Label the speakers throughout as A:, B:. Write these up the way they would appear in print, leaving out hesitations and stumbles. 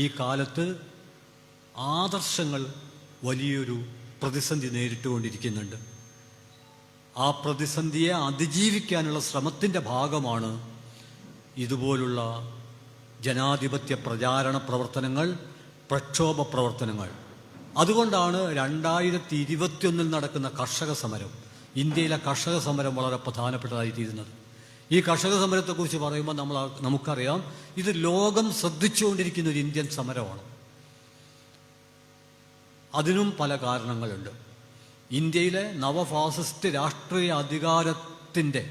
A: ഈ കാലത്ത് ആദർശങ്ങൾ വലിയൊരു പ്രതിസന്ധി നേരിട്ടുകൊണ്ടിരിക്കുന്നുണ്ട്. ആ പ്രതിസന്ധിയെ അതിജീവിക്കാനുള്ള ശ്രമത്തിൻ്റെ ഭാഗമാണ് ഇതുപോലുള്ള ജനാധിപത്യ പ്രചാരണ പ്രവർത്തനങ്ങൾ, പ്രക്ഷോഭ പ്രവർത്തനങ്ങൾ. അതുകൊണ്ടാണ് 2021 നടക്കുന്ന കർഷക സമരം, ഇന്ത്യയിലെ കർഷക സമരം വളരെ പ്രധാനപ്പെട്ടതായിത്തീരുന്നത്. ഈ കർഷക സമരത്തെക്കുറിച്ച് പറയുമ്പോൾ നമുക്കറിയാം, ഇത് ലോകം ശ്രദ്ധിച്ചുകൊണ്ടിരിക്കുന്ന ഒരു ഇന്ത്യൻ സമരമാണ്. അതിനും പല കാരണങ്ങളുണ്ട്. ഇന്ത്യയിലെ നവഫാസിസ്റ്റ് രാഷ്ട്രീയ അധികാരത്തിൻ്റെ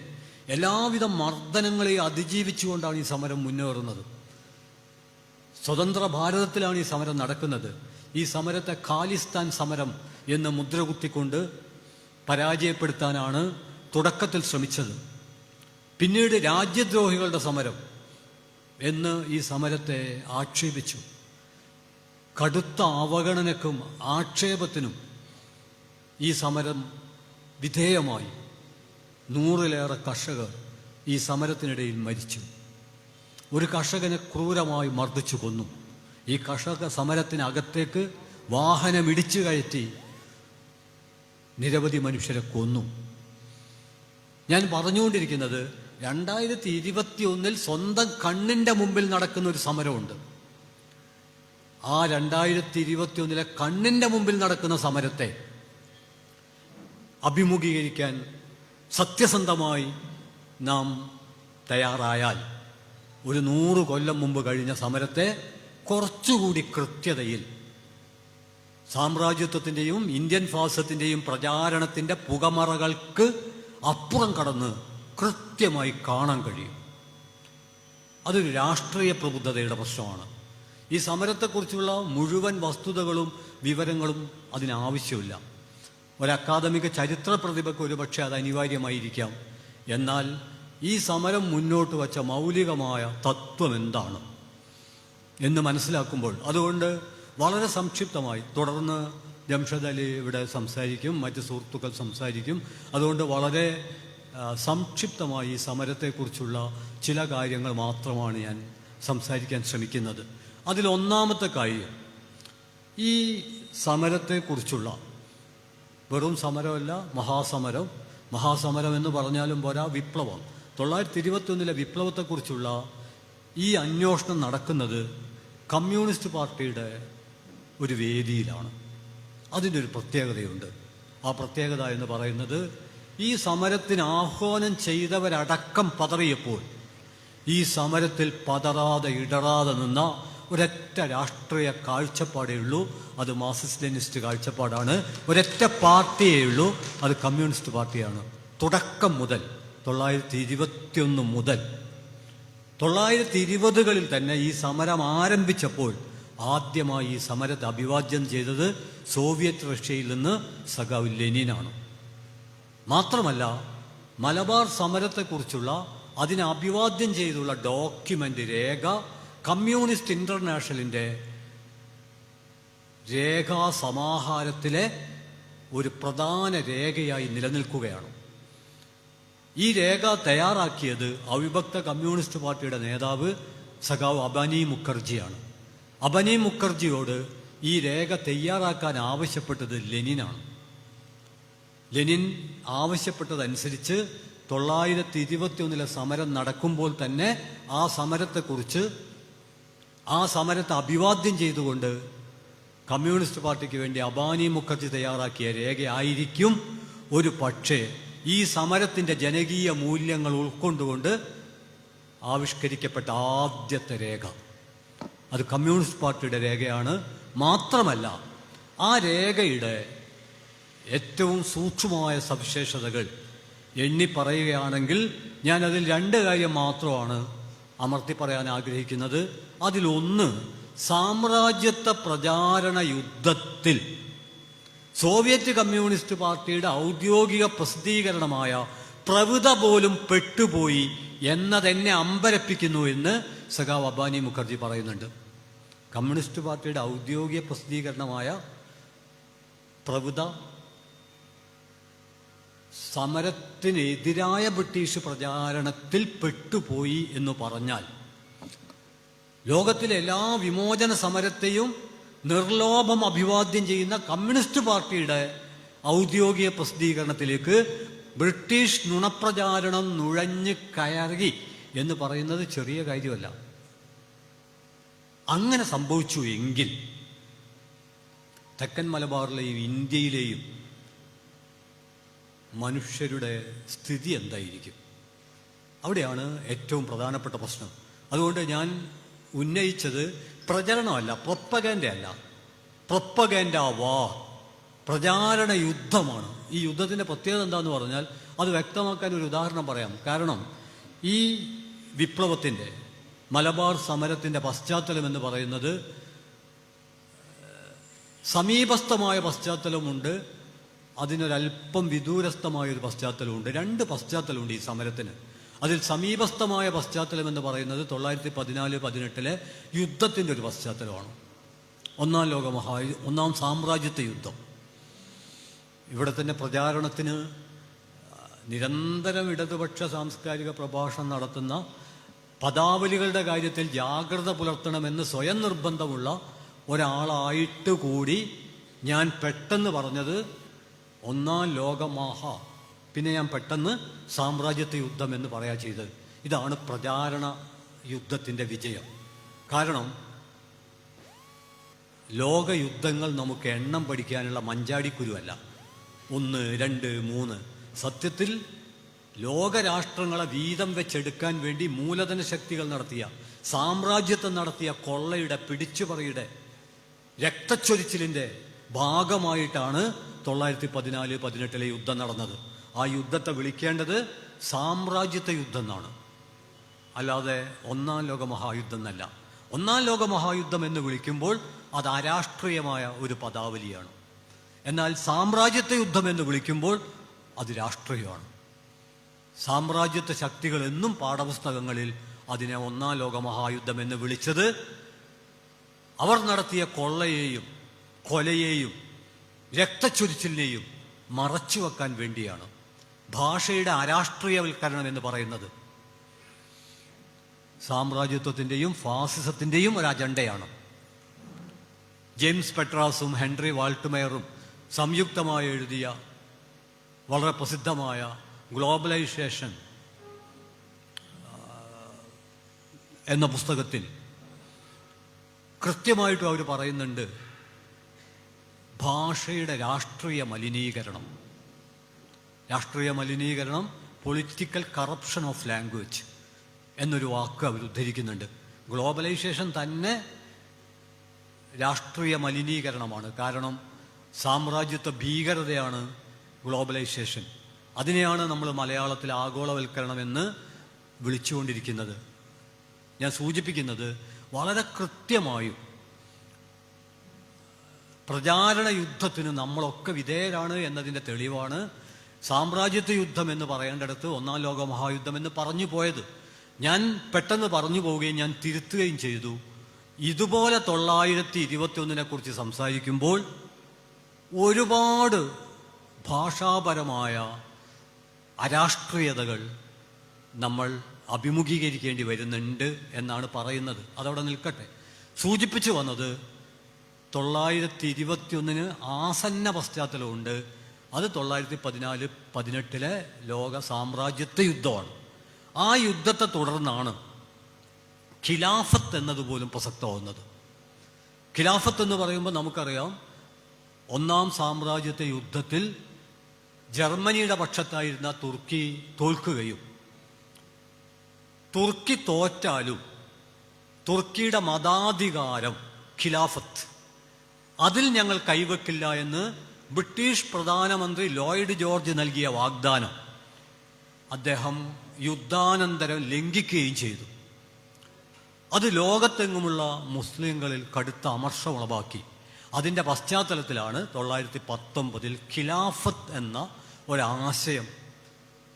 A: എല്ലാവിധ മർദ്ദനങ്ങളെയും അതിജീവിച്ചുകൊണ്ടാണ് ഈ സമരം മുന്നേറുന്നത്. സ്വതന്ത്ര ഭാരതത്തിലാണ് ഈ സമരം നടക്കുന്നത്. ഈ സമരത്തെ ഖാലിസ്ഥാൻ സമരം എന്ന് മുദ്രകുത്തിക്കൊണ്ട് പരാജയപ്പെടുത്താനാണ് തുടക്കത്തിൽ ശ്രമിച്ചത്. പിന്നീട് രാജ്യദ്രോഹികളുടെ സമരം എന്ന് ഈ സമരത്തെ ആക്ഷേപിച്ചു. കടുത്ത അവഗണനയ്ക്കും ആക്ഷേപത്തിനും ഈ സമരം വിധേയമായി 100-ലേറെ കർഷകർ ഈ സമരത്തിനിടയിൽ മരിച്ചു. ഒരു കർഷകനെ ക്രൂരമായി മർദ്ദിച്ചു കൊന്നു. ഈ കർഷക സമരത്തിനകത്തേക്ക് വാഹനമിടിച്ചു കയറ്റി നിരവധി മനുഷ്യരെ കൊന്നു. ഞാൻ പറഞ്ഞുകൊണ്ടിരിക്കുന്നത് 2021 സ്വന്തം കണ്ണിൻ്റെ മുമ്പിൽ നടക്കുന്ന ഒരു സമരമുണ്ട്. ആ 2021 കണ്ണിൻ്റെ മുമ്പിൽ നടക്കുന്ന സമരത്തെ അഭിമുഖീകരിക്കാൻ സത്യസന്ധമായി നാം തയ്യാറായാൽ ഒരു 100 കൊല്ലം മുമ്പ് കഴിഞ്ഞ സമരത്തെ കുറച്ചുകൂടി കൃത്യതയിൽ സാമ്രാജ്യത്വത്തിൻ്റെയും ഇന്ത്യൻ ഫാസിസത്തിൻ്റെയും പ്രചാരണത്തിൻ്റെ പുകമറകൾക്ക് അപ്പുറം കടന്ന് കൃത്യമായി കാണാൻ കഴിയും. അതൊരു രാഷ്ട്രീയ പ്രബുദ്ധതയുടെ പ്രശ്നമാണ്. ഈ സമരത്തെക്കുറിച്ചുള്ള മുഴുവൻ വസ്തുതകളും വിവരങ്ങളും അതിനാവശ്യമില്ല. ഒരു അക്കാദമിക ചരിത്ര പ്രതിഭയ്ക്ക് ഒരുപക്ഷെ അത് അനിവാര്യമായിരിക്കാം. എന്നാൽ ഈ സമരം മുന്നോട്ട് വച്ച മൗലികമായ തത്വം എന്താണ് എന്ന് മനസ്സിലാക്കുമ്പോൾ, അതുകൊണ്ട് വളരെ സംക്ഷിപ്തമായി, തുടർന്ന് ജംഷദ് അലി ഇവിടെ സംസാരിക്കും, മറ്റ് സുഹൃത്തുക്കൾ സംസാരിക്കും. അതുകൊണ്ട് വളരെ സംക്ഷിപ്തമായി ഈ സമരത്തെക്കുറിച്ചുള്ള ചില കാര്യങ്ങൾ മാത്രമാണ് ഞാൻ സംസാരിക്കാൻ ശ്രമിക്കുന്നത്. അതിലൊന്നാമത്തെ കാര്യം, ഈ സമരത്തെക്കുറിച്ചുള്ള വെറും സമരമല്ല, മഹാസമരം എന്ന് പറഞ്ഞാലും പോരാ, വിപ്ലവം. 1921 വിപ്ലവത്തെക്കുറിച്ചുള്ള ഈ അന്വേഷണം നടക്കുന്നത് കമ്മ്യൂണിസ്റ്റ് പാർട്ടിയുടെ ഒരു വേദിയിലാണ്. അതിൻ്റെ ഒരു പ്രത്യേകതയുണ്ട്. ആ പ്രത്യേകത എന്ന് പറയുന്നത്, ഈ സമരത്തിന് ആഹ്വാനം ചെയ്തവരടക്കം പതറിയപ്പോൾ ഈ സമരത്തിൽ പതറാതെ ഇടറാതെ നിന്ന ഒരൊറ്റ രാഷ്ട്രീയ കാഴ്ചപ്പാടേ ഉള്ളൂ. അത് മാർക്സിസ്റ്റ് ലെനിനിസ്റ്റ് കാഴ്ചപ്പാടാണ്. ഒരൊറ്റ പാർട്ടിയേ ഉള്ളൂ, അത് കമ്മ്യൂണിസ്റ്റ് പാർട്ടിയാണ്. തുടക്കം മുതൽ 1921 മുതൽ 1920കളിൽ തന്നെ ഈ സമരം ആരംഭിച്ചപ്പോൾ ആദ്യമായി ഈ സമരത്തെ അഭിവാദ്യം ചെയ്തത് സോവിയറ്റ് റഷ്യയിൽ നിന്ന് സഖാവ് ലെനിനാണ്. മാത്രമല്ല, മലബാർ സമരത്തെക്കുറിച്ചുള്ള അതിനെ അഭിവാദ്യം ചെയ്തുള്ള ഡോക്യുമെൻ്റ്, രേഖ കമ്മ്യൂണിസ്റ്റ് ഇൻ്റർനാഷണലിൻ്റെ രേഖാസമാഹാരത്തിലെ ഒരു പ്രധാന രേഖയായി നിലനിൽക്കുകയാണ്. ഈ രേഖ തയ്യാറാക്കിയത് അവിഭക്ത കമ്മ്യൂണിസ്റ്റ് പാർട്ടിയുടെ നേതാവ് സഖാവ് അബനി മുഖർജിയാണ്. അബനി മുഖർജിയോട് ഈ രേഖ തയ്യാറാക്കാൻ ആവശ്യപ്പെട്ടത് ലെനിനാണ്. ലെനിൻ ആവശ്യപ്പെട്ടതനുസരിച്ച് 1921 സമരം നടക്കുമ്പോൾ തന്നെ ആ സമരത്തെക്കുറിച്ച്, ആ സമരത്തെ അഭിവാദ്യം ചെയ്തുകൊണ്ട് കമ്മ്യൂണിസ്റ്റ് പാർട്ടിക്ക് വേണ്ടി അബാനി മുഖർജി തയ്യാറാക്കിയ രേഖയായിരിക്കും ഒരു പക്ഷേ ഈ സമരത്തിൻ്റെ ജനകീയ മൂല്യങ്ങൾ ഉൾക്കൊണ്ടുകൊണ്ട് ആവിഷ്കരിക്കപ്പെട്ട ആദ്യത്തെ രേഖ. അത് കമ്മ്യൂണിസ്റ്റ് പാർട്ടിയുടെ രേഖയാണ്. മാത്രമല്ല, ആ രേഖയുടെ ഏറ്റവും സൂക്ഷ്മമായ സവിശേഷതകൾ എണ്ണി പറയുകയാണെങ്കിൽ ഞാനതിൽ 2 കാര്യം മാത്രമാണ് അമർത്തി പറയാൻ ആഗ്രഹിക്കുന്നത്. അതിലൊന്ന്, സാമ്രാജ്യത്വ പ്രചാരണ യുദ്ധത്തിൽ സോവിയറ്റ് കമ്മ്യൂണിസ്റ്റ് പാർട്ടിയുടെ ഔദ്യോഗിക പ്രസിദ്ധീകരണമായ പ്രവിധ പോലും പെട്ടുപോയി എന്നതെന്നെ അമ്പരപ്പിക്കുന്നു എന്ന് സഖാവ് അബാനി മുഖർജി പറയുന്നുണ്ട്. കമ്മ്യൂണിസ്റ്റ് പാർട്ടിയുടെ ഔദ്യോഗിക പ്രസിദ്ധീകരണമായ പ്രവിധ സമരത്തിനെതിരായ ബ്രിട്ടീഷ് പ്രചാരണത്തിൽ പെട്ടുപോയി എന്ന് പറഞ്ഞാൽ ലോകത്തിലെ എല്ലാ വിമോചന സമരത്തെയും നിർലോഭം അഭിവാദ്യം ചെയ്യുന്ന കമ്മ്യൂണിസ്റ്റ് പാർട്ടിയുടെ ഔദ്യോഗിക പ്രസിദ്ധീകരണത്തിലേക്ക് ബ്രിട്ടീഷ് നുണപ്രചാരണം നുഴഞ്ഞ് കയറി എന്ന് പറയുന്നത് ചെറിയ കാര്യമല്ല. അങ്ങനെ സംഭവിച്ചു എങ്കിൽ തെക്കൻ മലബാറിലെയും ഇന്ത്യയിലെയും മനുഷ്യരുടെ സ്ഥിതി എന്തായിരിക്കും? അവിടെയാണ് ഏറ്റവും പ്രധാനപ്പെട്ട പ്രശ്നം. അതുകൊണ്ട് ഞാൻ ഉന്നയിച്ചത് പ്രചരണമല്ല, പ്രൊപ്പഗൻഡയല്ല, പ്രൊപ്പഗൻഡ വാർ, പ്രചാരണ യുദ്ധമാണ്. ഈ യുദ്ധത്തിൻ്റെ പ്രത്യേകത എന്താണെന്ന് പറഞ്ഞാൽ അത് വ്യക്തമാക്കാൻ ഒരു ഉദാഹരണം പറയാം. കാരണം ഈ വിപ്ലവത്തിൻ്റെ, മലബാർ സമരത്തിൻ്റെ പശ്ചാത്തലം എന്ന് പറയുന്നത് സമീപസ്ഥമായ പശ്ചാത്തലമുണ്ട്, അതിനൊരല്പം വിദൂരസ്ഥമായൊരു പശ്ചാത്തലമുണ്ട്. രണ്ട് പശ്ചാത്തലമുണ്ട് ഈ സമരത്തിന്. അതിൽ സമീപസ്ഥമായ പശ്ചാത്തലം എന്ന് പറയുന്നത് 1914-18 യുദ്ധത്തിൻ്റെ ഒരു പശ്ചാത്തലമാണ്. ഒന്നാം സാമ്രാജ്യത്വ യുദ്ധം. ഇവിടെ തന്നെ പ്രചാരണത്തിന് നിരന്തരം ഇടതുപക്ഷ സാംസ്കാരിക പ്രഭാഷണം നടത്തുന്ന പദാവലികളുടെ കാര്യത്തിൽ ജാഗ്രത പുലർത്തണമെന്ന് സ്വയം നിർബന്ധമുള്ള ഒരാളായിട്ട് കൂടി ഞാൻ പെട്ടെന്ന് പറഞ്ഞത് ഒന്നാം ലോകമഹാ, പിന്നെ ഞാൻ പെട്ടെന്ന് സാമ്രാജ്യത്വ യുദ്ധം എന്ന് പറയാ ചെയ്തത്. ഇതാണ് പ്രചാരണ യുദ്ധത്തിൻ്റെ വിജയം. കാരണം ലോകയുദ്ധങ്ങൾ നമുക്ക് എണ്ണം പഠിക്കാനുള്ള മഞ്ചാടിക്കുരുവല്ല. 1, 2, 3. സത്യത്തിൽ ലോകരാഷ്ട്രങ്ങളെ വീതം വെച്ചെടുക്കാൻ വേണ്ടി മൂലധന ശക്തികൾ നടത്തിയ, സാമ്രാജ്യത്വം നടത്തിയ കൊള്ളയുടെ, പിടിച്ചുപറിയുടെ, രക്തച്ചൊരിച്ചിലിൻ്റെ ഭാഗമായിട്ടാണ് 1914-18 യുദ്ധം നടന്നത്. ആ യുദ്ധത്തെ വിളിക്കേണ്ടത് സാമ്രാജ്യത്വ യുദ്ധം എന്നാണ്, അല്ലാതെ ഒന്നാം ലോക മഹായുദ്ധം എന്നല്ല. ഒന്നാം ലോക മഹായുദ്ധം എന്ന് വിളിക്കുമ്പോൾ അത് അരാഷ്ട്രീയമായ ഒരു പദാവലിയാണ്. എന്നാൽ സാമ്രാജ്യത്വ യുദ്ധം എന്ന് വിളിക്കുമ്പോൾ അത് രാഷ്ട്രീയമാണ്. സാമ്രാജ്യത്വ ശക്തികൾ എന്നും പാഠപുസ്തകങ്ങളിൽ അതിനെ ഒന്നാം ലോക മഹായുദ്ധം എന്ന് വിളിച്ചത് അവർ നടത്തിയ കൊള്ളയെയും കൊലയെയും രക്തച്ചൊരിച്ചിലിനെയും മറച്ചുവെക്കാൻ വേണ്ടിയാണ്. ഭാഷയുടെ അരാഷ്ട്രീയവൽക്കരണം എന്ന് പറയുന്നത് സാമ്രാജ്യത്വത്തിൻ്റെയും ഫാസിസത്തിൻ്റെയും ഒരു അജണ്ടയാണ്. ജെയിംസ് പെട്രാസും ഹെൻറി വാൾട്ട്മെയറും സംയുക്തമായി എഴുതിയ വളരെ പ്രസിദ്ധമായ ഗ്ലോബലൈസേഷൻ എന്ന പുസ്തകത്തിൽ കൃത്യമായിട്ടും അവർ പറയുന്നുണ്ട്, ഭാഷയുടെ രാഷ്ട്രീയ മലിനീകരണം, പൊളിറ്റിക്കൽ കറപ്ഷൻ ഓഫ് ലാംഗ്വേജ് എന്നൊരു വാക്ക് അവർ ഉദ്ധരിക്കുന്നുണ്ട്. ഗ്ലോബലൈസേഷൻ തന്നെ രാഷ്ട്രീയ മലിനീകരണമാണ്. കാരണം സാമ്രാജ്യത്വ ഭീകരതയാണ് ഗ്ലോബലൈസേഷൻ. അതിനെയാണ് നമ്മൾ മലയാളത്തിൽ ആഗോളവൽക്കരണം എന്ന് വിളിച്ചുകൊണ്ടിരിക്കുന്നത്. ഞാൻ സൂചിപ്പിക്കുന്നത് വളരെ കൃത്യമായും പ്രചാരണ യുദ്ധത്തിന് നമ്മളൊക്കെ വിധേയരാണ് എന്നതിൻ്റെ തെളിവാണ് സാമ്രാജ്യത്വ യുദ്ധം എന്ന് പറയേണ്ടടുത്ത് ഒന്നാം ലോക മഹായുദ്ധം എന്ന് പറഞ്ഞു പോയത്. ഞാൻ പെട്ടെന്ന് പറഞ്ഞു പോവുകയും ഞാൻ തിരുത്തുകയും ചെയ്തു. ഇതുപോലെ 1921 കുറിച്ച് സംസാരിക്കുമ്പോൾ ഒരുപാട് ഭാഷാപരമായ അരാഷ്ട്രീയതകൾ നമ്മൾ അഭിമുഖീകരിക്കേണ്ടി വരുന്നുണ്ട് എന്നാണ് പറയുന്നത്. അതവിടെ നിൽക്കട്ടെ. സൂചിപ്പിച്ചു വന്നത് 1921 ആസന്ന പശ്ചാത്തലമുണ്ട്. അത് 1914-18 ലോക സാമ്രാജ്യത്വ യുദ്ധമാണ്. ആ യുദ്ധത്തെ തുടർന്നാണ് ഖിലാഫത്ത് എന്നതുപോലും പ്രസക്തമാവുന്നത്. ഖിലാഫത്ത് എന്ന് പറയുമ്പോൾ നമുക്കറിയാം, ഒന്നാം സാമ്രാജ്യത്വ യുദ്ധത്തിൽ ജർമ്മനിയുടെ പക്ഷത്തായിരുന്ന തുർക്കി തോൽക്കുകയും തുർക്കി തോറ്റാലും തുർക്കിയുടെ മതാധികാരം ഖിലാഫത്ത്, അതിൽ ഞങ്ങൾ കൈവെക്കില്ല എന്ന് ബ്രിട്ടീഷ് പ്രധാനമന്ത്രി ലോയിഡ് ജോർജ് നൽകിയ വാഗ്ദാനം അദ്ദേഹം യുദ്ധാനന്തരം ലംഘിക്കുകയും ചെയ്തു. അത് ലോകത്തെങ്ങുമുള്ള മുസ്ലിങ്ങളിൽ കടുത്ത അമർഷമുളവാക്കി. അതിൻ്റെ പശ്ചാത്തലത്തിലാണ് 1919 ഖിലാഫത്ത് എന്ന ഒരാശയം,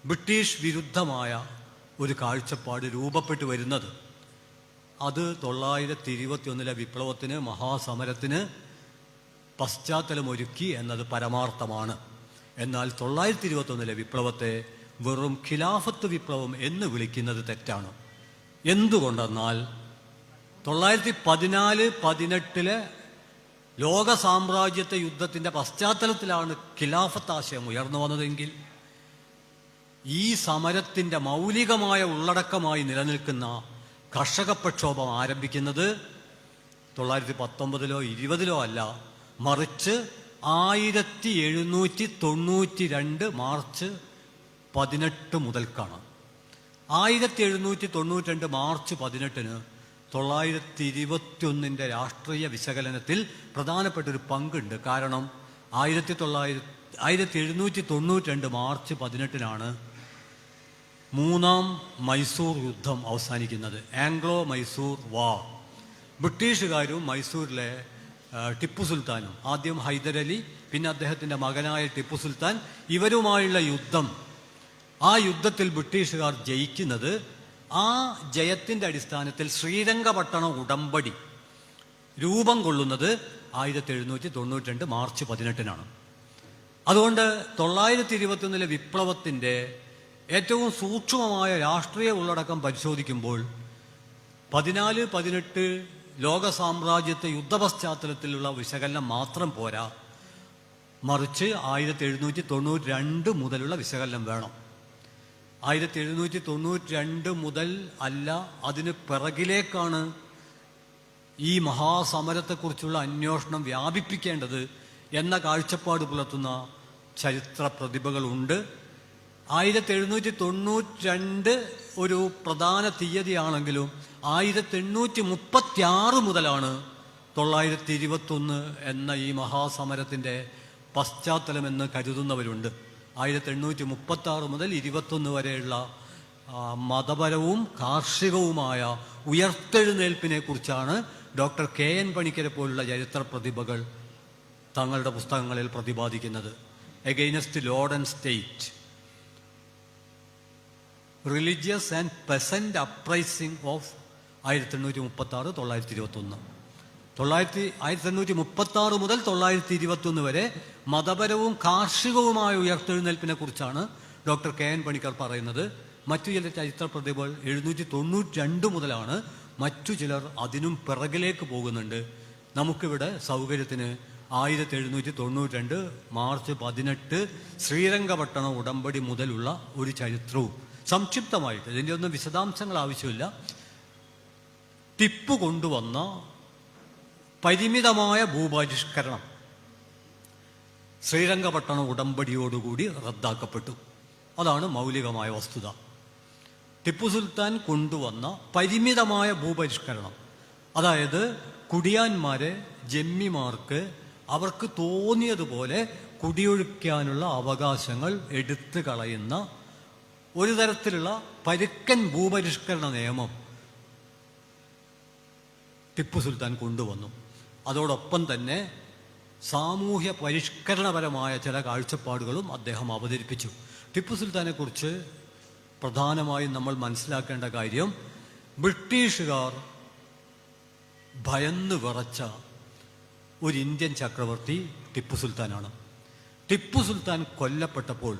A: ബ്രിട്ടീഷ് വിരുദ്ധമായ ഒരു കാഴ്ചപ്പാട് രൂപപ്പെട്ടു വരുന്നത്. അത് 1921 വിപ്ലവത്തിന്, മഹാസമരത്തിന് പശ്ചാത്തലമൊരുക്കി എന്നത് പരമാർത്ഥമാണ്. എന്നാൽ 1921 വിപ്ലവത്തെ വെറും ഖിലാഫത്ത് വിപ്ലവം എന്ന് വിളിക്കുന്നത് തെറ്റാണ്. എന്തുകൊണ്ടെന്നാൽ 1914-18 ലോക സാമ്രാജ്യത്വ യുദ്ധത്തിൻ്റെ പശ്ചാത്തലത്തിലാണ് ഖിലാഫത്ത് ആശയം ഉയർന്നു വന്നതെങ്കിൽ ഈ സമരത്തിൻ്റെ മൗലികമായ ഉള്ളടക്കമായി നിലനിൽക്കുന്ന കർഷക പ്രക്ഷോഭം ആരംഭിക്കുന്നത് 1919-ലോ 1920-ലോ അല്ല, മറിച്ച് 1792 മാർച്ച് 18 മുതൽക്കാണ്. 1792 മാർച്ച് 18-ന് 921 രാഷ്ട്രീയ വിശകലനത്തിൽ പ്രധാനപ്പെട്ടൊരു പങ്കുണ്ട്. കാരണം 1792 മാർച്ച് 18-നാണ് മൂന്നാം മൈസൂർ യുദ്ധം അവസാനിക്കുന്നത്, ആംഗ്ലോ മൈസൂർ വാർ. ബ്രിട്ടീഷുകാരും മൈസൂരിലെ ടിപ്പു സുൽത്താനും, ആദ്യം ഹൈദരലി പിന്നെ അദ്ദേഹത്തിൻ്റെ മകനായ ടിപ്പു സുൽത്താൻ, ഇവരുമായുള്ള യുദ്ധം, ആ യുദ്ധത്തിൽ ബ്രിട്ടീഷുകാർ ജയിക്കുന്നത്, ആ ജയത്തിൻ്റെ അടിസ്ഥാനത്തിൽ ശ്രീരംഗപട്ടണ ഉടമ്പടി രൂപം കൊള്ളുന്നത് 1792 മാർച്ച് 18-നാണ്. അതുകൊണ്ട് 921 വിപ്ലവത്തിൻ്റെ ഏറ്റവും സൂക്ഷ്മമായ രാഷ്ട്രീയ ഉള്ളടക്കം പരിശോധിക്കുമ്പോൾ 14-18 ലോക സാമ്രാജ്യത്തെ യുദ്ധപശ്ചാത്തലത്തിലുള്ള വിശകലനം മാത്രം പോരാ, മറിച്ച് 1792 മുതലുള്ള വിശകലനം വേണം. 1792 മുതൽ അല്ല, അതിന് പിറകിലേക്കാണ് ഈ മഹാസമരത്തെക്കുറിച്ചുള്ള അന്വേഷണം വ്യാപിപ്പിക്കേണ്ടത് എന്ന കാഴ്ചപ്പാട് പുലർത്തുന്ന ചരിത്ര പ്രതിഭകളുണ്ട്. 1792 ഒരു പ്രധാന തീയതിയാണെങ്കിലും 1836 മുതലാണ് 921 എന്ന ഈ മഹാസമരത്തിൻ്റെ പശ്ചാത്തലമെന്ന് കരുതുന്നവരുണ്ട്. 1836 മുതൽ 21 വരെയുള്ള മതപരവും കാർഷികവുമായ ഉയർത്തെഴുന്നേൽപ്പിനെ കുറിച്ചാണ് ഡോക്ടർ KN പണിക്കരെ പോലുള്ള ചരിത്ര പ്രതിഭകൾ തങ്ങളുടെ പുസ്തകങ്ങളിൽ പ്രതിപാദിക്കുന്നത്. Against Lord and state, religious and peasant uprising of 1836-921. 1836 മുതൽ 921 വരെ മതപരവും കാർഷികവുമായ ഉയർത്തെഴുന്നേൽപ്പിനെ കുറിച്ചാണ് ഡോക്ടർ KN പണിക്കർ പറയുന്നത്. മറ്റു ചില ചരിത്ര പ്രതിഭകൾ 1792 മുതലാണ്, മറ്റു ചിലർ അതിനും പിറകിലേക്ക് പോകുന്നുണ്ട്. നമുക്കിവിടെ സൗകര്യത്തിന് 1792 മാർച്ച് 18 ശ്രീരംഗപട്ടണ ഉടമ്പടി മുതലുള്ള ഒരു ചരിത്രവും സംക്ഷിപ്തമായിട്ട്, ഇതിൻ്റെ ഒന്നും വിശദാംശങ്ങൾ ആവശ്യമില്ല, ടിപ്പു കൊണ്ടുവന്ന പരിമിതമായ ഭൂപരിഷ്കരണം ശ്രീരംഗപട്ടണ ഉടമ്പടിയോടുകൂടി റദ്ദാക്കപ്പെട്ടു. അതാണ് മൗലികമായ വസ്തുത. ടിപ്പു സുൽത്താൻ കൊണ്ടുവന്ന പരിമിതമായ ഭൂപരിഷ്കരണം, അതായത് കുടിയാന്മാരെ, ജന്മിമാർക്ക് അവർക്ക് തോന്നിയതുപോലെ കുടിയൊഴിക്കാനുള്ള അവകാശങ്ങൾ എടുത്തു കളയുന്ന ഒരു തരത്തിലുള്ള പരുക്കൻ ഭൂപരിഷ്കരണ നിയമം ടിപ്പു സുൽത്താൻ കൊണ്ടുവന്നു. അതോടൊപ്പം തന്നെ സാമൂഹ്യ പരിഷ്കരണപരമായ ചില കാഴ്ചപ്പാടുകളും അദ്ദേഹം അവതരിപ്പിച്ചു. ടിപ്പു സുൽത്താനെക്കുറിച്ച് പ്രധാനമായും നമ്മൾ മനസ്സിലാക്കേണ്ട കാര്യം, ബ്രിട്ടീഷുകാർ ഭയന്ന് വിറച്ച ഒരു ഇന്ത്യൻ ചക്രവർത്തി ടിപ്പു സുൽത്താനാണ്. ടിപ്പു സുൽത്താൻ കൊല്ലപ്പെട്ടപ്പോൾ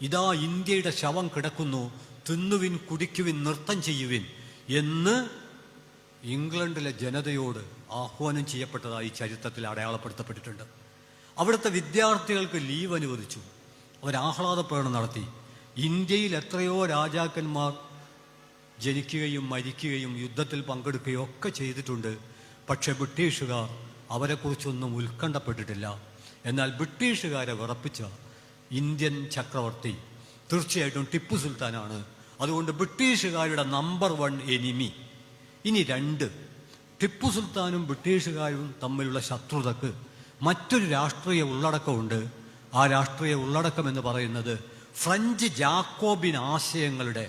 A: ഇതാ ഇന്ത്യയുടെ ശവം കിടക്കുന്നു, തിന്നുവിൻ, കുടിക്കുവിൻ, നൃത്തം ചെയ്യുവിൻ എന്ന് ഇംഗ്ലണ്ടിലെ ജനതയോട് ആഹ്വാനം ചെയ്യപ്പെട്ടതായി ചരിത്രത്തിൽ അടയാളപ്പെടുത്തപ്പെട്ടിട്ടുണ്ട്. അവിടുത്തെ വിദ്യാർത്ഥികൾക്ക് ലീവ് അനുവദിച്ചു, അവരാഹ്ലാദപ്രകടനം നടത്തി. ഇന്ത്യയിൽ എത്രയോ രാജാക്കന്മാർ ജനിക്കുകയും മരിക്കുകയും യുദ്ധത്തിൽ പങ്കെടുക്കുകയും ഒക്കെ ചെയ്തിട്ടുണ്ട്. പക്ഷെ ബ്രിട്ടീഷുകാർ അവരെക്കുറിച്ചൊന്നും ഉത്കണ്ഠപ്പെട്ടിട്ടില്ല. എന്നാൽ ബ്രിട്ടീഷുകാരെ വിറപ്പിച്ച ഇന്ത്യൻ ചക്രവർത്തി തീർച്ചയായിട്ടും ടിപ്പു സുൽത്താനാണ്. അതുകൊണ്ട് ബ്രിട്ടീഷുകാരുടെ നമ്പർ 1 എനിമി. ഇനി 2, ടിപ്പു സുൽത്താനും ബ്രിട്ടീഷുകാരും തമ്മിലുള്ള ശത്രുതക്ക് മറ്റൊരു രാഷ്ട്രീയ ഉള്ളടക്കമുണ്ട്. ആ രാഷ്ട്രീയ ഉള്ളടക്കം എന്ന് പറയുന്നത് ഫ്രഞ്ച് ജാക്കോബിൻ ആശയങ്ങളുടെ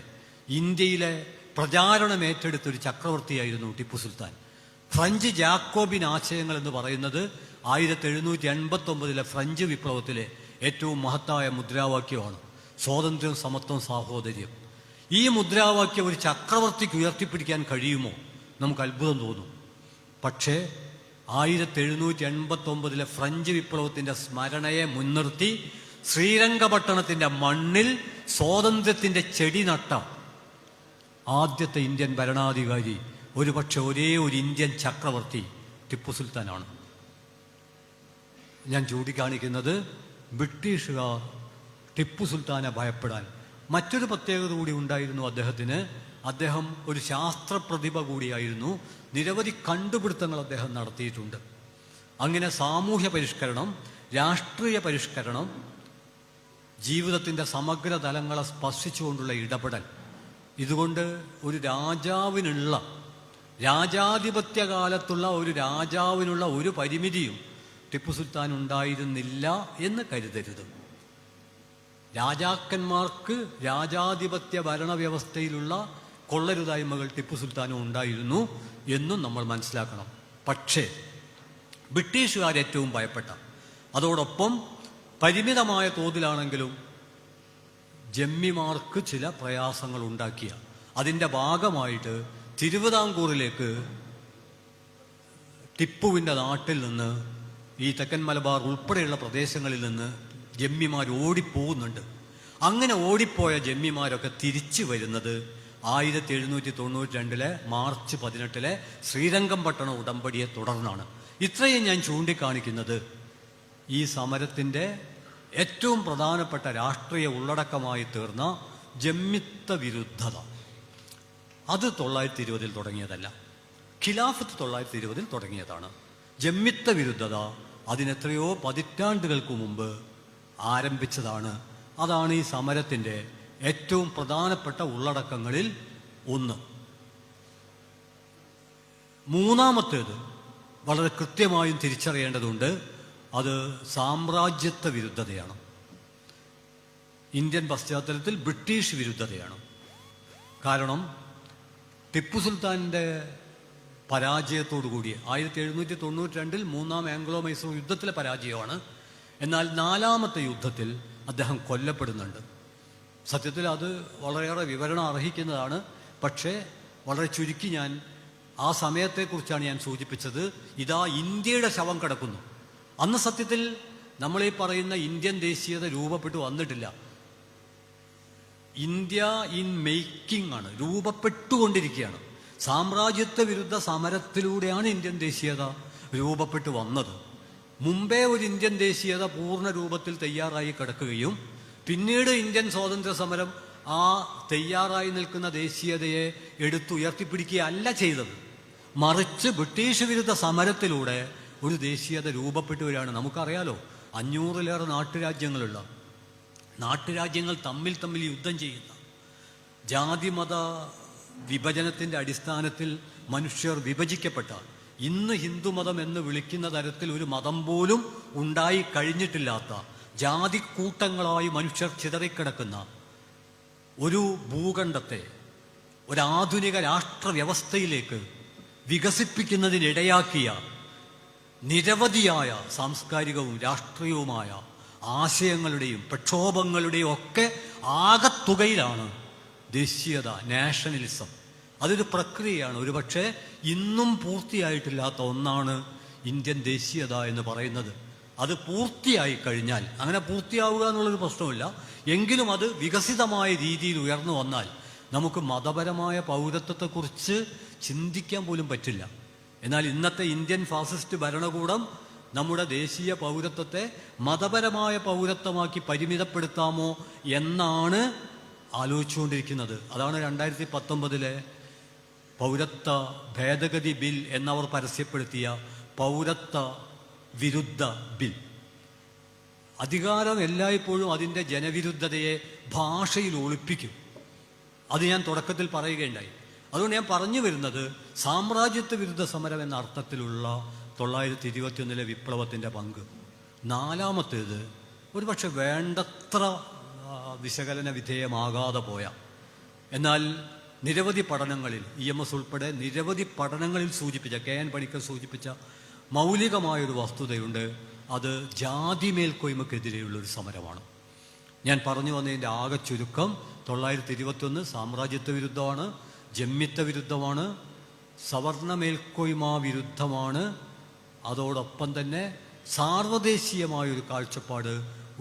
A: ഇന്ത്യയിലെ പ്രചാരണം ഏറ്റെടുത്തൊരു ചക്രവർത്തിയായിരുന്നു ടിപ്പു സുൽത്താൻ. ഫ്രഞ്ച് ജാക്കോബിൻ ആശയങ്ങൾ എന്ന് പറയുന്നത് 1789 ഫ്രഞ്ച് വിപ്ലവത്തിലെ ഏറ്റവും മഹത്തായ മുദ്രാവാക്യമാണ്. സ്വാതന്ത്ര്യം, സമത്വം, സാഹോദര്യം. ഈ മുദ്രാവാക്യം ഒരു ചക്രവർത്തിക്ക് ഉയർത്തിപ്പിടിക്കാൻ കഴിയുമോ? നമുക്ക് അത്ഭുതം തോന്നും. പക്ഷേ 1789 ഫ്രഞ്ച് വിപ്ലവത്തിൻ്റെ സ്മരണയെ മുൻനിർത്തി ശ്രീരംഗപട്ടണത്തിൻ്റെ മണ്ണിൽ സ്വാതന്ത്ര്യത്തിൻ്റെ ചെടി നട്ട ആദ്യത്തെ ഇന്ത്യൻ ഭരണാധികാരി ഒരുപക്ഷെ ഒരേ ഒരു ഇന്ത്യൻ ചക്രവർത്തി ടിപ്പു സുൽത്താനാണ്. ഞാൻ ചൂണ്ടിക്കാണിക്കുന്നത് ബ്രിട്ടീഷുകാർ ടിപ്പു സുൽത്താനെ ഭയപ്പെടാൻ മറ്റൊരു പ്രത്യേകത കൂടി ഉണ്ടായിരുന്നു അദ്ദേഹത്തിന്. അദ്ദേഹം ഒരു ശാസ്ത്രപ്രതിഭ കൂടിയായിരുന്നു. നിരവധി കണ്ടുപിടുത്തങ്ങൾ അദ്ദേഹം നടത്തിയിട്ടുണ്ട്. അങ്ങനെ സാമൂഹ്യ പരിഷ്കരണം, രാഷ്ട്രീയ പരിഷ്കരണം, ജീവിതത്തിൻ്റെ സമഗ്ര തലങ്ങളെ സ്പർശിച്ചുകൊണ്ടുള്ള ഇടപെടൽ, ഇതുകൊണ്ട് ഒരു രാജാവിനുള്ള, രാജാധിപത്യ കാലത്തുള്ള ഒരു രാജാവിനുള്ള ഒരു പരിമിതിയും ടിപ്പു സുൽത്താൻ ഉണ്ടായിരുന്നില്ല എന്ന് കരുതരുത്. രാജാക്കന്മാർക്ക് രാജാധിപത്യ ഭരണവ്യവസ്ഥയിലുള്ള കൊള്ളരുതായ്മകൾ ടിപ്പു സുൽത്താനും ഉണ്ടായിരുന്നു എന്നും നമ്മൾ മനസ്സിലാക്കണം. പക്ഷേ ബ്രിട്ടീഷുകാർ ഏറ്റവും ഭയപ്പെട്ട, അതോടൊപ്പം പരിമിതമായ തോതിലാണെങ്കിലും ജമ്മിമാർക്ക് ചില പ്രയാസങ്ങൾ ഉണ്ടാക്കിയ, അതിൻ്റെ ഭാഗമായിട്ട് തിരുവിതാംകൂറിലേക്ക് ടിപ്പുവിൻ്റെ നാട്ടിൽ നിന്ന്, ഈ തെക്കൻ മലബാർ ഉൾപ്പെടെയുള്ള പ്രദേശങ്ങളിൽ നിന്ന് ജമ്മിമാർ ഓടിപ്പോകുന്നുണ്ട്. അങ്ങനെ ഓടിപ്പോയ ജമ്മിമാരൊക്കെ തിരിച്ചു വരുന്നത് 1792 മാർച്ച് 18 ശ്രീരംഗപട്ടണ ഉടമ്പടിയെ തുടർന്നാണ്. ഇത്രയും ഞാൻ ചൂണ്ടിക്കാണിക്കുന്നത് ഈ സമരത്തിൻ്റെ ഏറ്റവും പ്രധാനപ്പെട്ട രാഷ്ട്രീയ ഉള്ളടക്കമായി തീർന്ന ജമ്മിത്ത വിരുദ്ധത, അത് 920 തുടങ്ങിയതല്ല, ഖിലാഫത്ത് 920 തുടങ്ങിയതാണ്. ജമ്മിത്ത വിരുദ്ധത അതിനെത്രയോ പതിറ്റാണ്ടുകൾക്ക് മുമ്പ് ആരംഭിച്ചതാണ്. അതാണ് ഈ സമരത്തിൻ്റെ ഏറ്റവും പ്രധാനപ്പെട്ട ഉള്ളടക്കങ്ങളിൽ ഒന്ന്. മൂന്നാമത്തേത് വളരെ കൃത്യമായും തിരിച്ചറിയേണ്ടതുണ്ട്. അത് സാമ്രാജ്യത്വ വിരുദ്ധതയാണ്. ഇന്ത്യൻ പശ്ചാത്തലത്തിൽ ബ്രിട്ടീഷ് വിരുദ്ധതയാണ്. കാരണം ടിപ്പു സുൽത്താൻ്റെ പരാജയത്തോടു കൂടി 1792 മൂന്നാം ആംഗ്ലോ മൈസൂർ യുദ്ധത്തിലെ പരാജയമാണ്. എന്നാൽ നാലാമത്തെ യുദ്ധത്തിൽ അദ്ദേഹം കൊല്ലപ്പെടുന്നുണ്ട്. സത്യത്തിൽ അത് വളരെയേറെ വിവരണം അർഹിക്കുന്നതാണ്. പക്ഷേ വളരെ ചുരുക്കി ഞാൻ ആ സമയത്തെക്കുറിച്ചാണ് ഞാൻ സൂചിപ്പിച്ചത്. ഇതാ ഇന്ത്യയുടെ ശവം കിടക്കുന്നു. അന്ന് സത്യത്തിൽ നമ്മളീ പറയുന്ന ഇന്ത്യൻ ദേശീയത രൂപപ്പെട്ടു വന്നിട്ടില്ല. ഇന്ത്യ ഇൻ മേക്കിംഗ് ആണ്, രൂപപ്പെട്ടുകൊണ്ടിരിക്കുകയാണ്. സാമ്രാജ്യത്വ വിരുദ്ധ സമരത്തിലൂടെയാണ് ഇന്ത്യൻ ദേശീയത രൂപപ്പെട്ടു വന്നത്. മുമ്പേ ഒരു ഇന്ത്യൻ ദേശീയത പൂർണ്ണ രൂപത്തിൽ തയ്യാറായി കിടക്കുകയും പിന്നീട് ഇന്ത്യൻ സ്വാതന്ത്ര്യ സമരം ആ തയ്യാറായി നിൽക്കുന്ന ദേശീയതയെ എടുത്തുയർത്തിപ്പിടിക്കുകയല്ല ചെയ്തത്. മറിച്ച് ബ്രിട്ടീഷ് വിരുദ്ധ സമരത്തിലൂടെ ഒരു ദേശീയത രൂപപ്പെട്ടു വരികയാണ്. നമുക്കറിയാലോ, 500-ലേറെ നാട്ടുരാജ്യങ്ങളുള്ള, നാട്ടുരാജ്യങ്ങൾ തമ്മിൽ യുദ്ധം ചെയ്യുന്ന, ജാതിമത വിഭജനത്തിൻ്റെ അടിസ്ഥാനത്തിൽ മനുഷ്യർ വിഭജിക്കപ്പെട്ട, ഇന്ന് ഹിന്ദുമതം എന്ന് വിളിക്കുന്ന തരത്തിൽ ഒരു മതം പോലും ഉണ്ടായി കഴിഞ്ഞിട്ടില്ലാത്ത, ജാതിക്കൂട്ടങ്ങളായി മനുഷ്യർ ചിതറിക്കിടക്കുന്ന ഒരു ഭൂഖണ്ഡത്തെ ഒരാധുനിക രാഷ്ട്രവ്യവസ്ഥയിലേക്ക് വികസിപ്പിക്കുന്നതിനിടയാക്കിയ നിരവധിയായ സാംസ്കാരികവും രാഷ്ട്രീയവുമായ ആശയങ്ങളുടെയും പ്രക്ഷോഭങ്ങളുടെയും ഒക്കെ ആകത്തുകയിലാണ് ദേശീയത, നാഷണലിസം. അതൊരു പ്രക്രിയയാണ്. ഒരുപക്ഷെ ഇന്നും പൂർത്തിയായിട്ടില്ലാത്ത ഒന്നാണ് ഇന്ത്യൻ ദേശീയത എന്ന് പറയുന്നത്. അത് പൂർത്തിയായി കഴിഞ്ഞാൽ, അങ്ങനെ പൂർത്തിയാവുക എന്നുള്ളൊരു പ്രശ്നമില്ല, എങ്കിലും അത് വികസിതമായ രീതിയിൽ ഉയർന്നു വന്നാൽ നമുക്ക് മതപരമായ പൗരത്വത്തെക്കുറിച്ച് ചിന്തിക്കാൻ പോലും പറ്റില്ല. എന്നാൽ ഇന്നത്തെ ഇന്ത്യൻ ഫാസിസ്റ്റ് ഭരണകൂടം നമ്മുടെ ദേശീയ പൗരത്വത്തെ മതപരമായ പൗരത്വമാക്കി പരിമിതപ്പെടുത്താമോ എന്നാണ് ആലോചിച്ചുകൊണ്ടിരിക്കുന്നത്. അതാണ് 2019 പൗരത്വ ഭേദഗതി ബിൽ എന്നവർ പരസ്യപ്പെടുത്തിയ പൗരത്വ വിരുദ്ധ ബിൽ. അധികാരം എല്ലായ്പ്പോഴും അതിൻ്റെ ജനവിരുദ്ധതയെ ഭാഷയിൽ ഒളിപ്പിക്കും. അത് ഞാൻ തുടക്കത്തിൽ പറയുകയുണ്ടായി. അതുകൊണ്ട് ഞാൻ പറഞ്ഞു വരുന്നത്, സാമ്രാജ്യത്വ വിരുദ്ധ സമരം എന്ന അർത്ഥത്തിലുള്ള 921 വിപ്ലവത്തിൻ്റെ പങ്ക്. നാലാമത്തേത് ഒരുപക്ഷെ വേണ്ടത്ര വിശകലന വിധേയമാകാതെ പോയ, എന്നാൽ നിരവധി പഠനങ്ങളിൽ, EMS ഉൾപ്പെടെ നിരവധി പഠനങ്ങളിൽ സൂചിപ്പിച്ച, KN പണിക്കർ സൂചിപ്പിച്ച മൗലികമായൊരു വസ്തുതയുണ്ട്. അത് ജാതി മേൽക്കോയ്മക്കെതിരെയുള്ളൊരു സമരമാണ്. ഞാൻ പറഞ്ഞു വന്നതിൻ്റെ ആകെ ചുരുക്കം 921 സാമ്രാജ്യത്വ വിരുദ്ധമാണ്, ജമ്മിത്വ വിരുദ്ധമാണ്, സവർണ മേൽക്കോയ്മ വിരുദ്ധമാണ്. അതോടൊപ്പം തന്നെ സാർവദേശീയമായൊരു കാഴ്ചപ്പാട്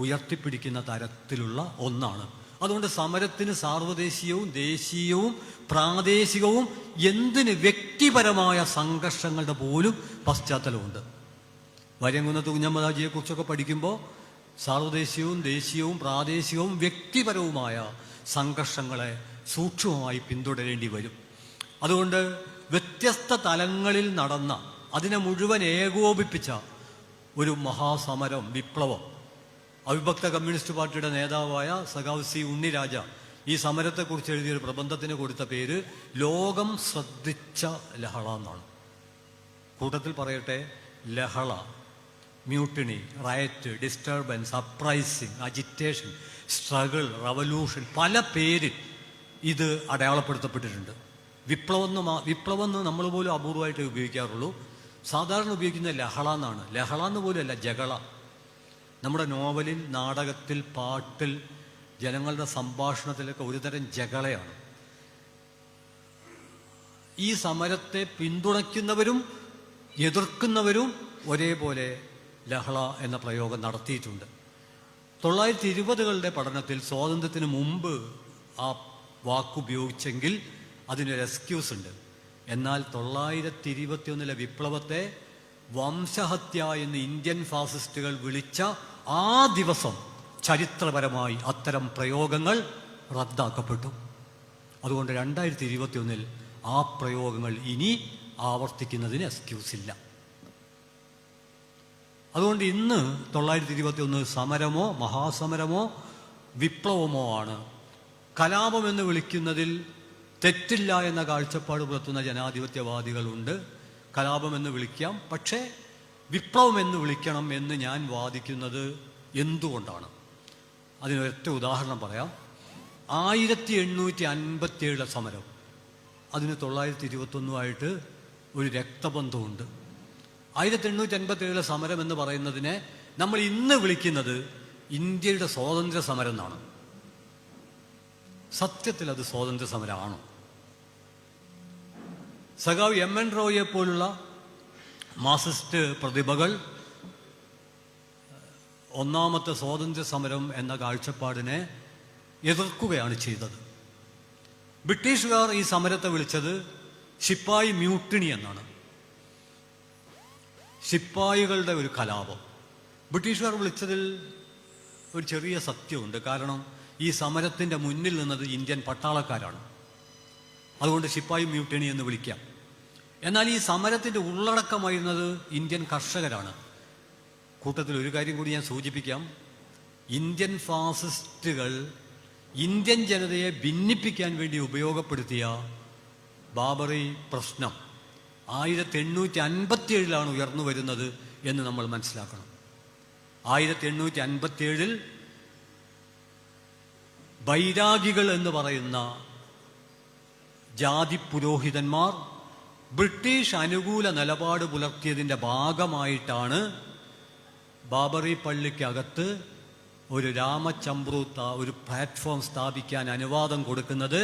A: ഉയർത്തിപ്പിടിക്കുന്ന തരത്തിലുള്ള ഒന്നാണ്. അതുകൊണ്ട് സമരത്തിന് സാർവദേശീയവും ദേശീയവും പ്രാദേശികവും എന്തിന് വ്യക്തിപരമായ സംഘർഷങ്ങളുടെ പോലും പശ്ചാത്തലമുണ്ട്. വര്യംകുന്നത്ത് കുഞ്ഞമ്മദാജിയെക്കുറിച്ചൊക്കെ പഠിക്കുമ്പോൾ സാർവദേശീയവും ദേശീയവും പ്രാദേശികവും വ്യക്തിപരവുമായ സംഘർഷങ്ങളെ സൂക്ഷ്മമായി പിന്തുടരേണ്ടി വരും. അതുകൊണ്ട് വ്യത്യസ്ത തലങ്ങളിൽ നടന്ന, അതിനെ മുഴുവൻ ഏകോപിപ്പിച്ച ഒരു മഹാസമരം, വിപ്ലവം, അവിഭക്ത കമ്മ്യൂണിസ്റ്റ് പാർട്ടിയുടെ നേതാവായ സഖാവ് സി ഉണ്ണിരാജ ഈ സമരത്തെക്കുറിച്ച് എഴുതിയൊരു പ്രബന്ധത്തിന് കൊടുത്ത പേര് ലോകം ശ്രദ്ധിച്ച ലഹള എന്നാണ്. കൂട്ടത്തിൽ പറയട്ടെ, ലഹള, mutiny, riot, disturbance, appraising, agitation, struggle, revolution, പല പേരിൽ ഇത് അടയാളപ്പെടുത്തപ്പെട്ടിട്ടുണ്ട്. വിപ്ലവം എന്ന് നമ്മൾ പോലും അപൂർവമായിട്ട് ഉപയോഗിക്കാറുള്ളൂ. സാധാരണ ഉപയോഗിക്കുന്ന ലഹള എന്നാണ്. ലഹള എന്ന് പോലുമല്ല, ജകള. നമ്മുടെ നോവലിൽ, നാടകത്തിൽ, പാട്ടിൽ, ജനങ്ങളുടെ സംഭാഷണത്തിലൊക്കെ ഒരുതരം ജകളയാണ്. ഈ സമരത്തെ പിന്തുണയ്ക്കുന്നവരും എതിർക്കുന്നവരും ഒരേപോലെ ലഹള എന്ന പ്രയോഗം നടത്തിയിട്ടുണ്ട്. 1920കളുടെ പഠനത്തിൽ സ്വാതന്ത്ര്യത്തിന് മുമ്പ് ആ വാക്കുപയോഗിച്ചെങ്കിൽ അതിനൊരു എക്സ്ക്യൂസ് ഉണ്ട്. എന്നാൽ 1921 വിപ്ലവത്തെ വംശഹത്യ എന്ന് ഇന്ത്യൻ ഫാസിസ്റ്റുകൾ വിളിച്ച ആ ദിവസം ചരിത്രപരമായി അത്തരം പ്രയോഗങ്ങൾ റദ്ദാക്കപ്പെട്ടു. അതുകൊണ്ട് 2021 ആ പ്രയോഗങ്ങൾ ഇനി ആവർത്തിക്കുന്നതിന് എക്സ്ക്യൂസ് ഇല്ല. അതുകൊണ്ട് ഇന്ന് 1921 സമരമോ മഹാസമരമോ വിപ്ലവമോ ആണ്. കലാപമെന്ന് വിളിക്കുന്നതിൽ തെറ്റില്ല എന്ന കാഴ്ചപ്പാട് പുലർത്തുന്ന ജനാധിപത്യവാദികളുണ്ട്. കലാപമെന്ന് വിളിക്കാം, പക്ഷേ വിപ്ലവമെന്ന് വിളിക്കണം എന്ന് ഞാൻ വാദിക്കുന്നത് എന്തുകൊണ്ടാണ്? അതിനൊരൊറ്റ ഉദാഹരണം പറയാം. 1857 സമരം, അതിന് 1921 ഒരു രക്തബന്ധമുണ്ട്. 1857 സമരം എന്ന് പറയുന്നതിനെ നമ്മൾ ഇന്ന് വിളിക്കുന്നത് ഇന്ത്യയുടെ സ്വാതന്ത്ര്യ സമരം എന്നാണ്. സത്യത്തിൽ അത് സ്വാതന്ത്ര്യ സമരമാണോ? സഖാവ് എം.എൻ. റോയിയെ പോലുള്ള മാർക്സിസ്റ്റ് പ്രതിഭകൾ ഒന്നാമത്തെ സ്വാതന്ത്ര്യ സമരം എന്ന കാഴ്ചപ്പാടിനെ എതിർക്കുകയാണ് ചെയ്തത്. ബ്രിട്ടീഷുകാർ ഈ സമരത്തെ വിളിച്ചത് ശിപ്പായി മ്യൂട്ടിനി എന്നാണ്. ശിപ്പായികളുടെ ഒരു കലാപം. ബ്രിട്ടീഷുകാർ വിളിച്ചതിൽ ഒരു ചെറിയ സത്യമുണ്ട്. കാരണം ഈ സമരത്തിൻ്റെ മുന്നിൽ നിന്നത് ഇന്ത്യൻ പട്ടാളക്കാരാണ്. അതുകൊണ്ട് ശിപ്പായി മ്യൂട്ടിനി എന്ന് വിളിക്കാം. എന്നാൽ ഈ സമരത്തിൻ്റെ ഉള്ളടക്കമായിരുന്നത് ഇന്ത്യൻ കർഷകരാണ്. കൂട്ടത്തിൽ ഒരു കാര്യം കൂടി ഞാൻ സൂചിപ്പിക്കാം. ഇന്ത്യൻ ഫാസിസ്റ്റുകൾ ഇന്ത്യൻ ജനതയെ ഭിന്നിപ്പിക്കാൻ വേണ്ടി ഉപയോഗപ്പെടുത്തിയ ബാബറി പ്രശ്നം 1857 ഉയർന്നു വരുന്നത് എന്ന് നമ്മൾ മനസ്സിലാക്കണം. 1857 ബൈരാഗികൾ എന്ന് പറയുന്ന ജാതി പുരോഹിതന്മാർ ബ്രിട്ടീഷ് അനുകൂല നിലപാട് പുലർത്തിയതിൻ്റെ ഭാഗമായിട്ടാണ് ബാബറി പള്ളിക്കകത്ത് ഒരു രാമചമ്പ്രൂത്ത ഒരു പ്ലാറ്റ്ഫോം സ്ഥാപിക്കാൻ അനുവാദം കൊടുക്കുന്നത്.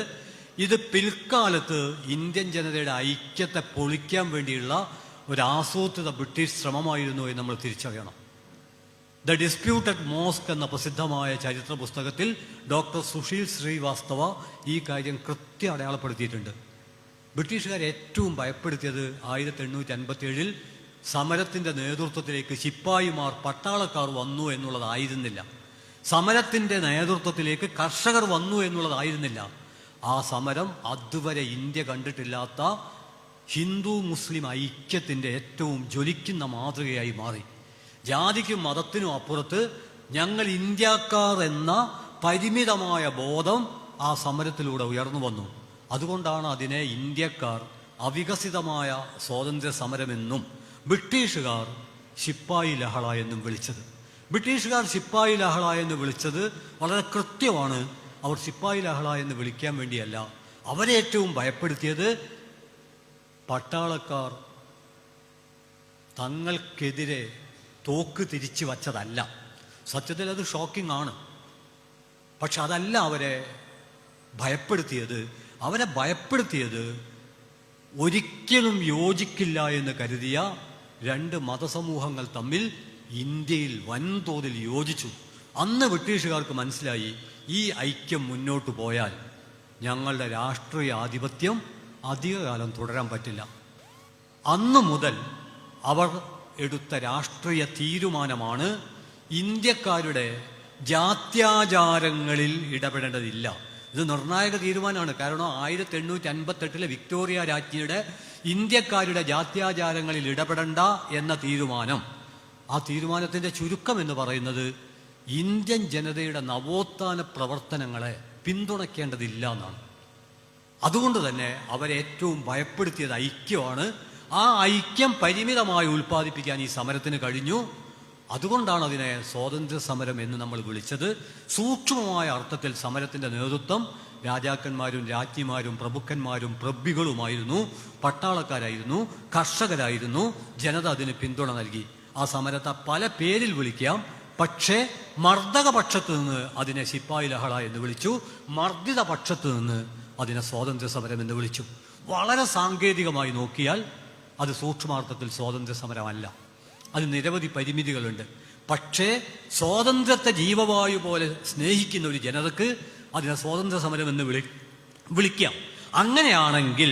A: ഇത് പിൽക്കാലത്ത് ഇന്ത്യൻ ജനതയുടെ ഐക്യത്തെ പൊളിക്കാൻ വേണ്ടിയുള്ള ഒരു ആസൂത്രിത ബ്രിട്ടീഷ് ശ്രമമായിരുന്നു എന്ന് നമ്മൾ തിരിച്ചറിയണം. ദ ഡിസ്പ്യൂട്ടഡ് മോസ്ക് എന്ന പ്രസിദ്ധമായ ചരിത്ര പുസ്തകത്തിൽ ഡോക്ടർ സുശീൽ ശ്രീവാസ്തവ ഈ കാര്യം കൃത്യം അടയാളപ്പെടുത്തിയിട്ടുണ്ട്. ബ്രിട്ടീഷുകാർ ഏറ്റവും ഭയപ്പെടുത്തിയത് 1857 സമരത്തിൻ്റെ നേതൃത്വത്തിലേക്ക് ശിപ്പായിമാർ, പട്ടാളക്കാർ വന്നു എന്നുള്ളതായിരുന്നില്ല. സമരത്തിൻ്റെ നേതൃത്വത്തിലേക്ക് കർഷകർ വന്നു എന്നുള്ളതായിരുന്നില്ല. ആ സമരം അതുവരെ ഇന്ത്യ കണ്ടിട്ടില്ലാത്ത ഹിന്ദു മുസ്ലിം ഐക്യത്തിൻ്റെ ഏറ്റവും ജ്വലിക്കുന്ന മാതൃകയായി മാറി. ജാതിക്കും മതത്തിനും അപ്പുറത്ത് ഞങ്ങൾ ഇന്ത്യക്കാർ എന്ന പരിമിതമായ ബോധം ആ സമരത്തിലൂടെ ഉയർന്നു വന്നു. അതുകൊണ്ടാണ് അതിനെ ഇന്ത്യക്കാർ അവികസിതമായ സ്വാതന്ത്ര്യ സമരമെന്നും ബ്രിട്ടീഷുകാർ ശിപ്പായി ലഹള എന്നും വിളിച്ചത്. ബ്രിട്ടീഷുകാർ ശിപ്പായി ലഹള എന്ന് വിളിച്ചത് വളരെ കൃത്യമാണ്. അവർ ശിപ്പായി ലഹള എന്ന് വിളിക്കാൻ വേണ്ടിയല്ല. അവരെ ഏറ്റവും ഭയപ്പെടുത്തിയത് പട്ടാളക്കാർ തങ്ങൾക്കെതിരെ തോക്ക് തിരിച്ചു വച്ചതല്ല. സത്യത്തിൽ അത് ഷോക്കിംഗ് ആണ്. പക്ഷെ അതല്ല അവരെ ഭയപ്പെടുത്തിയത്. അവരെ ഭയപ്പെടുത്തിയത് ഒരിക്കലും യോജിക്കില്ല എന്ന് കരുതിയ രണ്ട് മതസമൂഹങ്ങൾ തമ്മിൽ ഇന്ത്യയിൽ വൻതോതിൽ യോജിച്ചു. അന്ന് ബ്രിട്ടീഷുകാർക്ക് മനസ്സിലായി ഈ ഐക്യം മുന്നോട്ട് പോയാൽ ഞങ്ങളുടെ രാഷ്ട്രീയ ആധിപത്യം അധികകാലം തുടരാൻ പറ്റില്ല. അന്നു മുതൽ അവർ എടുത്ത രാഷ്ട്രീയ തീരുമാനമാണ് ഇന്ത്യക്കാരുടെ ജാത്യാചാരങ്ങളിൽ ഇടപെടേണ്ടതില്ല. ഇത് നിർണായക തീരുമാനമാണ്. കാരണം 1858 വിക്ടോറിയ രാജ്ഞിയുടെ ഇന്ത്യക്കാരുടെ ജാത്യാചാരങ്ങളിൽ ഇടപെടണ്ട എന്ന തീരുമാനം, ആ തീരുമാനത്തിൻ്റെ ചുരുക്കം എന്ന് പറയുന്നത് ഇന്ത്യൻ ജനതയുടെ നവോത്ഥാന പ്രവർത്തനങ്ങളെ പിന്തുണയ്ക്കേണ്ടതില്ല എന്നാണ്. അതുകൊണ്ട് തന്നെ അവരേറ്റവും ഭയപ്പെടുത്തിയത് ഐക്യമാണ്. ആ ഐക്യം പരിമിതമായി ഉൽപ്പാദിപ്പിക്കാൻ ഈ സമരത്തിന് കഴിഞ്ഞു. അതുകൊണ്ടാണ് അതിനെ സ്വാതന്ത്ര്യ സമരം എന്ന് നമ്മൾ വിളിച്ചത്. സൂക്ഷ്മമായ അർത്ഥത്തിൽ സമരത്തിൻ്റെ നേതൃത്വം രാജാക്കന്മാരും രാജ്ഞിമാരും പ്രഭുക്കന്മാരും പ്രഭ്വികളുമായിരുന്നു, പട്ടാളക്കാരായിരുന്നു, കർഷകരായിരുന്നു. ജനത അതിന് പിന്തുണ നൽകി. ആ സമരത്തെ പല പേരിൽ വിളിക്കാം. പക്ഷേ മർദ്ദക പക്ഷത്ത് നിന്ന് അതിനെ ശിപ്പായി ലഹള എന്ന് വിളിച്ചു, മർദ്ദിത പക്ഷത്ത് നിന്ന് അതിനെ സ്വാതന്ത്ര്യ സമരം എന്ന് വിളിച്ചു. വളരെ സാങ്കേതികമായി നോക്കിയാൽ അത് സൂക്ഷ്മാർത്ഥത്തിൽ സ്വാതന്ത്ര്യ സമരമല്ല. അത് നിരവധി പരിമിതികളുണ്ട്. പക്ഷേ സ്വാതന്ത്ര്യത്തെ ജീവവായു പോലെ സ്നേഹിക്കുന്ന ഒരു ജനതക്ക് അതിനെ സ്വാതന്ത്ര്യ സമരം എന്ന് വിളിക്കാം. അങ്ങനെയാണെങ്കിൽ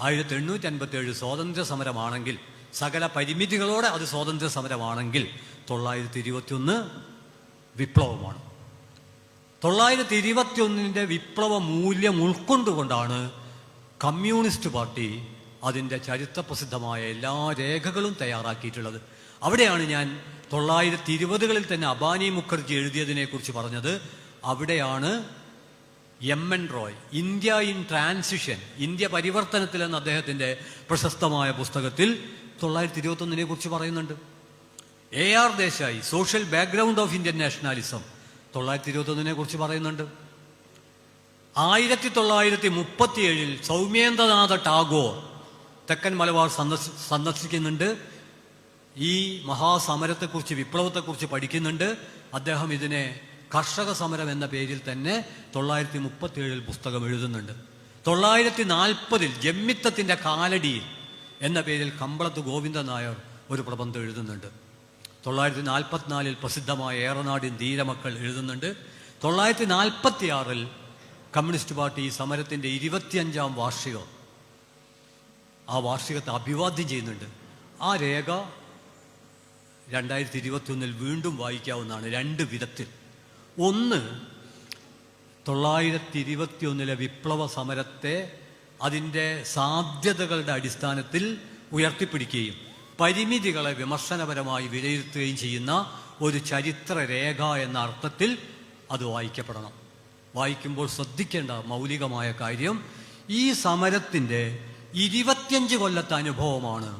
A: 1857 സ്വാതന്ത്ര്യ സമരമാണെങ്കിൽ, സകല പരിമിതികളോടെ അത് സ്വാതന്ത്ര്യ സമരമാണെങ്കിൽ, 921 വിപ്ലവമാണ്. 921 വിപ്ലവ മൂല്യം ഉൾക്കൊണ്ടുകൊണ്ടാണ് കമ്മ്യൂണിസ്റ്റ് പാർട്ടി അതിൻ്റെ ചരിത്രപ്രസിദ്ധമായ എല്ലാ രേഖകളും തയ്യാറാക്കിയിട്ടുള്ളത്. അവിടെയാണ് ഞാൻ 1920കളിൽ തന്നെ അബാനി മുഖർജി എഴുതിയതിനെക്കുറിച്ച് പറഞ്ഞത്. അവിടെയാണ് M N. Roy India in transition, India പരിവർത്തനത്തിൽ എന്ന അദ്ദേഹത്തിൻ്റെ പ്രശസ്തമായ പുസ്തകത്തിൽ 921 കുറിച്ച് പറയുന്നുണ്ട്. A.R. Desai social background of Indian nationalism 921 കുറിച്ച് പറയുന്നുണ്ട്. 1937 സൗമ്യേന്ദ്രനാഥ ടാഗോർ തെക്കൻ മലബാർ സന്ദർശിക്കുന്നുണ്ട്. ഈ മഹാസമരത്തെക്കുറിച്ച്, വിപ്ലവത്തെക്കുറിച്ച് പഠിക്കുന്നുണ്ട്. അദ്ദേഹം ഇതിനെ കർഷക സമരം എന്ന പേരിൽ തന്നെ 937 പുസ്തകം എഴുതുന്നുണ്ട്. 940 ജമ്മിത്തത്തിൻ്റെ കാലടിയിൽ എന്ന പേരിൽ കമ്പളത്ത് ഗോവിന്ദൻ നായർ ഒരു പ്രബന്ധം എഴുതുന്നുണ്ട്. 944 പ്രസിദ്ധമായ ഏറനാടിൻ ധീരമക്കൾ എഴുതുന്നുണ്ട്. 946 കമ്മ്യൂണിസ്റ്റ് പാർട്ടി ഈ സമരത്തിൻ്റെ 25ാം വാർഷികം, ആ വാർഷികത്തെ അഭിവാദ്യം ചെയ്യുന്നുണ്ട്. ആ രേഖ 2021 വീണ്ടും വായിക്കാവുന്നതാണ്, രണ്ട് വിധത്തിൽ. ഒന്ന്, 921 വിപ്ലവ സമരത്തെ അതിൻ്റെ സാധ്യതകളുടെ അടിസ്ഥാനത്തിൽ ഉയർത്തിപ്പിടിക്കുകയും പരിമിതികളെ വിമർശനപരമായി വിലയിരുത്തുകയും ചെയ്യുന്ന ഒരു ചരിത്രരേഖ എന്ന അർത്ഥത്തിൽ അത് വായിക്കപ്പെടണം. വായിക്കുമ്പോൾ ശ്രദ്ധിക്കേണ്ട മൗലികമായ കാര്യം, ഈ സമരത്തിൻ്റെ 25 കൊല്ലത്തെ അനുഭവമാണ്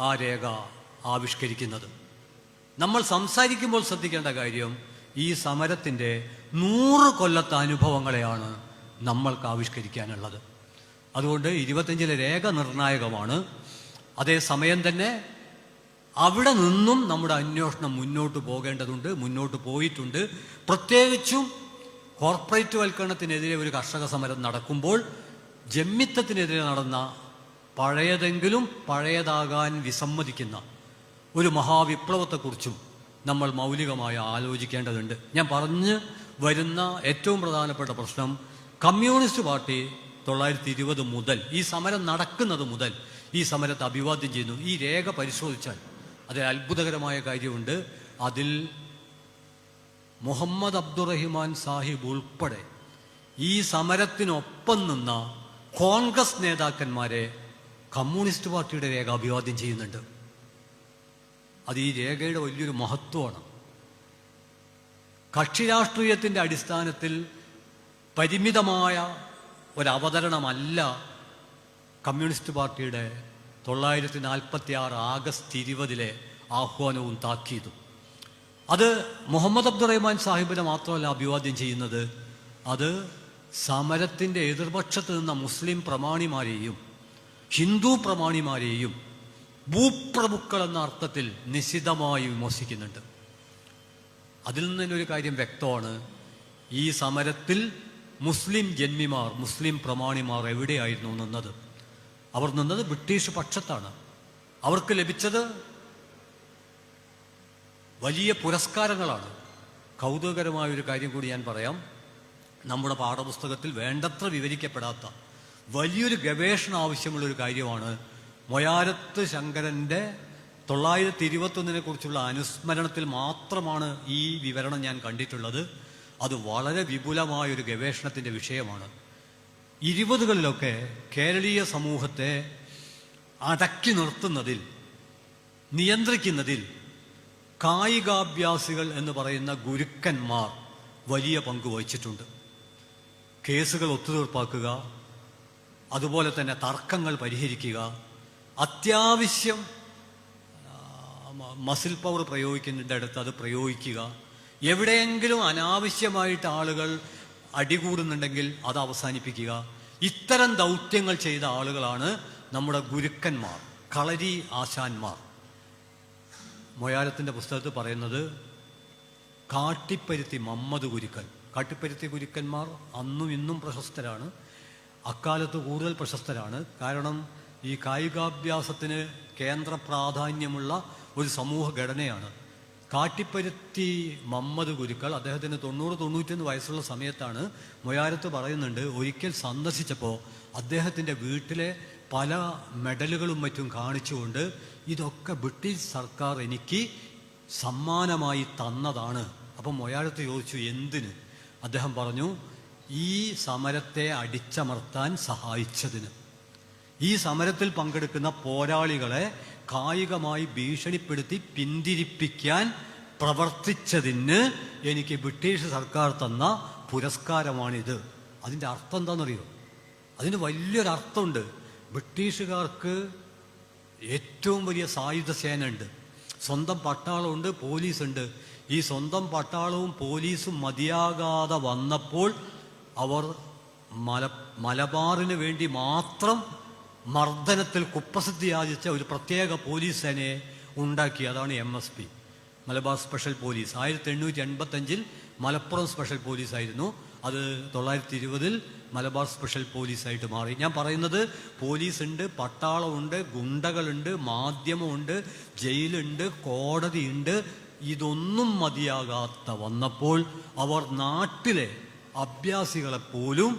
A: ആ രേഖ ആവിഷ്കരിക്കുന്നത്. നമ്മൾ സംസാരിക്കുമ്പോൾ ശ്രദ്ധിക്കേണ്ട കാര്യം, ഈ സമരത്തിൻ്റെ 100 കൊല്ലത്തെ അനുഭവങ്ങളെയാണ് നമ്മൾക്ക് ആവിഷ്കരിക്കാനുള്ളത്. അതുകൊണ്ട് 25 രേഖ നിർണായകമാണ്. അതേസമയം തന്നെ അവിടെ നിന്നും നമ്മുടെ അന്വേഷണം മുന്നോട്ട് പോകേണ്ടതുണ്ട്, മുന്നോട്ട് പോയിട്ടുണ്ട്. പ്രത്യേകിച്ചും കോർപ്പറേറ്റ് വൽക്കരണത്തിനെതിരെ ഒരു കർഷക സമരം നടക്കുമ്പോൾ ജമ്മിത്തത്തിനെതിരെ നടന്ന പഴയതെങ്കിലും പഴയതാകാൻ വിസമ്മതിക്കുന്ന ഒരു മഹാവിപ്ലവത്തെക്കുറിച്ചും നമ്മൾ മൗലികമായി ആലോചിക്കേണ്ടതുണ്ട്. ഞാൻ പറഞ്ഞു വരുന്ന ഏറ്റവും പ്രധാനപ്പെട്ട പ്രശ്നം, കമ്മ്യൂണിസ്റ്റ് പാർട്ടി 920 മുതൽ, ഈ സമരം നടക്കുന്നത് മുതൽ ഈ സമരത്തെ അഭിവാദ്യം ചെയ്യുന്നു. ഈ രേഖ പരിശോധിച്ചാൽ അതിൽ അത്ഭുതകരമായ കാര്യമുണ്ട്. അതിൽ മുഹമ്മദ് അബ്ദുറഹിമാൻ സാഹിബ് ഉൾപ്പെടെ ഈ സമരത്തിനൊപ്പം നിന്ന കോൺഗ്രസ് നേതാക്കന്മാരെ കമ്മ്യൂണിസ്റ്റ് പാർട്ടിയുടെ രേഖ അഭിവാദ്യം ചെയ്യുന്നുണ്ട്. അത് ഈ രേഖയുടെ വലിയൊരു മഹത്വമാണ്. കക്ഷി രാഷ്ട്രീയത്തിൻ്റെ അടിസ്ഥാനത്തിൽ പരിമിതമായ ഒരവതരണമല്ല കമ്മ്യൂണിസ്റ്റ് പാർട്ടിയുടെ 946 ആഗസ്റ്റ് 20 ആഹ്വാനവും താക്കീതും. അത് മുഹമ്മദ് അബ്ദുറഹിമാൻ സാഹിബിനെ മാത്രമല്ല അഭിവാദ്യം ചെയ്യുന്നത്, അത് സമരത്തിൻ്റെ എതിർപക്ഷത്ത് നിന്ന മുസ്ലിം പ്രമാണിമാരെയും ഹിന്ദു പ്രമാണിമാരെയും ഭൂപ്രഭുക്കൾ എന്ന അർത്ഥത്തിൽ നിശിതമായി വിമർശിക്കുന്നുണ്ട്. അതിൽ നിന്നൊരു കാര്യം വ്യക്തമാണ്, ഈ സമരത്തിൽ മുസ്ലിം ജന്മിമാർ, മുസ്ലിം പ്രമാണിമാർ എവിടെയായിരുന്നു നിന്നത്? അവർ നിന്നത് ബ്രിട്ടീഷ് പക്ഷത്താണ്. അവർക്ക് ലഭിച്ചത് വലിയ പുരസ്കാരങ്ങളാണ്. കൗതുകകരമായൊരു കാര്യം കൂടി ഞാൻ പറയാം. നമ്മുടെ പാഠപുസ്തകത്തിൽ വേണ്ടത്ര വിവരിക്കപ്പെടാത്ത വലിയൊരു ഗവേഷണം ആവശ്യമുള്ളൊരു കാര്യമാണ് മൊയാരത്ത് ശങ്കരൻ്റെ 921 കുറിച്ചുള്ള അനുസ്മരണത്തിൽ മാത്രമാണ് ഈ വിവരണം ഞാൻ കണ്ടിട്ടുള്ളത്. അത് വളരെ വിപുലമായൊരു ഗവേഷണത്തിൻ്റെ വിഷയമാണ്. 20കളിലൊക്കെ കേരളീയ സമൂഹത്തെ അടക്കി നിർത്തുന്നതിൽ, നിയന്ത്രിക്കുന്നതിൽ കായികാഭ്യാസികൾ എന്ന് പറയുന്ന ഗുരുക്കന്മാർ വലിയ പങ്ക് വഹിച്ചിട്ടുണ്ട്. കേസുകൾ ഒത്തുതീർപ്പാക്കുക, അതുപോലെ തന്നെ തർക്കങ്ങൾ പരിഹരിക്കുക, അത്യാവശ്യം മസിൽ പവർ പ്രയോഗിക്കുന്നതിൻ്റെ അടുത്ത് അത് പ്രയോഗിക്കുക, എവിടെയെങ്കിലും അനാവശ്യമായിട്ട് ആളുകൾ അടികൂടുന്നുണ്ടെങ്കിൽ അത് അവസാനിപ്പിക്കുക. ഇത്തരം ദൗത്യങ്ങൾ ചെയ്ത ആളുകളാണ് നമ്മുടെ ഗുരുക്കന്മാർ, കളരി ആശാന്മാർ. മൊയാരത്തിൻ്റെ പുസ്തകത്തിൽ പറയുന്നത് കാട്ടിപ്പരുത്തി മമ്മദ് ഗുരുക്കൻ. കാട്ടിപ്പരുത്തി ഗുരുക്കന്മാർ അന്നും ഇന്നും പ്രശസ്തരാണ്, അക്കാലത്ത് കൂടുതൽ പ്രശസ്തരാണ്. കാരണം ഈ കായികാഭ്യാസത്തിന് കേന്ദ്ര പ്രാധാന്യമുള്ള ഒരു സമൂഹ ഘടനയാണ്. കാട്ടിപ്പരുത്തി മമ്മദ് ഗുരുക്കൾ, അദ്ദേഹത്തിന് 90-91 വയസ്സുള്ള സമയത്താണ് മൊയാരത്ത് പറയുന്നുണ്ട്, ഒരിക്കൽ സന്ദർശിച്ചപ്പോൾ അദ്ദേഹത്തിൻ്റെ വീട്ടിലെ പല മെഡലുകളും മറ്റും കാണിച്ചുകൊണ്ട് ഇതൊക്കെ ബ്രിട്ടീഷ് സർക്കാർ എനിക്ക് സമ്മാനമായി തന്നതാണ്. അപ്പം മൊയാരത്ത് ചോദിച്ചു എന്തിന്? അദ്ദേഹം പറഞ്ഞു ഈ സമരത്തെ അടിച്ചമർത്താൻ സഹായിച്ചതിന്. ഈ സമരത്തിൽ പങ്കെടുക്കുന്ന പോരാളികളെ കായികമായി ഭീഷണിപ്പെടുത്തി പിന്തിരിപ്പിക്കാൻ പ്രവർത്തിച്ചതിന് എനിക്ക് ബ്രിട്ടീഷ് സർക്കാർ തന്ന പുരസ്കാരമാണിത്. അതിൻ്റെ അർത്ഥം എന്താണെന്നറിയോ? അതിന് വലിയൊരർത്ഥമുണ്ട്. ബ്രിട്ടീഷുകാർക്ക് ഏറ്റവും വലിയ സായുധ സേന ഉണ്ട്, സ്വന്തം പട്ടാളമുണ്ട്, പോലീസുണ്ട്. ഈ സ്വന്തം പട്ടാളവും പോലീസും മതിയാകാതെ വന്നപ്പോൾ അവർ മലബാറിന് വേണ്ടി മാത്രം മർദ്ദനത്തിൽ കുപ്രസിദ്ധി ആർജിച്ച ഒരു പ്രത്യേക പോലീസ് സേനയെ ഉണ്ടാക്കി. അതാണ് MSP, Malabar special police. 1885 Malappuram special പോലീസായിരുന്നു. അത് 920 മലബാർ സ്പെഷ്യൽ പോലീസായിട്ട് മാറി. ഞാൻ പറയുന്നത് പോലീസുണ്ട്, പട്ടാളമുണ്ട്, ഗുണ്ടകളുണ്ട്, മാധ്യമമുണ്ട്, ജയിലുണ്ട്, കോടതിയുണ്ട്. ഇതൊന്നും മതിയാകാത്ത വന്നപ്പോൾ അവർ നാട്ടിലെ അഭ്യാസികളെപ്പോലും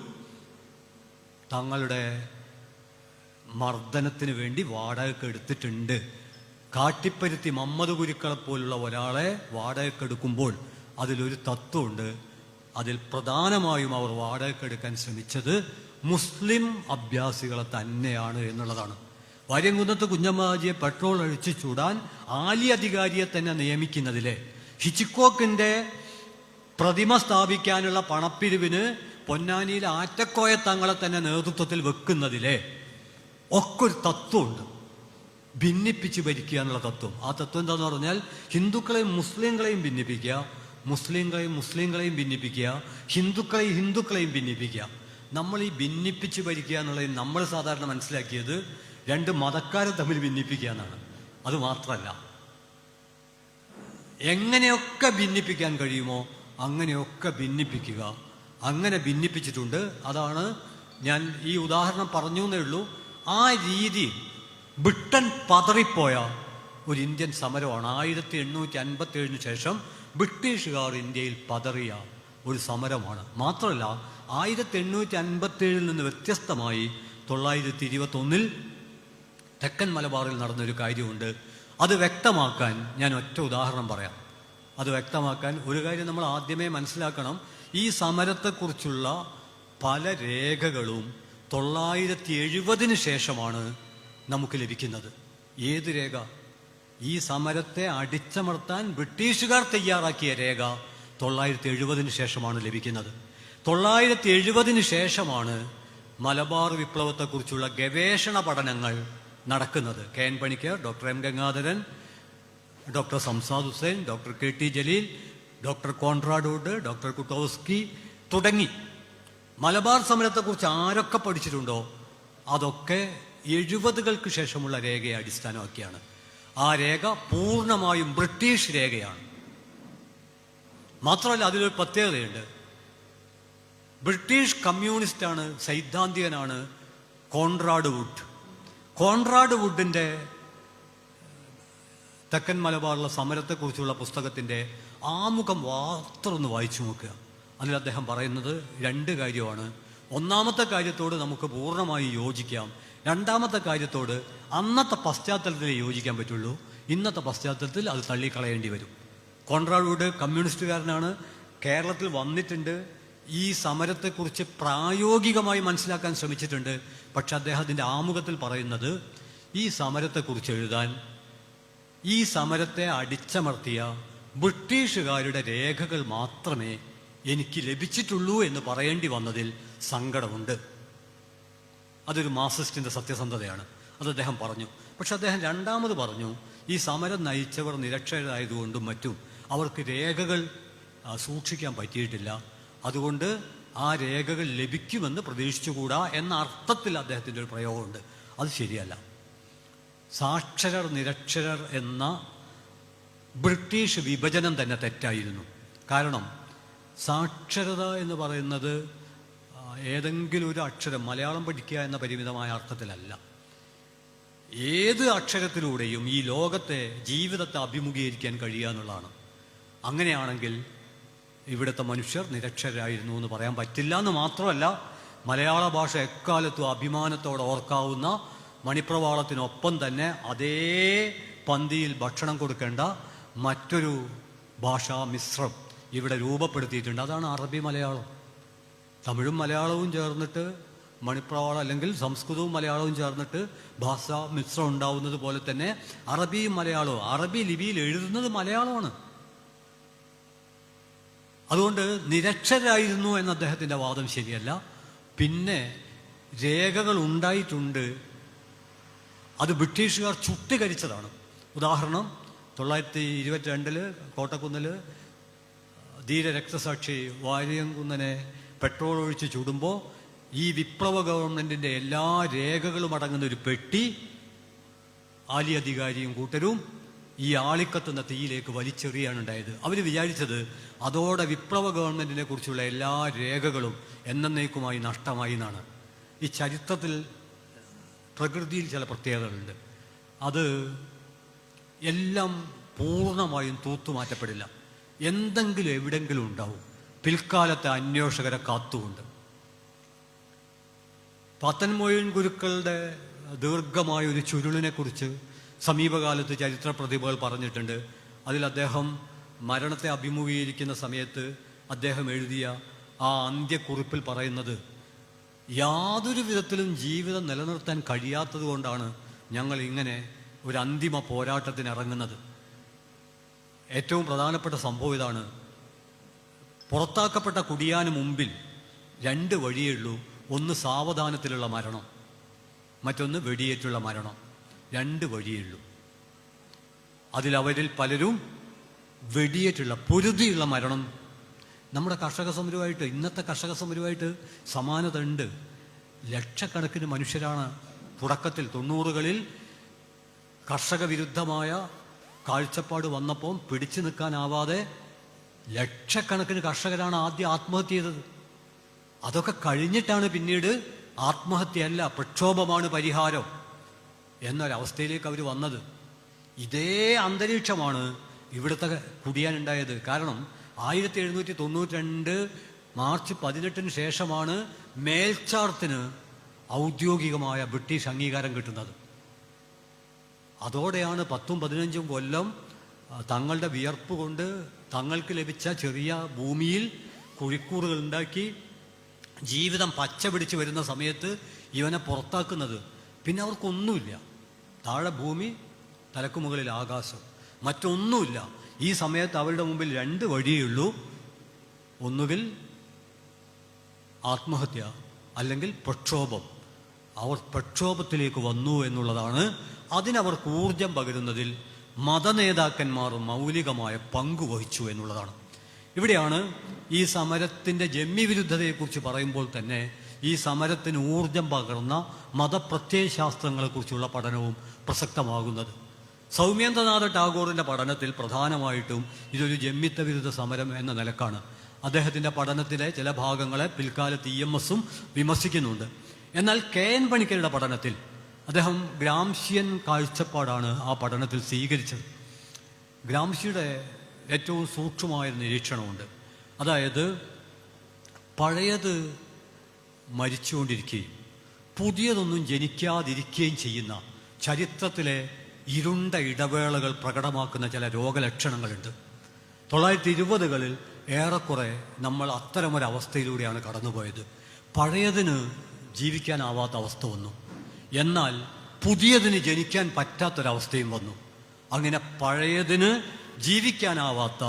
A: തങ്ങളുടെ മർദ്ദനത്തിന് വേണ്ടി വാടകയ്ക്ക് എടുത്തിട്ടുണ്ട്. കാട്ടിപ്പരുത്തി മമ്മദ് ഗുരുക്കളെ പോലുള്ള ഒരാളെ വാടകയ്ക്കെടുക്കുമ്പോൾ അതിലൊരു തത്വമുണ്ട്. അതിൽ പ്രധാനമായും അവർ വാടകയ്ക്കെടുക്കാൻ ശ്രമിച്ചത് മുസ്ലിം അഭ്യാസികളെ തന്നെയാണ് എന്നുള്ളതാണ്. വാര്യംകുന്നത്ത് കുഞ്ഞമ്മാജിയെ പെട്രോൾ അഴിച്ചു ചൂടാൻ ആലി അധികാരിയെ തന്നെ നിയമിക്കുന്നതിലെ, ഹിച്ച്കോക്കിന്റെ പ്രതിമ സ്ഥാപിക്കാനുള്ള പണപ്പിരിവിന് പൊന്നാനിയിലെ ആറ്റക്കോയ തങ്ങളെ തന്നെ നേതൃത്വത്തിൽ വെക്കുന്നതിലെ ഒക്കെ ഒരു തത്വമുണ്ട്, ഭിന്നിപ്പിച്ച് ഭരിക്കുക എന്നുള്ള തത്വം. ആ തത്വം എന്താന്ന് പറഞ്ഞാൽ ഹിന്ദുക്കളെയും മുസ്ലിങ്ങളെയും ഭിന്നിപ്പിക്കുക, മുസ്ലിങ്ങളെയും ഭിന്നിപ്പിക്കുക, ഹിന്ദുക്കളെയും ഭിന്നിപ്പിക്കുക. നമ്മൾ ഈ ഭിന്നിപ്പിച്ച് ഭരിക്കുക എന്നുള്ളത് നമ്മൾ സാധാരണ മനസ്സിലാക്കിയത് 2 മതക്കാരെ തമ്മിൽ ഭിന്നിപ്പിക്കുക എന്നാണ്. അത് മാത്രമല്ല, എങ്ങനെയൊക്കെ ഭിന്നിപ്പിക്കാൻ കഴിയുമോ അങ്ങനെയൊക്കെ ഭിന്നിപ്പിക്കുക. അങ്ങനെ ഭിന്നിപ്പിച്ചിട്ടുണ്ട്. അതാണ് ഞാൻ ഈ ഉദാഹരണം പറഞ്ഞു എന്നേ ഉള്ളൂ. ആ രീതി ബ്രിട്ടൻ പതറിപ്പോയ ഒരു ഇന്ത്യൻ സമരമാണ്. 1857 ശേഷം ബ്രിട്ടീഷുകാർ ഇന്ത്യയിൽ പതറിയ ഒരു സമരമാണ്. മാത്രമല്ല 1857 നിന്ന് വ്യത്യസ്തമായി 921 തെക്കൻ മലബാറിൽ നടന്നൊരു കാര്യമുണ്ട്. അത് വ്യക്തമാക്കാൻ ഞാൻ ഒറ്റ ഉദാഹരണം പറയാം. അത് വ്യക്തമാക്കാൻ ഒരു കാര്യം നമ്മൾ ആദ്യമേ മനസ്സിലാക്കണം. ഈ സമരത്തെക്കുറിച്ചുള്ള പല രേഖകളും 970 ശേഷമാണ് നമുക്ക് ലഭിക്കുന്നത്. ഏത് രേഖ? ഈ സമരത്തെ അടിച്ചമർത്താൻ ബ്രിട്ടീഷുകാർ തയ്യാറാക്കിയ രേഖ 970 ശേഷമാണ് ലഭിക്കുന്നത്. 970 ശേഷമാണ് മലബാർ വിപ്ലവത്തെക്കുറിച്ചുള്ള ഗവേഷണ പഠനങ്ങൾ നടക്കുന്നത്. KN Panicker, doctor M Gangadharan, doctor Samsad Hussain, doctor KT Jaleel, doctor Conrad Wood, doctor കുട്ടോവസ്കി തുടങ്ങി മലബാർ സമരത്തെക്കുറിച്ച് ആരൊക്കെ പഠിച്ചിട്ടുണ്ടോ അതൊക്കെ 70കൾക്ക് ശേഷമുള്ള രേഖയെ അടിസ്ഥാനമാക്കിയാണ്. ആ രേഖ പൂർണ്ണമായും ബ്രിട്ടീഷ് രേഖയാണ്. മാത്രമല്ല അതിലൊരു പ്രത്യേകതയുണ്ട്. ബ്രിട്ടീഷ് കമ്മ്യൂണിസ്റ്റാണ്, സൈദ്ധാന്തികനാണ് കോൺറാഡ് വുഡ്. കോൺറാഡ് വുഡിൻ്റെ തെക്കൻ മലബാറിലെ സമരത്തെക്കുറിച്ചുള്ള പുസ്തകത്തിൻ്റെ ആമുഖം മാത്രം ഒന്ന് വായിച്ചു നോക്കുക. അതിൽ അദ്ദേഹം പറയുന്നത് 2 കാര്യമാണ്. ഒന്നാമത്തെ കാര്യത്തോട് നമുക്ക് പൂർണ്ണമായി യോജിക്കാം. രണ്ടാമത്തെ കാര്യത്തോട് അന്നത്തെ പശ്ചാത്തലത്തിലേ യോജിക്കാൻ പറ്റുള്ളൂ. ഇന്നത്തെ പശ്ചാത്തലത്തിൽ അത് തള്ളിക്കളയേണ്ടി വരും. കോൺറാഡ് വുഡ് കമ്മ്യൂണിസ്റ്റുകാരനാണ്, കേരളത്തിൽ വന്നിട്ടുണ്ട്, ഈ സമരത്തെക്കുറിച്ച് പ്രായോഗികമായി മനസ്സിലാക്കാൻ ശ്രമിച്ചിട്ടുണ്ട്. പക്ഷെ അദ്ദേഹത്തിൻ്റെ ആമുഖത്തിൽ പറയുന്നത് ഈ സമരത്തെക്കുറിച്ച് എഴുതാൻ ഈ സമരത്തെ അടിച്ചമർത്തിയ ബ്രിട്ടീഷുകാരുടെ രേഖകൾ മാത്രമേ എനിക്ക് ലഭിച്ചിട്ടുള്ളൂ എന്ന് പറയേണ്ടി വന്നതിൽ സങ്കടമുണ്ട്. അതൊരു മാർക്സിസ്റ്റിൻ്റെ സത്യസന്ധതയാണ്, അത് അദ്ദേഹം പറഞ്ഞു. പക്ഷെ അദ്ദേഹം രണ്ടാമത് പറഞ്ഞു, ഈ സമരം നയിച്ചവർ നിരക്ഷരായതുകൊണ്ടും മറ്റും അവർക്ക് രേഖകൾ സൂക്ഷിക്കാൻ പറ്റിയിട്ടില്ല, അതുകൊണ്ട് ആ രേഖകൾ ലഭിക്കുമെന്ന് പ്രതീക്ഷിച്ചുകൂടാ എന്ന അർത്ഥത്തിൽ അദ്ദേഹത്തിൻ്റെ ഒരു പ്രയോഗമുണ്ട്. അത് ശരിയല്ല. സാക്ഷരർ നിരക്ഷരർ എന്ന ബ്രിട്ടീഷ് വിഭജനം തന്നെ തെറ്റായിരുന്നു. കാരണം സാക്ഷരത എന്ന് പറയുന്നത് ഏതെങ്കിലും ഒരു അക്ഷരം, മലയാളം പഠിക്കുക എന്ന പരിമിതമായ അർത്ഥത്തിലല്ല. ഏത് അക്ഷരത്തിലൂടെയും ഈ ലോകത്തെ, ജീവിതത്തെ അഭിമുഖീകരിക്കാൻ കഴിയുക എന്നുള്ളതാണ്. അങ്ങനെയാണെങ്കിൽ ഇവിടുത്തെ മനുഷ്യർ നിരക്ഷരായിരുന്നു എന്ന് പറയാൻ പറ്റില്ല എന്ന് മാത്രമല്ല, മലയാള ഭാഷ എക്കാലത്തും അഭിമാനത്തോടെ ഓർക്കാവുന്ന, മണിപ്രവാളത്തിനൊപ്പം തന്നെ അതേ പന്തിയിൽ ഭക്ഷണം കൊടുക്കേണ്ട മറ്റൊരു ഭാഷാ മിശ്രം ഇവിടെ രൂപപ്പെടുത്തിയിട്ടുണ്ട്. അതാണ് അറബി മലയാളം. തമിഴും മലയാളവും ചേർന്നിട്ട് മണിപ്രവാളം, അല്ലെങ്കിൽ സംസ്കൃതവും മലയാളവും ചേർന്നിട്ട് ഭാഷാ മിശ്രം ഉണ്ടാവുന്നത് പോലെ തന്നെ അറബിയും മലയാളവും, അറബി ലിപിയിൽ എഴുതുന്നത് മലയാളമാണ്. അതുകൊണ്ട് നിരക്ഷരായിരുന്നു എന്ന അദ്ദേഹത്തിൻ്റെ വാദം ശരിയല്ല. പിന്നെ രേഖകൾ ഉണ്ടായിട്ടുണ്ട്, അത് ബ്രിട്ടീഷുകാർ ചുട്ടുകരിച്ചതാണ്. ഉദാഹരണം, 1922 കോട്ടക്കുന്നിൽ ധീര രക്തസാക്ഷി വാര്യംകുന്നനെ പെട്രോൾ ഒഴിച്ച് ചുടുമ്പോൾ ഈ വിപ്ലവ ഗവൺമെൻറ്റിൻ്റെ എല്ലാ രേഖകളും അടങ്ങുന്ന ഒരു പെട്ടി ആലി അധികാരിയും കൂട്ടരും ഈ ആളിക്കത്തുന്ന തീയിലേക്ക് വലിച്ചെറിയാണ് ഉണ്ടായത്. അവർ വിചാരിച്ചത് അതോടെ വിപ്ലവ ഗവൺമെൻറ്റിനെ കുറിച്ചുള്ള എല്ലാ രേഖകളും എന്നേക്കുമായി നഷ്ടമായി എന്നാണ്. ഈ ചരിത്രത്തിൽ, പ്രകൃതിയിൽ ചില പ്രത്യേകതകളുണ്ട്. അത് എല്ലാം പൂർണ്ണമായും തൂത്തുമാറ്റപ്പെടില്ല. എന്തെങ്കിലും എവിടെങ്കിലും ഉണ്ടാവും പിൽക്കാലത്തെ അന്വേഷകരെ കാത്തുകൊണ്ട്. പാത്തൻ മൊയ്ൻ ഗുരുക്കളുടെ ദീർഘമായ ഒരു ചുരുളിനെക്കുറിച്ച് സമീപകാലത്ത് ചരിത്ര പ്രതിഭകൾ പറഞ്ഞിട്ടുണ്ട്. അതിൽ അദ്ദേഹം മരണത്തെ അഭിമുഖീകരിക്കുന്ന സമയത്ത് അദ്ദേഹം എഴുതിയ ആ അന്ത്യക്കുറിപ്പിൽ പറയുന്നത്, യാതൊരു വിധത്തിലും ജീവിതം നിലനിർത്താൻ കഴിയാത്തത് കൊണ്ടാണ് ഞങ്ങൾ ഇങ്ങനെ ഒരു അന്തിമ പോരാട്ടത്തിന് ഇറങ്ങുന്നത്. ഏറ്റവും പ്രധാനപ്പെട്ട സംഭവം ഇതാണ്, പുറത്താക്കപ്പെട്ട കുടിയാന് മുമ്പിൽ 2 വഴിയേ ഉള്ളൂ. ഒന്ന് സാവധാനത്തിലുള്ള മരണം, മറ്റൊന്ന് വെടിയേറ്റുള്ള മരണം. 2 വഴിയേ ഉള്ളൂ. അതിലവരിൽ പലരും വെടിയേറ്റുള്ള, പൊരുതിയുള്ള മരണം. നമ്മുടെ കർഷക സമരവുമായിട്ട്, ഇന്നത്തെ കർഷക സമരവുമായിട്ട് സമാനത ഉണ്ട്. ലക്ഷക്കണക്കിന് മനുഷ്യരാണ് തുടക്കത്തിൽ 90കളിൽ കർഷക വിരുദ്ധമായ കാഴ്ചപ്പാട് വന്നപ്പോൾ പിടിച്ചു നിൽക്കാനാവാതെ ലക്ഷക്കണക്കിന് കർഷകരാണ് ആദ്യം ആത്മഹത്യ ചെയ്തത്. അതൊക്കെ കഴിഞ്ഞിട്ടാണ് പിന്നീട് ആത്മഹത്യയല്ല, പ്രക്ഷോഭമാണ് പരിഹാരം എന്നൊരവസ്ഥയിലേക്ക് അവർ വന്നത്. ഇതേ അന്തരീക്ഷമാണ് ഇവിടുത്തെ കുടിയാനുണ്ടായത്. കാരണം 1792 മാർച്ച് 18 ശേഷമാണ് മേൽച്ചാർത്തിന് ഔദ്യോഗികമായ ബ്രിട്ടീഷ് അംഗീകാരം കിട്ടുന്നത്. അതോടെയാണ് 10-15 കൊല്ലം തങ്ങളുടെ വിയർപ്പ് കൊണ്ട് തങ്ങൾക്ക് ലഭിച്ച ചെറിയ ഭൂമിയിൽ കുഴിക്കൂറുകൾ ഉണ്ടാക്കി ജീവിതം പച്ച പിടിച്ച് വരുന്ന സമയത്ത് ഇവനെ പുറത്താക്കുന്നത്. പിന്നെ അവർക്കൊന്നുമില്ല, താഴെ ഭൂമി, തലക്ക് മുകളിൽ ആകാശം, മറ്റൊന്നുമില്ല. ഈ സമയത്ത് അവരുടെ മുമ്പിൽ 2 വഴിയേ ഉള്ളൂ. ഒന്നുകിൽ ആത്മഹത്യ, അല്ലെങ്കിൽ പ്രക്ഷോഭം. അവർ പ്രക്ഷോഭത്തിലേക്ക് വന്നു എന്നുള്ളതാണ്. അതിനവർക്ക് ഊർജം പകരുന്നതിൽ മതനേതാക്കന്മാർ മൗലികമായ പങ്ക് വഹിച്ചു എന്നുള്ളതാണ്. ഇവിടെയാണ് ഈ സമരത്തിൻ്റെ ജന്മിവിരുദ്ധതയെക്കുറിച്ച് പറയുമ്പോൾ തന്നെ ഈ സമരത്തിന് ഊർജം പകർന്ന മതപ്രത്യയശാസ്ത്രങ്ങളെക്കുറിച്ചുള്ള പഠനവും പ്രസക്തമാകുന്നത്. സൗമ്യേന്ദ്രനാഥ ടാഗോറിൻ്റെ പഠനത്തിൽ പ്രധാനമായിട്ടും ഇതൊരു ജന്മിത്വ വിരുദ്ധ സമരം എന്ന നിലക്കാണ്. അദ്ദേഹത്തിൻ്റെ പഠനത്തിലെ ചില ഭാഗങ്ങളെ പിൽക്കാലത്ത് EMS വിമർശിക്കുന്നുണ്ട്. എന്നാൽ KN പണിക്കരുടെ പഠനത്തിൽ അദ്ദേഹം ഗ്രാംഷ്യൻ കാഴ്ചപ്പാടാണ് ആ പഠനത്തിൽ സ്വീകരിച്ചത്. ഗ്രാംഷിയുടെ ഏറ്റവും സൂക്ഷ്മമായ നിരീക്ഷണമുണ്ട്. അതായത് പഴയത് മരിച്ചുകൊണ്ടിരിക്കുകയും പുതിയതൊന്നും ജനിക്കാതിരിക്കുകയും ചെയ്യുന്ന ചരിത്രത്തിലെ ഇരുണ്ട ഇടവേളകൾ പ്രകടമാക്കുന്ന ചില രോഗലക്ഷണങ്ങളുണ്ട്. 1920-കളിൽ ഏറെക്കുറെ നമ്മൾ അത്തരമൊരവസ്ഥയിലൂടെയാണ് കടന്നുപോയത്. പഴയതിന് ജീവിക്കാനാവാത്ത അവസ്ഥ വന്നു, എന്നാൽ പുതിയതിന് ജനിക്കാൻ പറ്റാത്തൊരവസ്ഥയും വന്നു. അങ്ങനെ പഴയതിന് ജീവിക്കാനാവാത്ത,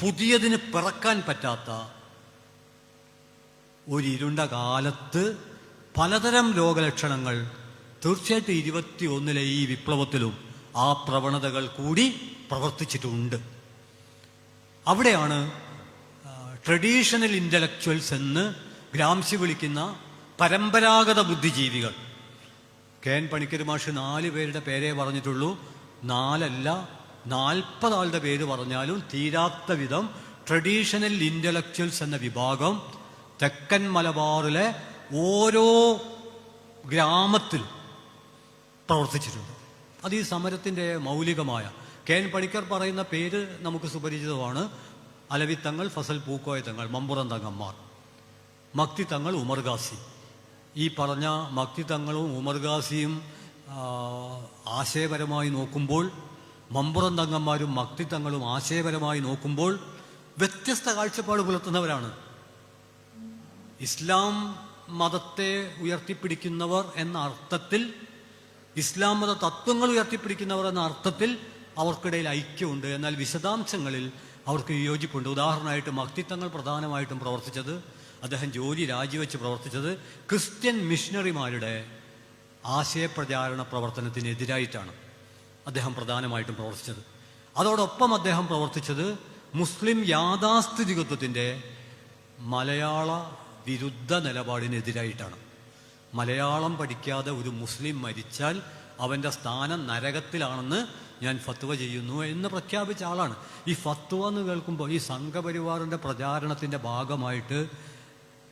A: പുതിയതിന് പിറക്കാൻ പറ്റാത്ത ഒരു ഇരുണ്ട കാലത്ത് പലതരം രോഗലക്ഷണങ്ങൾ തീർച്ചയായിട്ടും 21-ലെ ഈ വിപ്ലവത്തിലും ആ പ്രവണതകൾ കൂടി പ്രവർത്തിച്ചിട്ടുണ്ട്. അവിടെയാണ് ട്രഡീഷണൽ ഇൻ്റലക്ച്വൽസ് എന്ന് ഗ്രാംഷി വിളിക്കുന്ന പരമ്പരാഗത ബുദ്ധിജീവികൾ. കെ.എൻ. പണിക്കർ മാഷ് 4 പേരുടെ പേരേ പറഞ്ഞിട്ടുള്ളൂ. 4 അല്ല 40 ആളുടെ പേര് പറഞ്ഞാലും തീരാത്ത വിധം ട്രഡീഷണൽ ഇൻ്റലക്ച്വൽസ് എന്ന വിഭാഗം തെക്കൻ മലബാറിലെ ഓരോ ഗ്രാമത്തിലും പ്രവർത്തിച്ചിട്ടുണ്ട്. അത് ഈ സമരത്തിൻ്റെ മൗലികമായ കെ.എൻ. പണിക്കർ പറയുന്ന പേര് നമുക്ക് സുപരിചിതമാണ്. അലവിത്തങ്ങൾ, ഫസൽ പൂക്കോയ തങ്ങൾ, മമ്പുറം തങ്ങന്മാർ, മക്തി തങ്ങൾ, ഉമർ ഗാസി. ഈ പറഞ്ഞ മക്തി തങ്ങളും ഉമർ ഗാസിയും ആശയപരമായി നോക്കുമ്പോൾ, മമ്പുറം തങ്ങന്മാരും മക്തി തങ്ങളും ആശയപരമായി നോക്കുമ്പോൾ വ്യത്യസ്ത കാഴ്ചപ്പാട് പുലർത്തുന്നവരാണ്. ഇസ്ലാം മതത്തെ ഉയർത്തിപ്പിടിക്കുന്നവർ എന്ന അർത്ഥത്തിൽ, ഇസ്ലാം മത തത്വങ്ങൾ ഉയർത്തിപ്പിടിക്കുന്നവർ എന്ന അർത്ഥത്തിൽ അവർക്കിടയിൽ ഐക്യമുണ്ട്. എന്നാൽ വിശദാംശങ്ങളിൽ അവർക്ക് വിയോജിപ്പുണ്ട്. ഉദാഹരണമായിട്ട് മക്തിത്തങ്ങൾ പ്രധാനമായിട്ടും പ്രവർത്തിച്ചത്, അദ്ദേഹം ജോലി രാജിവെച്ച് പ്രവർത്തിച്ചത് ക്രിസ്ത്യൻ മിഷണറിമാരുടെ ആശയപ്രചാരണ പ്രവർത്തനത്തിനെതിരായിട്ടാണ് അദ്ദേഹം പ്രധാനമായിട്ടും പ്രവർത്തിച്ചത്. അതോടൊപ്പം അദ്ദേഹം പ്രവർത്തിച്ചത് മുസ്ലിം യാഥാസ്ഥിതികത്വത്തിൻ്റെ മലയാള വിരുദ്ധ നിലപാടിനെതിരായിട്ടാണ്. മലയാളം പഠിക്കാതെ ഒരു മുസ്ലിം മരിച്ചാൽ അവൻ്റെ സ്ഥാനം നരകത്തിലാണെന്ന് ഞാൻ ഫത്വ ചെയ്യുന്നു എന്ന് പ്രഖ്യാപിച്ച ആളാണ്. ഈ ഫത്വ എന്ന് കേൾക്കുമ്പോൾ ഈ സംഘപരിവാറിൻ്റെ പ്രചാരണത്തിൻ്റെ ഭാഗമായിട്ട്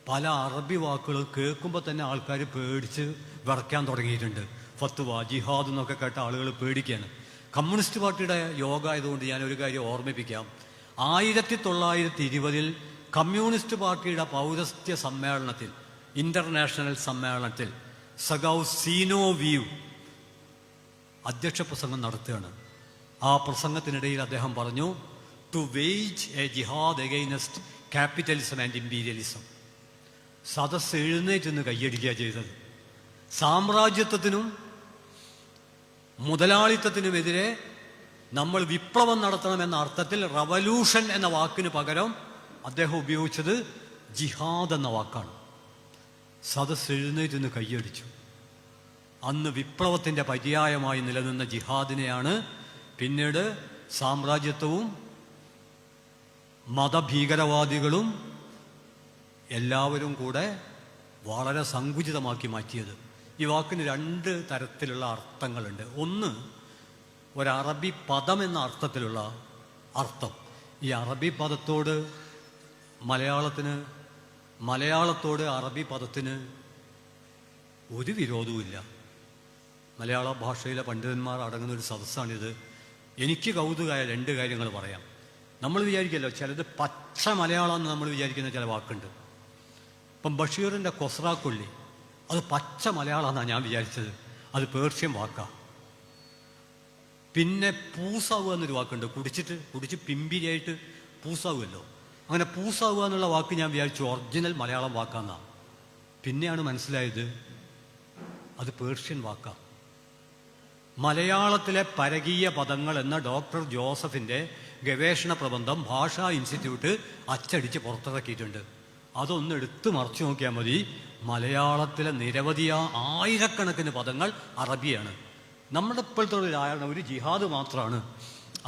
A: പല അറബി വാക്കുകൾ കേൾക്കുമ്പോൾ തന്നെ ആൾക്കാർ പേടിച്ച് വിറയ്ക്കാൻ തുടങ്ങിയിട്ടുണ്ട്. ഫത്വ, ജിഹാദ് എന്നൊക്കെ കേട്ട ആളുകൾ പേടിക്കുകയാണ്. കമ്മ്യൂണിസ്റ്റ് പാർട്ടിയുടെ യോഗ ആയതുകൊണ്ട് ഞാനൊരു കാര്യം ഓർമ്മിപ്പിക്കാം. 1920-ൽ കമ്മ്യൂണിസ്റ്റ് പാർട്ടിയുടെ പൗരസ്ത്യ സമ്മേളനത്തിൽ, ഇന്റർനാഷണൽ സമ്മേളനത്തിൽ സഖാവ് സീനോ വ്യൂ അധ്യക്ഷ പ്രസംഗം നടത്തുകയാണ്. ആ പ്രസംഗത്തിനിടയിൽ അദ്ദേഹം പറഞ്ഞു, to wage a jihad against capitalism and imperialism. സദസ് എഴുന്നേറ്റെന്ന് കയ്യടിക്കുക ചെയ്തത്. സാമ്രാജ്യത്വത്തിനും മുതലാളിത്തത്തിനുമെതിരെ നമ്മൾ വിപ്ലവം നടത്തണമെന്ന അർത്ഥത്തിൽ റവല്യൂഷൻ എന്ന വാക്കിന് പകരം അദ്ദേഹം ഉപയോഗിച്ചത് ജിഹാദ് എന്ന വാക്കാണ്. സദസ് എഴുന്നേറ്റെന്ന് കയ്യടിച്ചു. അന്ന് വിപ്ലവത്തിൻ്റെ പര്യായമായി നിലനിന്ന ജിഹാദിനെയാണ് പിന്നീട് സാമ്രാജ്യത്വവും മതഭീകരവാദികളും എല്ലാവരും കൂടെ വളരെ സങ്കുചിതമാക്കി മാറ്റിയത്. ഈ വാക്കിന് 2 തരത്തിലുള്ള അർത്ഥങ്ങളുണ്ട്. ഒന്ന്, ഒരറബി പദം എന്ന അർത്ഥത്തിലുള്ള അർത്ഥം. ഈ അറബി പദത്തോട് മലയാളത്തോട് അറബി പദത്തിന് ഒരു വിരോധവുമില്ല. മലയാള ഭാഷയിലെ പണ്ഡിതന്മാർ അടങ്ങുന്ന ഒരു സദസ്സാണിത്. എനിക്ക് കൗതുകമായ 2 കാര്യങ്ങൾ പറയാം. നമ്മൾ വിചാരിക്കല്ലോ, ചിലത് പച്ച മലയാളം എന്ന് നമ്മൾ വിചാരിക്കുന്ന ചില വാക്കുണ്ട്. ഇപ്പം ബഷീറിൻ്റെ കൊസ്രാക്കൊള്ളി, അത് പച്ച മലയാളം എന്നാണ് ഞാൻ വിചാരിച്ചത്. അത് പേർഷ്യൻ വാക്കാണ്. പിന്നെ പൂസാവുക എന്നൊരു വാക്കുണ്ട്. കുടിച്ച് പിമ്പിരിയായിട്ട് പൂസാവുമല്ലോ. അങ്ങനെ പൂസാവുക എന്നുള്ള വാക്ക് ഞാൻ വിചാരിച്ചു ഒറിജിനൽ മലയാളം വാക്കാന്നാണ്. പിന്നെയാണ് മനസ്സിലായത് അത് പേർഷ്യൻ വാക്കാണ്. മലയാളത്തിലെ പരകീയ പദങ്ങൾ എന്ന ഡോക്ടർ ജോസഫിൻ്റെ ഗവേഷണ പ്രബന്ധം ഭാഷാ ഇൻസ്റ്റിറ്റ്യൂട്ട് അച്ചടിച്ച് പുറത്തിറക്കിയിട്ടുണ്ട്. അതൊന്ന് എടുത്തു മറിച്ചു നോക്കിയാൽ മതി. മലയാളത്തിലെ നിരവധി ആയിരക്കണക്കിന് പദങ്ങൾ അറബിയാണ്. നമ്മുടെ ഇപ്പോഴത്തെ ഒരു ധാരണ ഒരു ജിഹാദ് മാത്രമാണ്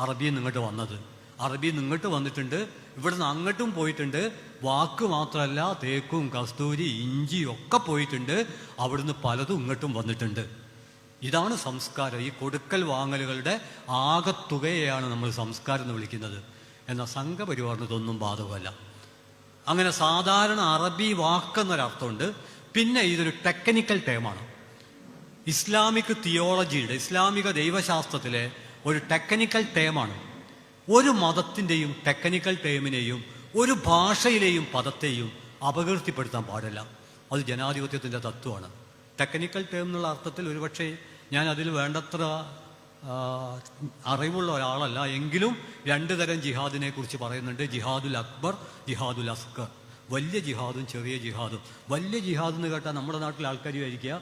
A: അറബിയിൽ നിന്നിട്ട് വന്നത്. അറബിയിൽ നിന്നിട്ട് വന്നിട്ടുണ്ട്, ഇവിടുന്ന് അങ്ങോട്ടും പോയിട്ടുണ്ട്. വാക്ക് മാത്രമല്ല, തേക്കും കസ്തൂരി ഇഞ്ചിയും ഒക്കെ പോയിട്ടുണ്ട്. അവിടുന്ന് പലതും ഇങ്ങോട്ടും വന്നിട്ടുണ്ട്. ഇതാണ് സംസ്കാരം. ഈ കൊടുക്കൽ വാങ്ങലുകളുടെ ആകത്തുകയെയാണ് നമ്മൾ സംസ്കാരം എന്ന് വിളിക്കുന്നത്. എന്നാൽ സംഘപരിവാറിന് ഇതൊന്നും ബാധകമല്ല. അങ്ങനെ സാധാരണ അറബി വാക്കെന്നൊരർത്ഥമുണ്ട്. പിന്നെ ഇതൊരു ടെക്നിക്കൽ ടേമാണ്. ഇസ്ലാമിക് തിയോളജിയുടെ, ഇസ്ലാമിക ദൈവശാസ്ത്രത്തിലെ ഒരു ടെക്നിക്കൽ ടേമാണ്. ഒരു മതത്തിൻ്റെയും ടെക്നിക്കൽ ടേമിനെയും ഒരു ഭാഷയിലെയും പദത്തെയും അപകീർത്തിപ്പെടുത്താൻ പാടില്ല. അത് ജനാധിപത്യത്തിൻ്റെ തത്വമാണ്. ടെക്നിക്കൽ ടേം എന്നുള്ള അർത്ഥത്തിൽ ഒരുപക്ഷെ ഞാൻ അതിൽ വേണ്ടത്ര അറിവുള്ള ഒരാളല്ല, എങ്കിലും രണ്ട് തരം ജിഹാദിനെ കുറിച്ച് പറയുന്നുണ്ട്. ജിഹാദുൽ അക്ബർ, ജിഹാദുൽ അസ്കർ. വലിയ ജിഹാദും ചെറിയ ജിഹാദും. വലിയ ജിഹാദ് എന്ന് കേട്ടാൽ നമ്മുടെ നാട്ടിലെ ആൾക്കാർ വിചാരിക്കുക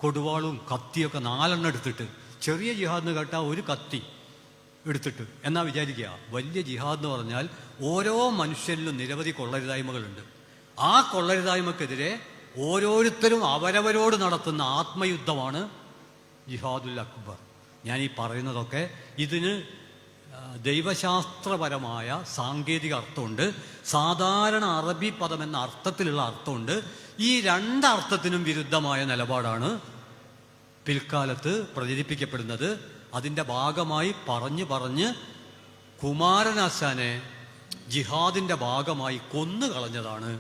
A: കൊടുവാളും കത്തിയൊക്കെ 4 എടുത്തിട്ട്. ചെറിയ ജിഹാദ് എന്ന് കേട്ടാൽ ഒരു കത്തി എടുത്തിട്ട് എന്നാ വിചാരിക്കുക. വലിയ ജിഹാദ് എന്ന് പറഞ്ഞാൽ ഓരോ മനുഷ്യരിലും നിരവധി കൊള്ളരുതായ്മകളുണ്ട്. ആ കൊള്ളരുതായ്മക്കെതിരെ ഓരോരുത്തരും അവരവരോട് നടത്തുന്ന ആത്മയുദ്ധമാണ് ജിഹാദുൽ അക്ബർ. ഞാൻ ഈ പറയുന്നതൊക്കെ ഇതിന് ദൈവശാസ്ത്രപരമായ സാങ്കേതിക അർത്ഥമുണ്ട്, സാധാരണ അറബി പദം എന്ന അർത്ഥത്തിലുള്ള അർത്ഥമുണ്ട്. ഈ രണ്ടർത്ഥത്തിനും വിരുദ്ധമായ നിലപാടാണ് പിൽക്കാലത്ത് പ്രചരിപ്പിക്കപ്പെടുന്നത്. അതിൻ്റെ ഭാഗമായി പറഞ്ഞ് കുമാരനാശാനെ ജിഹാദിൻ്റെ ഭാഗമായി കൊന്നുകളഞ്ഞതാണ്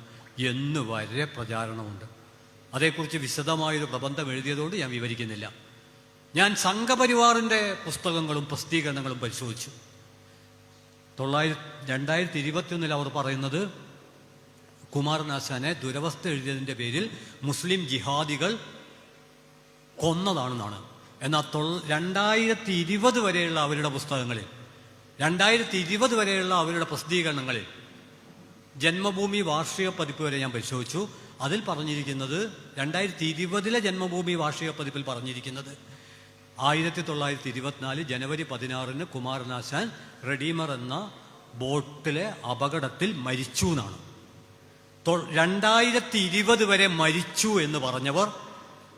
A: എന്ന് വരെ പ്രചാരണമുണ്ട്. അതേക്കുറിച്ച് വിശദമായൊരു പ്രബന്ധം എഴുതിയതുകൊണ്ട് ഞാൻ വിവരിക്കുന്നില്ല. ഞാൻ സംഘപരിവാറിൻ്റെ പുസ്തകങ്ങളും പ്രസിദ്ധീകരണങ്ങളും പരിശോധിച്ചു. 2021 അവർ പറയുന്നത് കുമാരനാശാനെ ദുരവസ്ഥ എഴുതിയതിൻ്റെ പേരിൽ മുസ്ലിം ജിഹാദികൾ കൊന്നതാണെന്നാണ്. എന്നാൽ 2020 വരെയുള്ള അവരുടെ പുസ്തകങ്ങളിൽ, 2020 വരെയുള്ള അവരുടെ പ്രസിദ്ധീകരണങ്ങളിൽ ജന്മഭൂമി വാർഷിക പതിപ്പ് വരെ ഞാൻ പരിശോധിച്ചു. അതിൽ പറഞ്ഞിരിക്കുന്നത് 2020 ജന്മഭൂമി വാർഷിക പതിപ്പിൽ പറഞ്ഞിരിക്കുന്നത് 1924 ജനുവരി 16 കുമാരനാശാൻ റെഡീമർ എന്ന ബോട്ടിലെ അപകടത്തിൽ മരിച്ചു എന്നാണ്. 2020 വരെ മരിച്ചു എന്ന് പറഞ്ഞവർ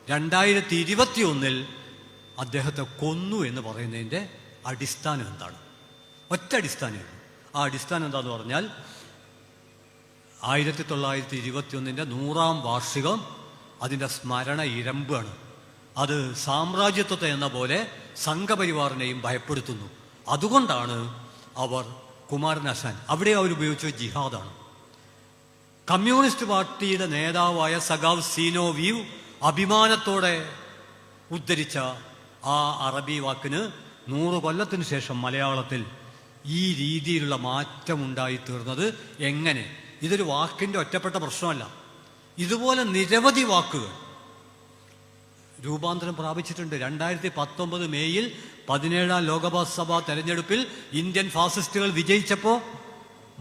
A: 2021 അദ്ദേഹത്തെ കൊന്നു എന്ന് പറയുന്നതിൻ്റെ അടിസ്ഥാനം എന്താണ്? ഒറ്റ അടിസ്ഥാനമാണ്. ആ അടിസ്ഥാനം എന്താന്ന് പറഞ്ഞാൽ 1921 100ാം വാർഷികം അതിൻ്റെ സ്മരണ ഇരമ്പാണ്. അത് സാമ്രാജ്യത്വത്തെ എന്ന പോലെ സംഘപരിവാറിനെയും ഭയപ്പെടുത്തുന്നു. അതുകൊണ്ടാണ് അവർ കുമാരനാശാൻ അവിടെ അവരുപയോഗിച്ച ജിഹാദാണ്. കമ്മ്യൂണിസ്റ്റ് പാർട്ടിയുടെ നേതാവായ സഖാവ് സീനോ വീവ് അഭിമാനത്തോടെ ഉദ്ധരിച്ച ആ അറബി വാക്കിന് 100 കൊല്ലത്തിന് ശേഷം മലയാളത്തിൽ ഈ രീതിയിലുള്ള മാറ്റമുണ്ടായി തീർന്നത് എങ്ങനെ? ഇതൊരു വാക്കിൻ്റെ ഒറ്റപ്പെട്ട പ്രശ്നമല്ല. ഇതുപോലെ നിരവധി വാക്കുകൾ രൂപാന്തരം പ്രാപിച്ചിട്ടുണ്ട്. 2019 മേയിൽ 17ാം ലോകസഭാ തെരഞ്ഞെടുപ്പിൽ ഇന്ത്യൻ ഫാസിസ്റ്റുകൾ വിജയിച്ചപ്പോൾ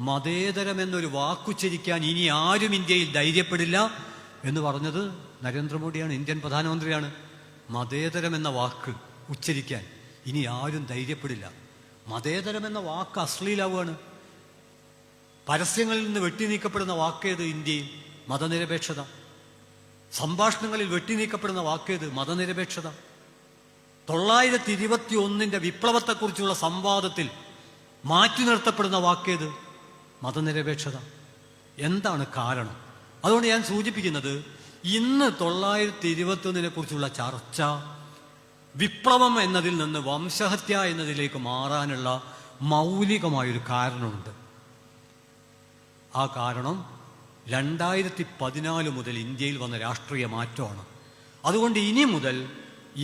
A: മതേതരം എന്നൊരു വാക്കുച്ചരിക്കാൻ ഇനി ആരും ഇന്ത്യയിൽ ധൈര്യപ്പെടില്ല എന്ന് പറഞ്ഞത് നരേന്ദ്രമോദിയാണ്, ഇന്ത്യൻ പ്രധാനമന്ത്രിയാണ്. മതേതരം എന്ന വാക്ക് ഉച്ചരിക്കാൻ ഇനി ആരും ധൈര്യപ്പെടില്ല. മതേതരം എന്ന വാക്ക് അശ്ലീലാവുകയാണ്. പരസ്യങ്ങളിൽ നിന്ന് വെട്ടിനീക്കപ്പെടുന്ന വാക്കേത്? ഇന്ത്യയിൽ മതനിരപേക്ഷത. സംഭാഷണങ്ങളിൽ വെട്ടിനീക്കപ്പെടുന്ന വാക്കേത്? മതനിരപേക്ഷത. 921 വിപ്ലവത്തെക്കുറിച്ചുള്ള സംവാദത്തിൽ മാറ്റി നിർത്തപ്പെടുന്ന വാക്കേത്? മതനിരപേക്ഷത. എന്താണ് കാരണം? അതുകൊണ്ട് ഞാൻ സൂചിപ്പിക്കുന്നത്, ഇന്ന് 921 കുറിച്ചുള്ള ചർച്ച വിപ്ലവം എന്നതിൽ നിന്ന് വംശഹത്യ എന്നതിലേക്ക് മാറാനുള്ള മൗലികമായൊരു കാരണമുണ്ട്. ആ കാരണം 2014 മുതൽ ഇന്ത്യയിൽ വന്ന രാഷ്ട്രീയ മാറ്റമാണ്. അതുകൊണ്ട് ഇനി മുതൽ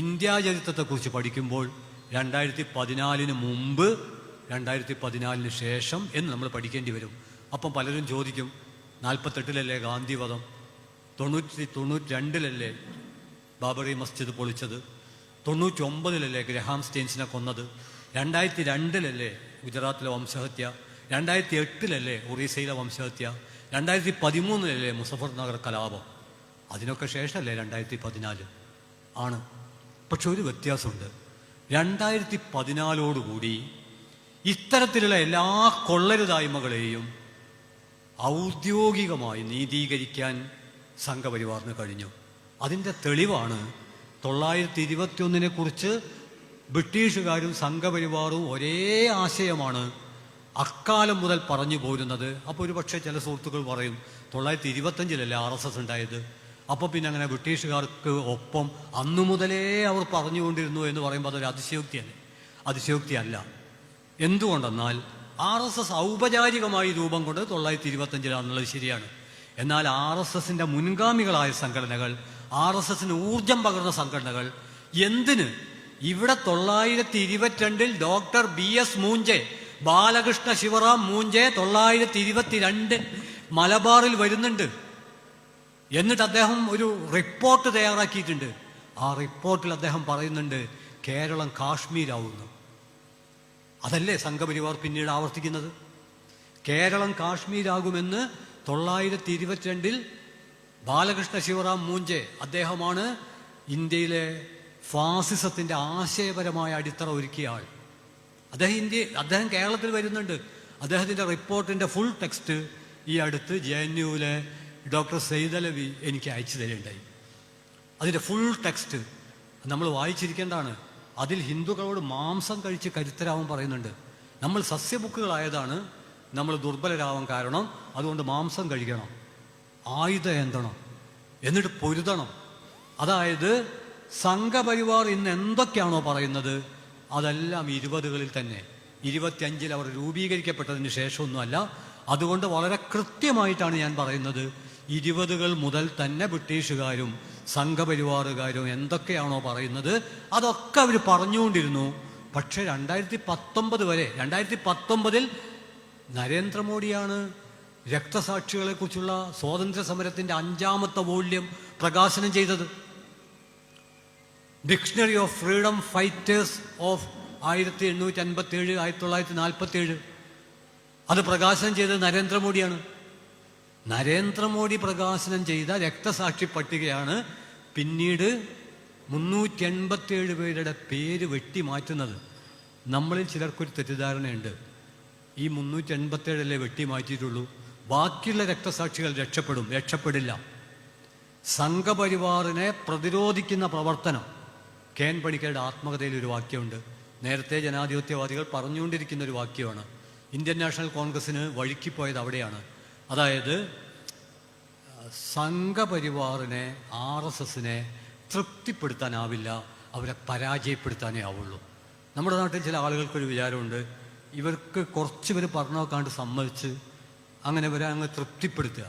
A: ഇന്ത്യാ ചരിത്രത്തെക്കുറിച്ച് പഠിക്കുമ്പോൾ 2014 മുമ്പ് 2014 ശേഷം എന്ന് നമ്മൾ പഠിക്കേണ്ടി വരും. അപ്പം പലരും ചോദിക്കും, 48 ഗാന്ധിവധം, 92 ബാബറി മസ്ജിദ് പൊളിച്ചത്, 99 ഗ്രഹാം സ്റ്റെയിൻസിനെ കൊന്നത്, 2002 ഗുജറാത്തിലെ വംശഹത്യ, 2008 ഒറീസയിലെ വംശഹത്യ, 2013 മുസഫർ നഗർ കലാപം. അതിനൊക്കെ ശേഷമല്ലേ 2014 ആണ്. പക്ഷെ ഒരു വ്യത്യാസമുണ്ട്. 2014 ഇത്തരത്തിലുള്ള എല്ലാ കൊള്ളരുതായ്മകളെയും ഔദ്യോഗികമായി നീതീകരിക്കാൻ സംഘപരിവാറിന് കഴിഞ്ഞു. അതിൻ്റെ തെളിവാണ് 921 കുറിച്ച് ബ്രിട്ടീഷുകാരും സംഘപരിവാറും ഒരേ ആശയമാണ് അക്കാലം മുതൽ പറഞ്ഞു പോരുന്നത്. അപ്പോൾ ഒരു പക്ഷേ ചില സുഹൃത്തുക്കൾ പറയും, 925 RSS ഉണ്ടായത്, അപ്പോൾ പിന്നെ അങ്ങനെ ബ്രിട്ടീഷുകാർക്ക് ഒപ്പം അന്നു മുതലേ അവർ പറഞ്ഞുകൊണ്ടിരുന്നു എന്ന് പറയുമ്പോൾ അതൊരു അതിശയോക്തിയല്ല. എന്തുകൊണ്ടെന്നാൽ RSS ഔപചാരികമായി രൂപം കൊണ്ട് 925 ശരിയാണ്. എന്നാൽ RSSന്റെ മുൻഗാമികളായ സംഘടനകൾ, RSSന് ഊർജം പകർന്ന സംഘടനകൾ എന്തിന് ഇവിടെ 922 ഡോക്ടർ BS മൂഞ്ചെ ബാലകൃഷ്ണ ശിവറാം മൂഞ്ചെ 922 മലബാറിൽ വരുന്നുണ്ട്. എന്നിട്ട് അദ്ദേഹം ഒരു റിപ്പോർട്ട് തയ്യാറാക്കിയിട്ടുണ്ട്. ആ റിപ്പോർട്ടിൽ അദ്ദേഹം പറയുന്നുണ്ട് കേരളം കാശ്മീരാവുന്നു. അതല്ലേ സംഘപരിവാർ പിന്നീട് ആവർത്തിക്കുന്നത്? കേരളം കാശ്മീരാകുമെന്ന് 922 ബാലകൃഷ്ണ ശിവറാം മൂഞ്ചെ, അദ്ദേഹമാണ് ഇന്ത്യയിലെ ഫാസിസത്തിന്റെ ആശയപരമായ അടിത്തറ ഒരുക്കിയ ആൾ. അദ്ദേഹം കേരളത്തിൽ വരുന്നുണ്ട്. അദ്ദേഹത്തിന്റെ റിപ്പോർട്ടിന്റെ ഫുൾ ടെക്സ്റ്റ് ഈ അടുത്ത് JNUവിലെ ഡോക്ടർ സൈദലവി എനിക്ക് അയച്ചു തരുകയുണ്ടായി. അതിന്റെ ഫുൾ ടെക്സ്റ്റ് നമ്മൾ വായിച്ചിരിക്കേണ്ടതാണ്. അതിൽ ഹിന്ദുക്കളോട് മാംസം കഴിച്ച് കരുത്തരാവാൻ പറയുന്നുണ്ട്. നമ്മൾ സസ്യബുക്കുകളായതാണ് നമ്മൾ ദുർബലരാവാൻ കാരണം. അതുകൊണ്ട് മാംസം കഴിക്കണം, ആയുധം ഏന്തണം, എന്നിട്ട് പൊരുതണം. അതായത് സംഘപരിവാർ ഇന്ന് എന്തൊക്കെയാണോ പറയുന്നത് അതെല്ലാം 20കളിൽ തന്നെ, 25 അവർ രൂപീകരിക്കപ്പെട്ടതിന് ശേഷമൊന്നുമല്ല. അതുകൊണ്ട് വളരെ കൃത്യമായിട്ടാണ് ഞാൻ പറയുന്നത്, 20കൾ മുതൽ തന്നെ ബ്രിട്ടീഷുകാരും സംഘപരിവാറുകാരും എന്തൊക്കെയാണോ പറയുന്നത് അതൊക്കെ അവർ പറഞ്ഞുകൊണ്ടിരുന്നു. പക്ഷെ 2019 വരെ, 2019 നരേന്ദ്രമോദിയാണ് രക്തസാക്ഷികളെ കുറിച്ചുള്ള സ്വാതന്ത്ര്യ സമരത്തിന്റെ 5ാമത്തെ വോള്യം പ്രകാശനം ചെയ്തത്. Dictionary of freedom fighters of 1857, 1947 അത് പ്രകാശനം ചെയ്തത് നരേന്ദ്രമോദിയാണ്. നരേന്ദ്രമോദി പ്രകാശനം ചെയ്ത രക്തസാക്ഷി പട്ടികയാണ് പിന്നീട് 387 പേരുടെ പേര് വെട്ടിമാറ്റുന്നത്. നമ്മളിൽ ചിലർക്കൊരു തെറ്റിദ്ധാരണയുണ്ട്, ഈ 387 വെട്ടി മാറ്റിയിട്ടുള്ളൂ, ബാക്കിയുള്ള രക്തസാക്ഷികൾ രക്ഷപ്പെടില്ല. സംഘപരിവാറിനെ പ്രതിരോധിക്കുന്ന പ്രവർത്തനം, KN പണിക്കരുടെ ആത്മകഥയിൽ ഒരു വാക്യമുണ്ട്. നേരത്തെ ജനാധിപത്യവാദികൾ പറഞ്ഞുകൊണ്ടിരിക്കുന്ന ഒരു വാക്യമാണ്. ഇന്ത്യൻ നാഷണൽ കോൺഗ്രസിന് വഴുക്കിപ്പോയത് അവിടെയാണ്. അതായത് സംഘപരിവാറിനെ, RSSനെ തൃപ്തിപ്പെടുത്താനാവില്ല, അവരെ പരാജയപ്പെടുത്താനേ ആവുള്ളൂ. നമ്മുടെ നാട്ടിൽ ചില ആളുകൾക്കൊരു വിചാരമുണ്ട്, ഇവർക്ക് കുറച്ച് പേര് പറഞ്ഞു നോക്കാണ്ട് സമ്മതിച്ച് അങ്ങനെ ഇവരെ അങ്ങ് തൃപ്തിപ്പെടുത്തുക.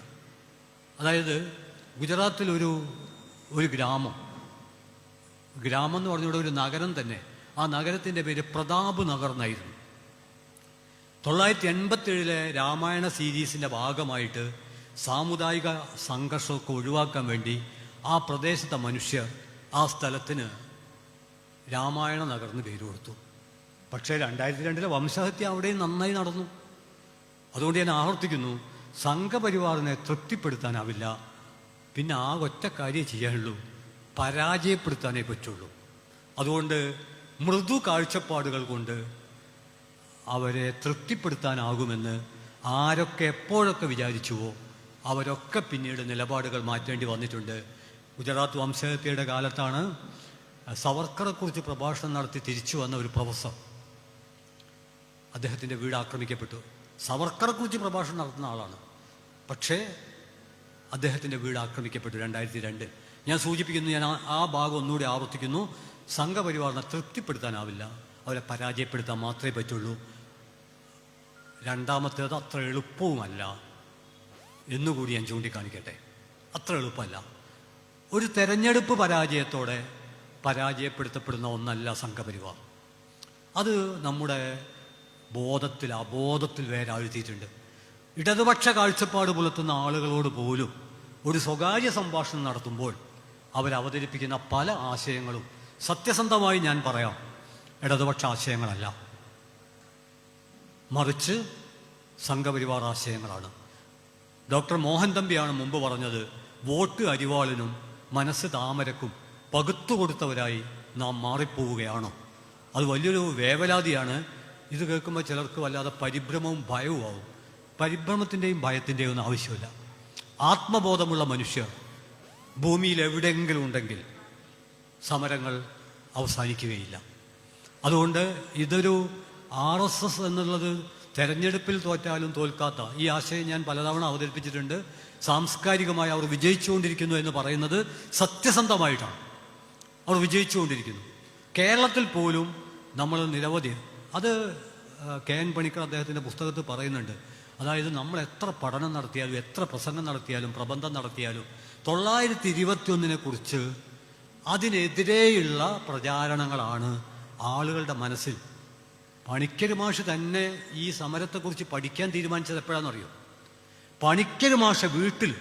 A: അതായത് ഗുജറാത്തിൽ ഒരു ഗ്രാമം എന്ന് പറഞ്ഞുകൂടെ ഒരു നഗരം തന്നെ, ആ നഗരത്തിൻ്റെ പേര് പ്രതാപ് നഗർ എന്നായിരുന്നു. 987 രാമായണ സീരീസിൻ്റെ ഭാഗമായിട്ട് സാമുദായിക സംഘർഷമൊക്കെ ഒഴിവാക്കാൻ വേണ്ടി ആ പ്രദേശത്തെ മനുഷ്യർ ആ സ്ഥലത്തിന് രാമായണ നഗറിന് പേര് കൊടുത്തു. പക്ഷേ 2002 വംശഹത്യ അവിടെയും നന്നായി നടന്നു. അതുകൊണ്ട് ഞാൻ ആവർത്തിക്കുന്നു, സംഘപരിവാറിനെ തൃപ്തിപ്പെടുത്താനാവില്ല. പിന്നെ ആ ഒറ്റ കാര്യം ചെയ്യാനുള്ളൂ, പരാജയപ്പെടുത്താനേ പറ്റുള്ളൂ. അതുകൊണ്ട് മൃദു കാഴ്ചപ്പാടുകൾ കൊണ്ട് അവരെ തൃപ്തിപ്പെടുത്താനാകുമെന്ന് ആരൊക്കെ എപ്പോഴൊക്കെ വിചാരിച്ചുവോ അവരൊക്കെ പിന്നീട് നിലപാടുകൾ മാറ്റേണ്ടി വന്നിട്ടുണ്ട്. ഗുജറാത്ത് വംശഹത്യയുടെ കാലത്താണ് സവർക്കറെക്കുറിച്ച് പ്രഭാഷണം നടത്തി തിരിച്ചു വന്ന ഒരു പ്രൊഫസർ, അദ്ദേഹത്തിൻ്റെ വീട് ആക്രമിക്കപ്പെട്ടു. സവർക്കറെക്കുറിച്ച് പ്രഭാഷണം നടത്തുന്ന ആളാണ്, പക്ഷേ അദ്ദേഹത്തിൻ്റെ വീട് ആക്രമിക്കപ്പെട്ടു 2002. ഞാൻ സൂചിപ്പിക്കുന്നു, ഞാൻ ആ ഭാഗം ഒന്നുകൂടി ആവർത്തിക്കുന്നു, സംഘപരിവാറിനെ തൃപ്തിപ്പെടുത്താനാവില്ല, അവരെ പരാജയപ്പെടുത്താൻ മാത്രമേ പറ്റുള്ളൂ. രണ്ടാമത്തേത് അത്ര എളുപ്പവുമല്ല എന്നുകൂടി ഞാൻ ചൂണ്ടിക്കാണിക്കട്ടെ. അത്ര എളുപ്പമല്ല. ഒരു തെരഞ്ഞെടുപ്പ് പരാജയത്തോടെ പരാജയപ്പെടുത്തപ്പെടുന്ന ഒന്നല്ല സംഘപരിവാർ. അത് നമ്മുടെ അബോധത്തിൽ വേരാഴ്ത്തിയിട്ടുണ്ട്. ഇടതുപക്ഷ കാഴ്ചപ്പാട് പുലർത്തുന്ന ആളുകളോട് പോലും ഒരു സ്വകാര്യ സംഭാഷണം നടത്തുമ്പോൾ അവരവതരിപ്പിക്കുന്ന പല ആശയങ്ങളും സത്യസന്ധമായി ഞാൻ പറയാം, ഇടതുപക്ഷ ആശയങ്ങളല്ല, മറിച്ച് സംഘപരിവാർ ആശയങ്ങളാണ്. ഡോക്ടർ മോഹൻ തമ്പിയാണ് മുമ്പ് പറഞ്ഞത്, വോട്ട് അരിവാളിനും മനസ്സ് താമരക്കും പകുത്തുകൊടുത്തവരായി നാം മാറിപ്പോവുകയാണോ? അത് വലിയൊരു വേവലാതിയാണ്. ഇത് കേൾക്കുമ്പോൾ ചിലർക്ക് വല്ലാതെ പരിഭ്രമവും ഭയവും ആവും. പരിഭ്രമത്തിൻ്റെയും ഭയത്തിൻ്റെയും ഒന്നും ആവശ്യമില്ല. ആത്മബോധമുള്ള മനുഷ്യർ ഭൂമിയിൽ എവിടെയെങ്കിലും ഉണ്ടെങ്കിൽ സമരങ്ങൾ അവസാനിക്കുകയില്ല. അതുകൊണ്ട് ഇതൊരു RSS എന്നുള്ളത് തെരഞ്ഞെടുപ്പിൽ തോറ്റാലും തോൽക്കാത്ത ഈ ആശയം ഞാൻ പലതവണ അവതരിപ്പിച്ചിട്ടുണ്ട്. സാംസ്കാരികമായി അവർ വിജയിച്ചുകൊണ്ടിരിക്കുന്നു എന്ന് പറയുന്നത് സത്യസന്ധമായിട്ടാണ്. അവർ വിജയിച്ചുകൊണ്ടിരിക്കുന്നു. കേരളത്തിൽ പോലും നമ്മൾ നിരവധി, അത് KN പണിക്കർ അദ്ദേഹത്തിൻ്റെ പുസ്തകത്തിൽ പറയുന്നുണ്ട്. അതായത് നമ്മൾ എത്ര പഠനം നടത്തിയാലും, എത്ര പ്രസംഗം നടത്തിയാലും, പ്രബന്ധം നടത്തിയാലും 921 കുറിച്ച് അതിനെതിരെയുള്ള പ്രചാരണങ്ങളാണ് ആളുകളുടെ മനസ്സിൽ പണിക്കർ മാഷ് തന്നെ ഈ സമരത്തെക്കുറിച്ച് പഠിക്കാൻ തീരുമാനിച്ചത് എപ്പോഴാണെന്നറിയോ? പണിക്കർ മാഷ വീട്ടിൽ,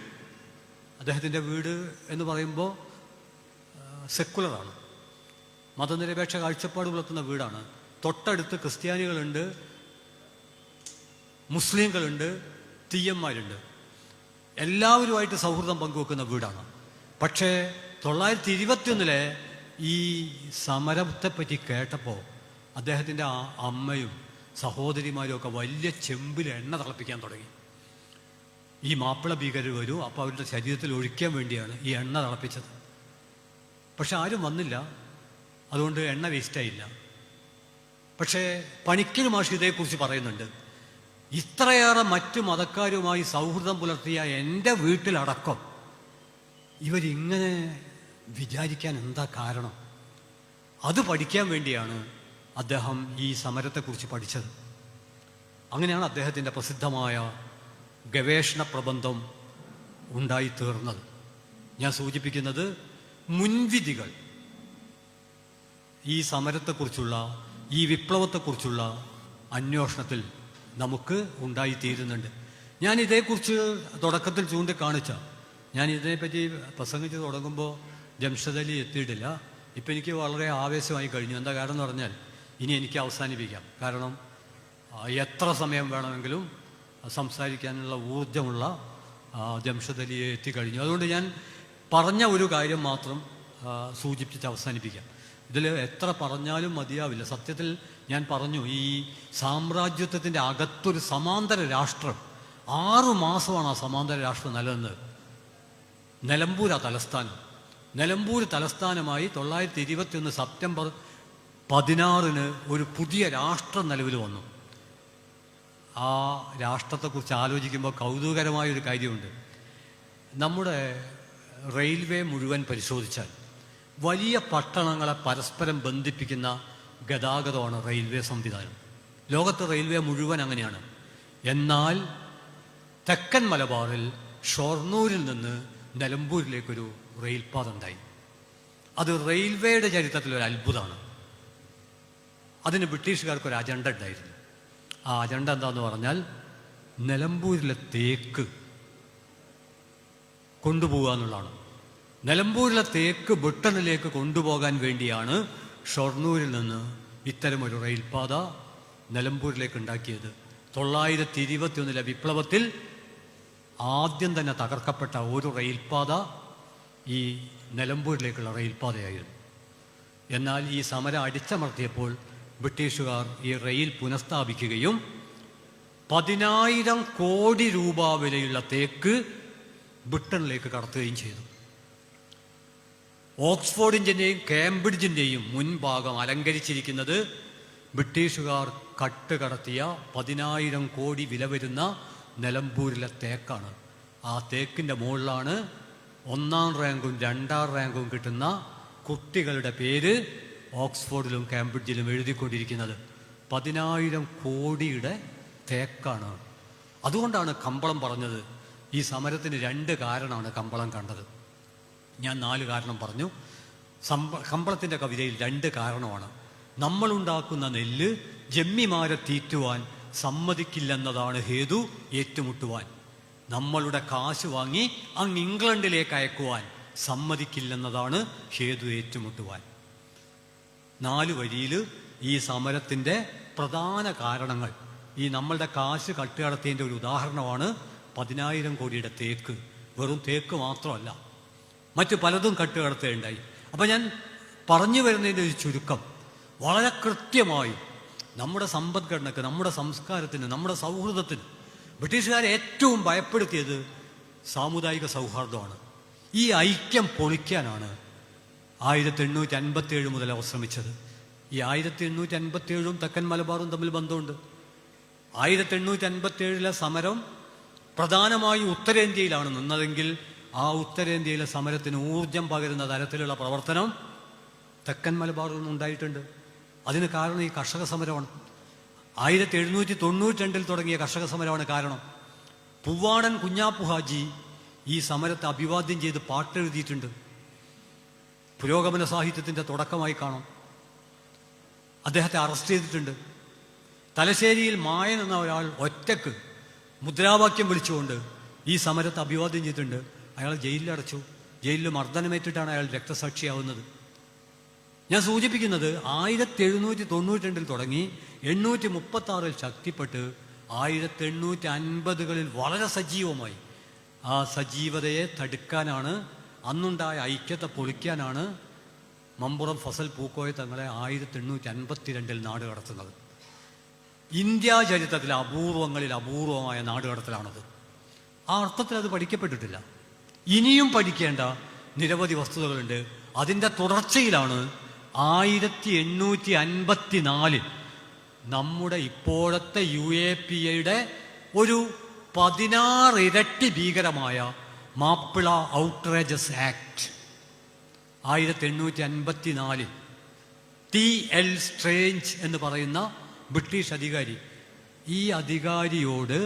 A: അദ്ദേഹത്തിൻ്റെ വീട് എന്ന് പറയുമ്പോൾ സെക്കുലറാണ്, മതനിരപേക്ഷ കാഴ്ചപ്പാട് പുലർത്തുന്ന വീടാണ്. തൊട്ടടുത്ത് ക്രിസ്ത്യാനികളുണ്ട്, മുസ്ലിങ്ങളുണ്ട്, തീയന്മാരുണ്ട്, എല്ലാവരുമായിട്ട് സൗഹൃദം പങ്കുവെക്കുന്ന വീടാണ്. പക്ഷേ 1921 ഈ സമരത്തെപ്പറ്റി കേട്ടപ്പോൾ അദ്ദേഹത്തിൻ്റെ അമ്മയും സഹോദരിമാരും ഒക്കെ വലിയ ചെമ്പിൽ എണ്ണ തിളപ്പിക്കാൻ തുടങ്ങി. ഈ മാപ്പിള ഭീകരർ വരൂ, അപ്പോൾ അവരുടെ ശരീരത്തിൽ ഒഴിക്കാൻ വേണ്ടിയാണ് ഈ എണ്ണ തിളപ്പിച്ചത്. പക്ഷെ ആരും വന്നില്ല, അതുകൊണ്ട് എണ്ണ വേസ്റ്റായില്ല. പക്ഷേ പണിക്കർ മാഷ് ഇതേക്കുറിച്ച് പറയുന്നുണ്ട്. ഇത്രയേറെ മറ്റു മതക്കാരുമായി സൗഹൃദം പുലർത്തിയ എൻ്റെ വീട്ടിലടക്കം ഇവരിങ്ങനെ വിചാരിക്കാൻ എന്താ കാരണം? അത് പഠിക്കാൻ വേണ്ടിയാണ് അദ്ദേഹം ഈ സമരത്തെക്കുറിച്ച് പഠിച്ചത്. അങ്ങനെയാണ് അദ്ദേഹത്തിൻ്റെ പ്രസിദ്ധമായ ഗവേഷണ പ്രബന്ധം ഉണ്ടായിത്തീർന്നത്. ഞാൻ സൂചിപ്പിക്കുന്നത് മുൻവിധികൾ ഈ സമരത്തെക്കുറിച്ചുള്ള, ഈ വിപ്ലവത്തെക്കുറിച്ചുള്ള അന്വേഷണത്തിൽ നമുക്ക് ഉണ്ടായിത്തീരുന്നുണ്ട്. ഞാൻ ഇതേക്കുറിച്ച് തുടക്കത്തിൽ ചൂണ്ടിക്കാണിച്ച, ഞാൻ ഇതിനെപ്പറ്റി പ്രസംഗിച്ച് തുടങ്ങുമ്പോൾ ജംഷദ് അലി എത്തിയിട്ടില്ല. ഇപ്പം എനിക്ക് വളരെ ആവേശമായി കഴിഞ്ഞു. എന്താ കാരണം എന്ന് പറഞ്ഞാൽ ഇനി എനിക്ക് അവസാനിപ്പിക്കാം. കാരണം എത്ര സമയം വേണമെങ്കിലും സംസാരിക്കാനുള്ള ഊർജമുള്ള ജംഷദ് അലിയെ എത്തിക്കഴിഞ്ഞു. അതുകൊണ്ട് ഞാൻ പറഞ്ഞ ഒരു കാര്യം മാത്രം സൂചിപ്പിച്ച് അവസാനിപ്പിക്കാം. ഇതിൽ എത്ര പറഞ്ഞാലും മതിയാവില്ല. സത്യത്തിൽ ഞാൻ പറഞ്ഞു, ഈ സാമ്രാജ്യത്വത്തിൻ്റെ അകത്തൊരു സമാന്തര രാഷ്ട്രം 6 മാസമാണ് ആ സമാന്തര രാഷ്ട്രം നിലനിന്നത്. നിലമ്പൂരാ തലസ്ഥാനം. നിലമ്പൂർ തലസ്ഥാനമായി 1921 സെപ്റ്റംബർ 16 ഒരു പുതിയ രാഷ്ട്രം നിലവിൽ വന്നു. ആ രാഷ്ട്രത്തെക്കുറിച്ച് ആലോചിക്കുമ്പോൾ കൗതുകരമായൊരു കാര്യമുണ്ട്. നമ്മുടെ റെയിൽവേ മുഴുവൻ പരിശോധിച്ചാൽ വലിയ പട്ടണങ്ങളെ പരസ്പരം ബന്ധിപ്പിക്കുന്ന ഗതാഗതമാണ് റെയിൽവേ സംവിധാനം. ലോകത്ത് റെയിൽവേ മുഴുവൻ അങ്ങനെയാണ്. എന്നാൽ തെക്കൻ മലബാറിൽ ഷൊർണൂരിൽ നിന്ന് നിലമ്പൂരിലേക്കൊരു റെയിൽപാത ഉണ്ടായി. അത് റെയിൽവേയുടെ ചരിത്രത്തിലൊരു അത്ഭുതമാണ്. അതിന് ബ്രിട്ടീഷുകാർക്കൊരു അജണ്ട ഉണ്ടായിരുന്നു. ആ അജണ്ട എന്താണെന്ന് പറഞ്ഞാൽ നിലമ്പൂരിലെ തേക്ക് കൊണ്ടുപോകുക എന്നുള്ളതാണ്. നിലമ്പൂരിലെ തേക്ക് ബ്രിട്ടനിലേക്ക് കൊണ്ടുപോകാൻ വേണ്ടിയാണ് ഷൊർണൂരിൽ നിന്ന് ഇത്തരമൊരു റെയിൽപാത നിലമ്പൂരിലേക്ക് ഉണ്ടാക്കിയത്. 1921 വിപ്ലവത്തിൽ ആദ്യം തന്നെ തകർക്കപ്പെട്ട ഒരു റെയിൽപാത ഈ നിലമ്പൂരിലേക്കുള്ള റെയിൽപാതയായിരുന്നു. എന്നാൽ ഈ സമരം അടിച്ചമർത്തിയപ്പോൾ ബ്രിട്ടീഷുകാർ ഈ റെയിൽ പുനഃസ്ഥാപിക്കുകയും 10,000 കോടി രൂപ വിലയുള്ള തേക്ക് ബ്രിട്ടനിലേക്ക് കടത്തുകയും ചെയ്തു. ഓക്സ്ഫോർഡിൻ്റെയും കേംബ്രിഡ്ജിൻ്റെയും മുൻഭാഗം അലങ്കരിച്ചിരിക്കുന്നത് ബ്രിട്ടീഷുകാർ കടത്തിയ 10,000 കോടി വില വരുന്ന നിലമ്പൂരിലെ തേക്കാണ്. ആ തേക്കിൻ്റെ മുകളിലാണ് 1ാം റാങ്കും 2ാം റാങ്കും കിട്ടുന്ന കുട്ടികളുടെ പേര് ഓക്സ്ഫോർഡിലും കേംബ്രിഡ്ജിലും എഴുതിക്കൊണ്ടിരിക്കുന്നത്. 10,000 കോടിയുടെ തേക്കാണ്. അതുകൊണ്ടാണ് കമ്പളം പറഞ്ഞത്. ഈ സമരത്തിന് 2 കാരണമാണ് കമ്പളം കണ്ടത്. ഞാൻ 4 കാരണം പറഞ്ഞു. കമ്പളത്തിൻ്റെ കവിതയിൽ 2 കാരണമാണ്. നമ്മളുണ്ടാക്കുന്ന നെല്ല് ജമ്മിമാരെ തീറ്റുവാൻ സമ്മതിക്കില്ലെന്നതാണ് ഹേതു ഏറ്റുമുട്ടുവാൻ. നമ്മളുടെ കാശ് വാങ്ങി അങ്ങ് ഇംഗ്ലണ്ടിലേക്ക് അയക്കുവാൻ സമ്മതിക്കില്ലെന്നതാണ് ഹേതു ഏറ്റുമുട്ടുവാൻ. 4 വരിയിൽ ഈ സമരത്തിൻ്റെ പ്രധാന കാരണങ്ങൾ, ഈ നമ്മളുടെ കാശ് കട്ടുകടത്തിയതിൻ്റെ ഒരു ഉദാഹരണമാണ് 10,000 കോടിയുടെ തേക്ക്. വെറും തേക്ക് മാത്രമല്ല, മറ്റു പലതും കട്ടുകടത്തുകയുണ്ടായി. അപ്പം ഞാൻ പറഞ്ഞു വരുന്നതിൻ്റെ ഒരു ചുരുക്കം, വളരെ കൃത്യമായി നമ്മുടെ സമ്പദ്ഘടനക്ക്, നമ്മുടെ സംസ്കാരത്തിന്, നമ്മുടെ സൗഹൃദത്തിന് ബ്രിട്ടീഷുകാരെ ഏറ്റവും ഭയപ്പെടുത്തിയത് സാമുദായിക സൗഹാർദ്ദമാണ്. ഈ ഐക്യം പൊളിക്കാനാണ് 1857 മുതൽ അവർ ശ്രമിച്ചത്. ഈ 1857 തെക്കൻ മലബാറും തമ്മിൽ ബന്ധമുണ്ട്. 1857 സമരം പ്രധാനമായും ഉത്തരേന്ത്യയിലാണ് നിന്നതെങ്കിൽ ആ ഉത്തരേന്ത്യയിലെ സമരത്തിന് ഊർജം പകരുന്ന തരത്തിലുള്ള പ്രവർത്തനം തെക്കൻ മലബാറിൽ നിന്നുണ്ടായിട്ടുണ്ട്. അതിന് കാരണം ഈ കർഷക സമരമാണ്. 1792 തുടങ്ങിയ കർഷക സമരമാണ് കാരണം. പൂവാടൻ കുഞ്ഞാപ്പു ഹാജി ഈ സമരത്തെ അഭിവാദ്യം ചെയ്ത് പാട്ടെഴുതിയിട്ടുണ്ട്. പുരോഗമന സാഹിത്യത്തിൻ്റെ തുടക്കമായി കാണാം. അദ്ദേഹത്തെ അറസ്റ്റ് ചെയ്തിട്ടുണ്ട്. തലശ്ശേരിയിൽ മായൻ എന്ന ഒരാൾ ഒറ്റക്ക് മുദ്രാവാക്യം വിളിച്ചുകൊണ്ട് ഈ സമരത്തെ അഭിവാദ്യം ചെയ്തിട്ടുണ്ട്. അയാൾ ജയിലിലടച്ചു. ജയിലിൽ മർദ്ദനമേറ്റിട്ടാണ് അയാൾ രക്തസാക്ഷിയാവുന്നത്. ഞാൻ സൂചിപ്പിക്കുന്നത് 1792 തുടങ്ങി 836 ശക്തിപ്പെട്ട് 1850 വളരെ സജീവമായി. ആ സജീവതയെ തടുക്കാനാണ്, അന്നുണ്ടായ ഐക്യത്തെ പൊളിക്കാനാണ് മമ്പുറം ഫസൽ പൂക്കോയ തങ്ങളെ 1852 നാട് കടത്തുന്നത്. ഇന്ത്യ ചരിത്രത്തിലെ അപൂർവങ്ങളിൽ അപൂർവമായ നാട് കടത്തലാണത്. ആ അർത്ഥത്തിൽ അത് പഠിക്കപ്പെട്ടിട്ടില്ല. ഇനിയും പഠിക്കേണ്ട നിരവധി വസ്തുതകളുണ്ട്. അതിൻ്റെ തുടർച്ചയിലാണ് 1854 നമ്മുടെ ഇപ്പോഴത്തെ UAPAയുടെ ഒരു 16 ഇരട്ടി ഭീകരമായ Mappila outrages act 1854 TL strange എന്ന് പറയുന്ന ബ്രിട്ടീഷ് അധികാരി, ഈ അധികാരിയോട്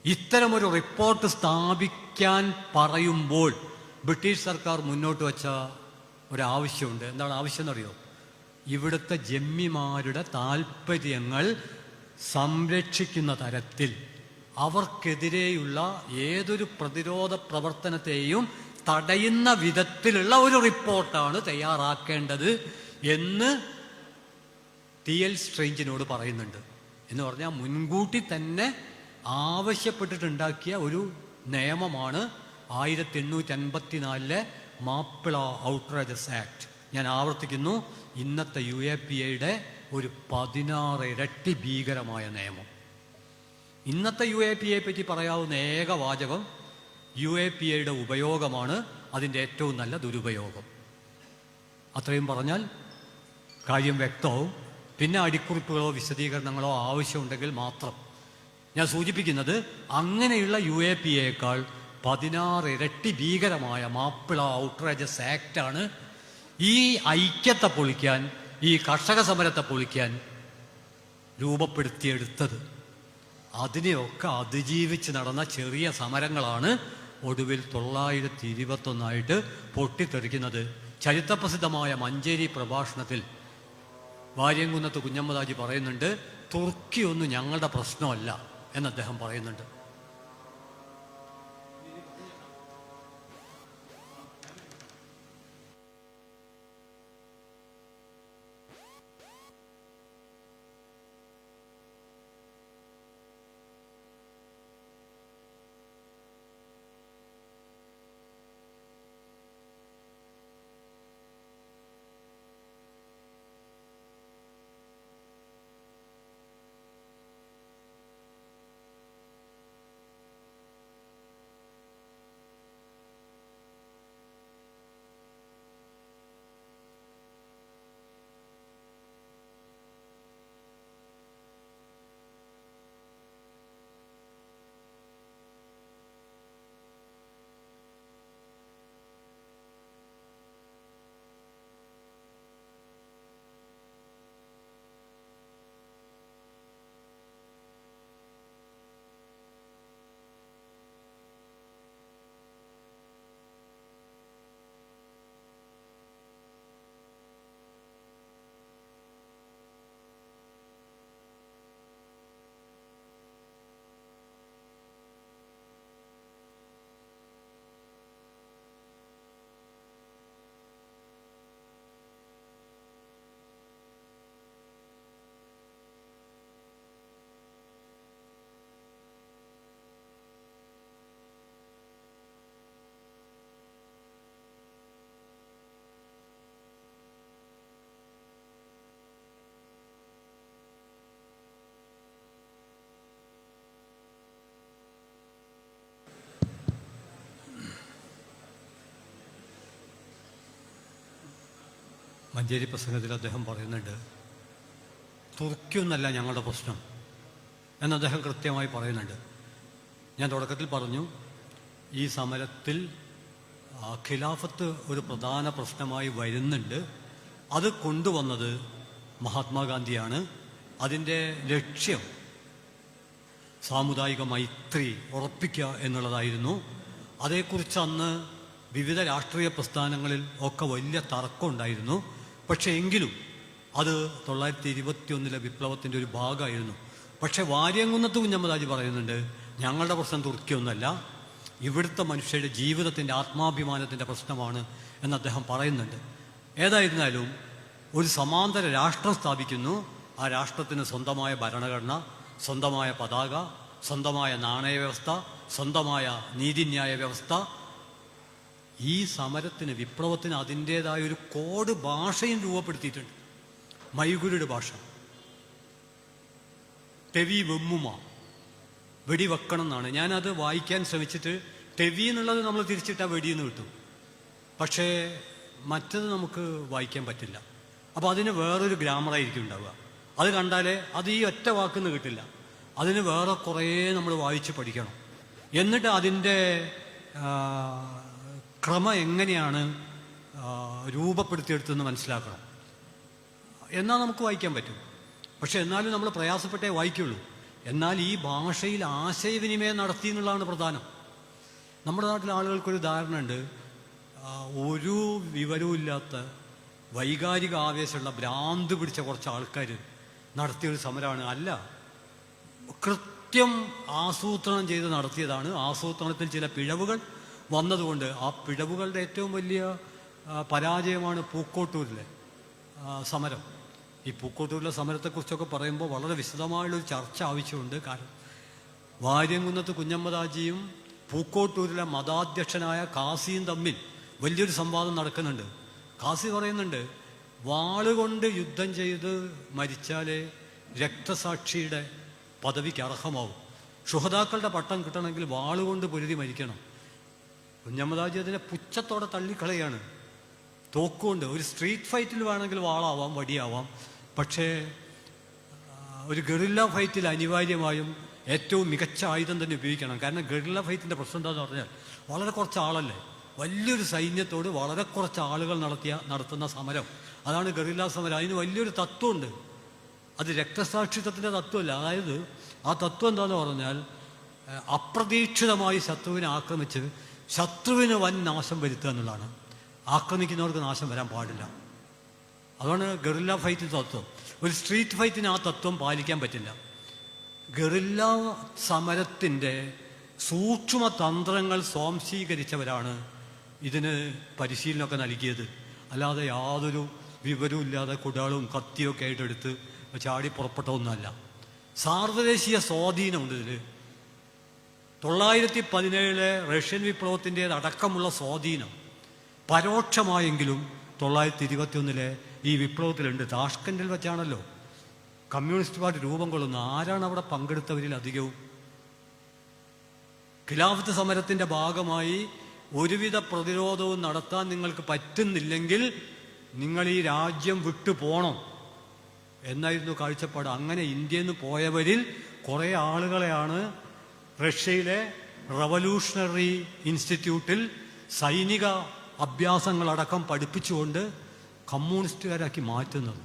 A: ഇത്തരമൊരു റിപ്പോർട്ട് സ്ഥാപിക്കാൻ പറയുമ്പോൾ ബ്രിട്ടീഷ് സർക്കാർ മുന്നോട്ട് വച്ച ഒരാവശ്യമുണ്ട്. എന്താണ് ആവശ്യം എന്നറിയോ? ഇവിടുത്തെ ജന്മിമാരുടെ താല്പര്യങ്ങൾ സംരക്ഷിക്കുന്ന തരത്തിൽ അവർക്കെതിരെയുള്ള ഏതൊരു പ്രതിരോധ പ്രവർത്തനത്തെയും തടയുന്ന വിധത്തിലുള്ള ഒരു റിപ്പോർട്ടാണ് തയ്യാറാക്കേണ്ടത് എന്ന് TL സ്ട്രേഞ്ചിനോട് പറയുന്നുണ്ട്. എന്ന് പറഞ്ഞാൽ മുൻകൂട്ടി തന്നെ ആവശ്യപ്പെട്ടിട്ടുണ്ടാക്കിയ ഒരു നിയമമാണ് 1854 മാപ്പിള ഔട്ട്റേജസ് ആക്ട്. ഞാൻ ആവർത്തിക്കുന്നു, ഇന്നത്തെ UAPAയുടെ ഒരു 16 ഇരട്ടി ഭീകരമായ നിയമം. ഇന്നത്തെ UAPAയെ പറ്റി പറയാവുന്ന ഏക വാചകം UAPAയുടെ ഉപയോഗമാണ് അതിൻ്റെ ഏറ്റവും നല്ല ദുരുപയോഗം. അത്രയും പറഞ്ഞാൽ കാര്യം വ്യക്തവും. പിന്നെ അടിക്കുറിപ്പുകളോ വിശദീകരണങ്ങളോ ആവശ്യമുണ്ടെങ്കിൽ മാത്രം. ഞാൻ സൂചിപ്പിക്കുന്നത് അങ്ങനെയുള്ള UAPAയേക്കാൾ 16 ഇരട്ടി ഭീകരമായ മാപ്പിള ഔട്ട്റേജസ് ആക്റ്റാണ് ഈ ഐക്യത്തെ പൊളിക്കാൻ, ഈ കർഷക സമരത്തെ പൊളിക്കാൻ രൂപപ്പെടുത്തിയെടുത്തത്. അതിനെയൊക്കെ അതിജീവിച്ച് നടന്ന ചെറിയ സമരങ്ങളാണ് ഒടുവിൽ 921 പൊട്ടിത്തെറിക്കുന്നത്. ചരിത്രപ്രസിദ്ധമായ മഞ്ചേരി പ്രഭാഷണത്തിൽ വാര്യംകുന്നത്ത് കുഞ്ഞമ്മദാജി പറയുന്നുണ്ട്, തുർക്കിയൊന്നും ഞങ്ങളുടെ പ്രശ്നമല്ല എന്ന് അദ്ദേഹം പറയുന്നുണ്ട്. മഞ്ചേരി പ്രസംഗത്തിൽ അദ്ദേഹം പറയുന്നുണ്ട്, തുർക്കിയൊന്നല്ല ഞങ്ങളുടെ പ്രശ്നം എന്ന് അദ്ദേഹം കൃത്യമായി പറയുന്നുണ്ട്. ഞാൻ തുടക്കത്തിൽ പറഞ്ഞു, ഈ സമരത്തിൽ ഖിലാഫത്ത് ഒരു പ്രധാന പ്രശ്നമായി വരുന്നുണ്ട്. അത് കൊണ്ടുവന്നത് മഹാത്മാഗാന്ധിയാണ്. അതിൻ്റെ ലക്ഷ്യം സാമുദായിക മൈത്രി ഉറപ്പിക്കുക എന്നുള്ളതായിരുന്നു. അതേക്കുറിച്ച് അന്ന് വിവിധ രാഷ്ട്രീയ പ്രസ്ഥാനങ്ങളിൽ ഒക്കെ വലിയ തർക്കമുണ്ടായിരുന്നു. പക്ഷേ എങ്കിലും അത് 1921 വിപ്ലവത്തിൻ്റെ ഒരു ഭാഗമായിരുന്നു. പക്ഷേ വാര്യംകുന്നത്ത് കുഞ്ഞമ്മദാജി പറയുന്നുണ്ട്, ഞങ്ങളുടെ പ്രശ്നം തുർക്കിയൊന്നുമല്ല, ഇവിടുത്തെ മനുഷ്യരുടെ ജീവിതത്തിൻ്റെ ആത്മാഭിമാനത്തിൻ്റെ പ്രശ്നമാണ് എന്ന് അദ്ദേഹം പറയുന്നുണ്ട്. ഏതായിരുന്നാലും ഒരു സമാന്തര രാഷ്ട്രം സ്ഥാപിക്കുന്നു. ആ രാഷ്ട്രത്തിന് സ്വന്തമായ ഭരണഘടന, സ്വന്തമായ പതാക, സ്വന്തമായ നാണയ വ്യവസ്ഥ, സ്വന്തമായ നീതിന്യായ വ്യവസ്ഥ. ഈ സമരത്തിന്, വിപ്ലവത്തിന് അതിൻ്റേതായ ഒരു കോഡ് ഭാഷയും രൂപപ്പെടുത്തിയിട്ടുണ്ട്. മൈഗുരുടെ ഭാഷ. ടെവി വെമ്മുമ, വെടിവെക്കണം എന്നാണ്. ഞാനത് വായിക്കാൻ ശ്രമിച്ചിട്ട് ടെവി എന്നുള്ളത് നമ്മൾ തിരിച്ചിട്ടാൽ വെടിയെന്ന് കിട്ടും, പക്ഷേ മറ്റത് നമുക്ക് വായിക്കാൻ പറ്റില്ല. അപ്പോൾ അതിന് വേറൊരു ഗ്രാമറായിരിക്കും ഉണ്ടാവുക. അത് കണ്ടാലേ അത് ഈ ഒറ്റ വാക്കുന്ന് കിട്ടില്ല. അതിന് വേറെ കുറേ നമ്മൾ വായിച്ച് പഠിക്കണം. എന്നിട്ട് അതിൻ്റെ ക്രമം എങ്ങനെയാണ് രൂപപ്പെടുത്തിയെടുത്തെന്ന് മനസ്സിലാക്കണം. എന്നാൽ നമുക്ക് വായിക്കാൻ പറ്റും. പക്ഷെ എന്നാലും നമ്മൾ പ്രയാസപ്പെട്ടേ വായിക്കുള്ളൂ. എന്നാൽ ഈ ഭാഷയിൽ ആശയവിനിമയം നടത്തി എന്നുള്ളതാണ് പ്രധാനം. നമ്മുടെ നാട്ടിലെ ആളുകൾക്കൊരു ധാരണ ഉണ്ട്, ഒരു വിവരവും ഇല്ലാത്ത വൈകാരിക ആവേശമുള്ള ഭ്രാന്ത് പിടിച്ച കുറച്ച് ആൾക്കാർ നടത്തിയൊരു സമരമാണ്. അല്ല, കൃത്യം ആസൂത്രണം ചെയ്ത് നടത്തിയതാണ്. ആസൂത്രണത്തിൽ ചില പിഴവുകൾ വന്നതുകൊണ്ട് ആ പിഴവുകളുടെ ഏറ്റവും വലിയ പരാജയമാണ് പൂക്കോട്ടൂരിലെ സമരം. ഈ പൂക്കോട്ടൂരിലെ സമരത്തെക്കുറിച്ചൊക്കെ പറയുമ്പോൾ വളരെ വിശദമായുള്ളൊരു ചർച്ച ആവശ്യമുണ്ട്. കാരണം വാര്യംകുന്നത്ത് കുഞ്ഞമ്മദാജിയും പൂക്കോട്ടൂരിലെ മതാധ്യക്ഷനായ കാസിയും തമ്മിൽ വലിയൊരു സംവാദം നടക്കുന്നുണ്ട്. കാസി പറയുന്നുണ്ട്, വാളുകൊണ്ട് യുദ്ധം ചെയ്ത് മരിച്ചാലേ രക്തസാക്ഷിയുടെ പദവിക്ക് അർഹമാവും. ശുഹദാക്കളുടെ പട്ടം കിട്ടണമെങ്കിൽ വാളുകൊണ്ട് പൊരുതി മരിക്കണം. കുഞ്ഞമ്മദാജി അതിനെ പുച്ഛത്തോടെ തള്ളിക്കളയാണ്. തോക്കുകൊണ്ട് ഒരു സ്ട്രീറ്റ് ഫൈറ്റിൽ വേണമെങ്കിൽ വാളാവാം, വടിയാവാം, പക്ഷേ ഒരു ഗറില്ല ഫൈറ്റിൽ അനിവാര്യമായും ഏറ്റവും മികച്ച ആയുധം തന്നെ ഉപയോഗിക്കണം. കാരണം ഗറില്ല ഫൈറ്റിൻ്റെ പ്രശ്നം എന്താണെന്ന് പറഞ്ഞാൽ വളരെ കുറച്ച് ആളല്ലേ, വലിയൊരു സൈന്യത്തോട് വളരെ കുറച്ച് ആളുകൾ നടത്തുന്ന സമരം, അതാണ് ഗറില്ല സമരം. അതിന് വലിയൊരു തത്വമുണ്ട്. അത് രക്തസാക്ഷിത്വത്തിൻ്റെ തത്വമല്ല. അതായത് ആ തത്വം എന്താണെന്ന് പറഞ്ഞാൽ അപ്രതീക്ഷിതമായി ശത്രുവിനെ ആക്രമിച്ച് ശത്രുവിന് വൻ നാശം വരുത്തുക എന്നുള്ളതാണ്. ആക്രമിക്കുന്നവർക്ക് നാശം വരാൻ പാടില്ല. അതാണ് ഗറില്ല ഫൈറ്റ് തത്വം. ഒരു സ്ട്രീറ്റ് ഫൈറ്റിന് ആ തത്വം പാലിക്കാൻ പറ്റില്ല. ഗറില്ല സമരത്തിൻ്റെ സൂക്ഷ്മ തന്ത്രങ്ങൾ സ്വാംശീകരിച്ചവരാണ് ഇതിന് പരിശീലനമൊക്കെ നൽകിയത്. അല്ലാതെ യാതൊരു വിവരവും ഇല്ലാതെ കുടാളും കത്തിയൊക്കെ ആയിട്ട് എടുത്ത് ചാടി പുറപ്പെട്ട ഒന്നല്ല. സാർവദേശീയ സ്വാധീനമുണ്ട് ഇതിൽ. 1917 റഷ്യൻ വിപ്ലവത്തിൻ്റേതടക്കമുള്ള സ്വാധീനം പരോക്ഷമായെങ്കിലും 1921 ഈ വിപ്ലവത്തിലുണ്ട്. താഷ്കൻഡിൽ വെച്ചാണല്ലോ കമ്മ്യൂണിസ്റ്റ് പാർട്ടി രൂപം കൊള്ളുന്നത്. ആരാണ് അവിടെ പങ്കെടുത്തവരിൽ അധികവും? ഖിലാഫത്ത് സമരത്തിൻ്റെ ഭാഗമായി ഒരുവിധ പ്രതിരോധവും നടത്താൻ നിങ്ങൾക്ക് പറ്റുന്നില്ലെങ്കിൽ നിങ്ങൾ ഈ രാജ്യം വിട്ടു പോകണം എന്നായിരുന്നു കാഴ്ചപ്പാട്. അങ്ങനെ ഇന്ത്യയിൽ നിന്ന് പോയവരിൽ കുറേ ആളുകളെയാണ് റഷ്യയിലെ റവല്യൂഷണറി ഇൻസ്റ്റിറ്റ്യൂട്ടിൽ സൈനിക അഭ്യാസങ്ങളടക്കം പഠിപ്പിച്ചുകൊണ്ട് കമ്മ്യൂണിസ്റ്റുകാരാക്കി മാറ്റുന്നത്.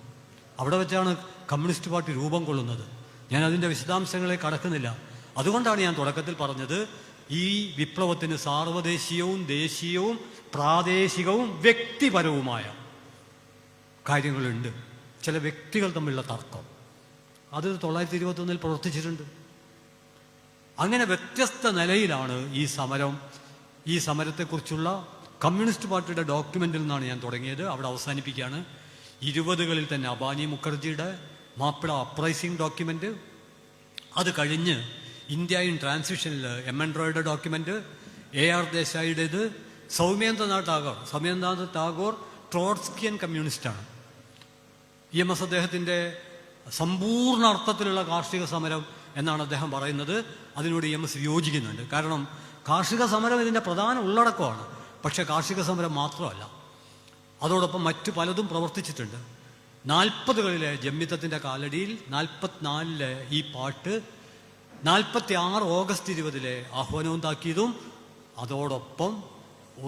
A: അവിടെ വെച്ചാണ് കമ്മ്യൂണിസ്റ്റ് പാർട്ടി രൂപം കൊള്ളുന്നത്. ഞാൻ അതിൻ്റെ വിശദാംശങ്ങളെ കടക്കുന്നില്ല. അതുകൊണ്ടാണ് ഞാൻ തുടക്കത്തിൽ പറഞ്ഞത്, ഈ വിപ്ലവത്തിന് സാർവദേശീയവും ദേശീയവും പ്രാദേശികവും വ്യക്തിപരവുമായ കാര്യങ്ങളുണ്ട്. ചില വ്യക്തികൾ തമ്മിലുള്ള തർക്കം അത് 1921 പ്രവർത്തിച്ചിട്ടുണ്ട്. അങ്ങനെ വ്യത്യസ്ത നിലയിലാണ് ഈ സമരത്തെക്കുറിച്ചുള്ള കമ്മ്യൂണിസ്റ്റ് പാർട്ടിയുടെ ഡോക്യുമെന്റിൽ നിന്നാണ് ഞാൻ തുടങ്ങിയത്. അവിടെ അവസാനിപ്പിക്കുകയാണ്. 20കളിൽ തന്നെ അബാനി മുഖർജിയുടെ മാപ്പിള അപ്രൈസിംഗ് ഡോക്യുമെന്റ്, അത് കഴിഞ്ഞ് ഇന്ത്യ ഇൻ ട്രാൻസിഷനിൽ എം.എൻ. റോയുടെ ഡോക്യുമെന്റ്, AR ദേശായിയുടേത്, സൗമ്യനാഥ് ടാഗോർ ട്രോട്സ്കിയൻ കമ്മ്യൂണിസ്റ്റാണ്. EMS അദ്ദേഹത്തിൻ്റെ സമ്പൂർണ്ണ അർത്ഥത്തിലുള്ള കാർഷിക സമരം എന്നാണ് അദ്ദേഹം പറയുന്നത്. അതിനോട് EMS വിയോജിക്കുന്നുണ്ട്. കാരണം കാർഷിക സമരം ഇതിൻ്റെ പ്രധാന ഉള്ളടക്കമാണ്. പക്ഷേ കാർഷിക സമരം മാത്രമല്ല, അതോടൊപ്പം മറ്റു പലതും പ്രവർത്തിച്ചിട്ടുണ്ട്. 40കളിലെ ജമ്മിത്തത്തിൻ്റെ കാലടിയിൽ, 44 ഈ പാട്ട്, 46 ഓഗസ്റ്റ് 20 ആഹ്വാനവും താക്കീതും, അതോടൊപ്പം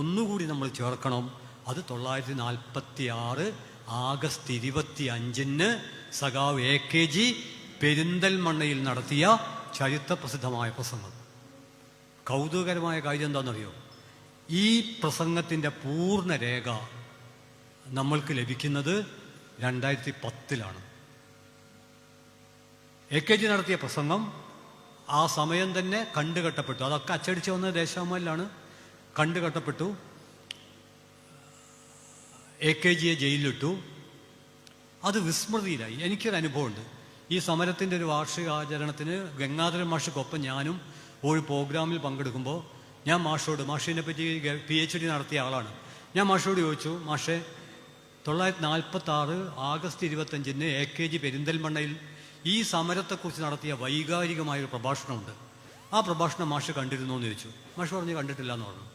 A: ഒന്നുകൂടി നമ്മൾ ചേർക്കണം, അത് 1946 ആഗസ്റ്റ് 25 സഖാവ് AKG പെരിന്തൽമണ്ണയിൽ നടത്തിയ ചരിത്രപ്രസിദ്ധമായ പ്രസംഗം. കൗതുകകരമായ കാര്യം എന്താണെന്നറിയോ? ഈ പ്രസംഗത്തിൻ്റെ പൂർണ്ണ രേഖ നമ്മൾക്ക് ലഭിക്കുന്നത് 2010 AKG നടത്തിയ പ്രസംഗം ആ സമയം തന്നെ കണ്ടുകെട്ടപ്പെട്ടു. അതൊക്കെ അച്ചടിച്ച് വന്ന ദേശാഭിമാനിലാണ്. കണ്ടുകെട്ടപ്പെട്ടു. AKGയെ ജയിലിലിട്ടു. അത് വിസ്മൃതിയിലായി. എനിക്കൊരു അനുഭവമുണ്ട്. ഈ സമരത്തിൻ്റെ ഒരു വാർഷികാചരണത്തിന് ഗംഗാധരൻ മാഷക്കൊപ്പം ഞാനും ഒരു പ്രോഗ്രാമിൽ പങ്കെടുക്കുമ്പോൾ ഞാൻ മാഷിനെ പറ്റി PhD നടത്തിയ ആളാണ്. ഞാൻ മാഷോട് ചോദിച്ചു, മാഷേ 1946 ആഗസ്റ്റ് 25 AKG പെരിന്തൽമണ്ണയിൽ ഈ സമരത്തെക്കുറിച്ച് നടത്തിയ വൈകാരികമായൊരു പ്രഭാഷണമുണ്ട്. ആ പ്രഭാഷണം മാഷ് കണ്ടിരുന്നോ എന്ന് ചോദിച്ചു. മാഷ് പറഞ്ഞു കണ്ടിട്ടില്ല എന്ന് പറഞ്ഞു.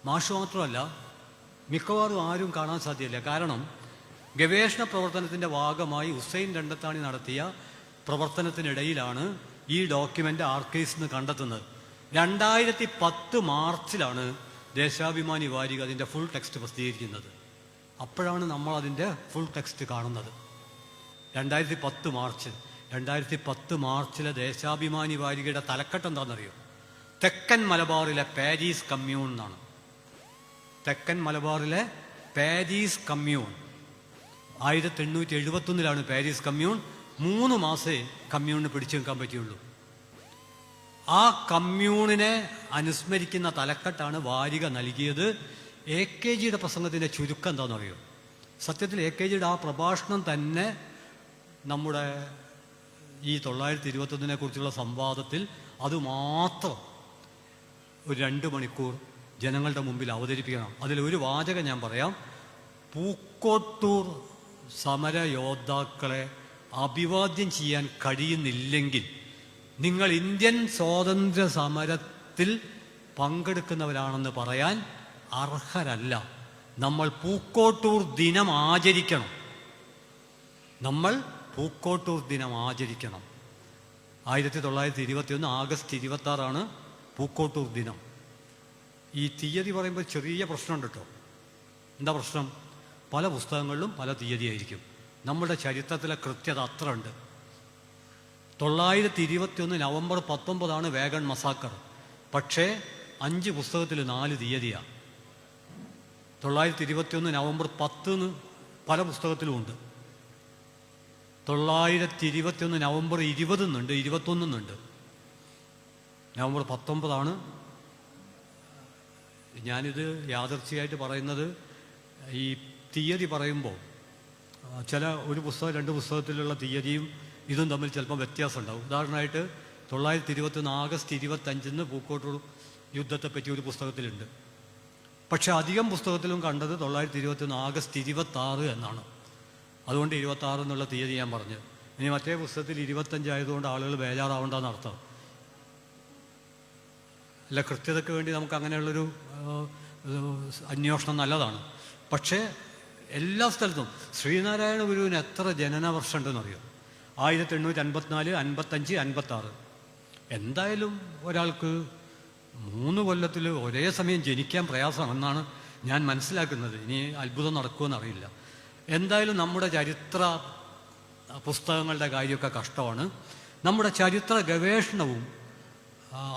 A: മാഷ് മാത്രമല്ല, മിക്കവാറും ആരും കാണാൻ സാധ്യമല്ല. കാരണം ഗവേഷണ പ്രവർത്തനത്തിൻ്റെ ഭാഗമായി ഹുസൈൻ രണ്ടത്താണി നടത്തിയ പ്രവർത്തനത്തിനിടയിലാണ് ഈ ഡോക്യുമെൻ്റ് ആർക്കൈവ്സിൽ നിന്ന് കണ്ടെത്തുന്നത്. 2010 മാർച്ചിലാണ് ദേശാഭിമാനി വാരിക അതിൻ്റെ ഫുൾ ടെക്സ്റ്റ് പ്രസിദ്ധീകരിക്കുന്നത്. അപ്പോഴാണ് നമ്മൾ അതിൻ്റെ ഫുൾ ടെക്സ്റ്റ് കാണുന്നത്. 2010 മാർച്ചിലെ ദേശാഭിമാനി വാരികയുടെ തലക്കെട്ട് എന്താണെന്നറിയോ? തെക്കൻ മലബാറിലെ പാരീസ് കമ്മ്യൂൺ എന്നാണ്. തെക്കൻ മലബാറിലെ പാരീസ് കമ്മ്യൂൺ 1871 പാരീസ് കമ്മ്യൂൺ. 3 മാസേ കമ്മ്യൂണിന് പിടിച്ചു നിൽക്കാൻ പറ്റിയുള്ളൂ. ആ കമ്മ്യൂണിനെ അനുസ്മരിക്കുന്ന തലക്കെട്ടാണ് വാരിക നൽകിയത്. AKGയുടെ പ്രസംഗത്തിൻ്റെ ചുരുക്കം എന്താണെന്നറിയോ? സത്യത്തിൽ AKGയുടെ ആ പ്രഭാഷണം തന്നെ നമ്മുടെ ഈ 921 കുറിച്ചുള്ള സംവാദത്തിൽ അതുമാത്രം ഒരു 2 മണിക്കൂർ ജനങ്ങളുടെ മുമ്പിൽ അവതരിപ്പിക്കണം. അതിലൊരു വാചകം ഞാൻ പറയാം. പൂക്കോട്ടൂർ സമരയോദ്ധാക്കളെ അഭിവാദ്യം ചെയ്യാൻ കഴിയുന്നില്ലെങ്കിൽ നിങ്ങൾ ഇന്ത്യൻ സ്വാതന്ത്ര്യ സമരത്തിൽ പങ്കെടുക്കുന്നവരാണെന്ന് പറയാൻ അർഹരല്ല. നമ്മൾ പൂക്കോട്ടൂർ ദിനം ആചരിക്കണം. നമ്മൾ പൂക്കോട്ടൂർ ദിനം ആചരിക്കണം. 1921 ആഗസ്റ്റ് 26 പൂക്കോട്ടൂർ ദിനം. ഈ തീയതി പറയുമ്പോൾ ചെറിയ പ്രശ്നമുണ്ട് കേട്ടോ. എന്താ പ്രശ്നം? പല പുസ്തകങ്ങളിലും പല തീയതിയായിരിക്കും. നമ്മുടെ ചരിത്രത്തിലെ കൃത്യത അത്ര ഉണ്ട്. 921 നവംബർ 19 വേഗൺ മസാക്കർ. പക്ഷേ 5 പുസ്തകത്തിൽ 4 തീയതിയാണ്. 921 നവംബർ 10 പല പുസ്തകത്തിലും ഉണ്ട്. 921 നവംബർ 20 എന്നുണ്ട്, 21 എന്നുണ്ട്. നവംബർ 19 ഞാനിത് യാദർച്ഛികമായിട്ട് പറയുന്നത്. ഈ തീയതി പറയുമ്പോൾ ഒരു പുസ്തകം 2 പുസ്തകത്തിലുള്ള തീയതിയും ഇതും തമ്മിൽ ചിലപ്പോൾ വ്യത്യാസം ഉണ്ടാവും. ഉദാഹരണമായിട്ട് 921 ആഗസ്റ്റ് 25 പൂക്കോട്ടൂർ യുദ്ധത്തെപ്പറ്റി ഒരു പുസ്തകത്തിലുണ്ട്. പക്ഷെ അധികം പുസ്തകത്തിലും കണ്ടത് 921 ആഗസ്റ്റ് 26 എന്നാണ്. അതുകൊണ്ട് 26 എന്നുള്ള തീയതി ഞാൻ പറഞ്ഞത്. ഇനി മറ്റേ പുസ്തകത്തിൽ 25 ആയതുകൊണ്ട് ആളുകൾ ബേജാറാവണ്ടെന്ന് അർത്ഥം. അല്ല, കൃത്യതയ്ക്ക് വേണ്ടി നമുക്ക് അങ്ങനെയുള്ളൊരു അന്വേഷണം നല്ലതാണ്. പക്ഷേ എല്ലാ സ്ഥലത്തും ശ്രീനാരായണ ഗുരുവിന് എത്ര ജനന വർഷം ഉണ്ടെന്നറിയോ? 1854, 55, 56. എന്തായാലും ഒരാൾക്ക് 3 കൊല്ലത്തിൽ ഒരേ സമയം ജനിക്കാൻ പ്രയാസമാണെന്നാണ് ഞാൻ മനസ്സിലാക്കുന്നത്. ഇനി അത്ഭുതം നടക്കുമെന്ന് അറിയില്ല. എന്തായാലും നമ്മുടെ ചരിത്ര പുസ്തകങ്ങളുടെ കാര്യമൊക്കെ കഷ്ടമാണ്. നമ്മുടെ ചരിത്ര ഗവേഷണവും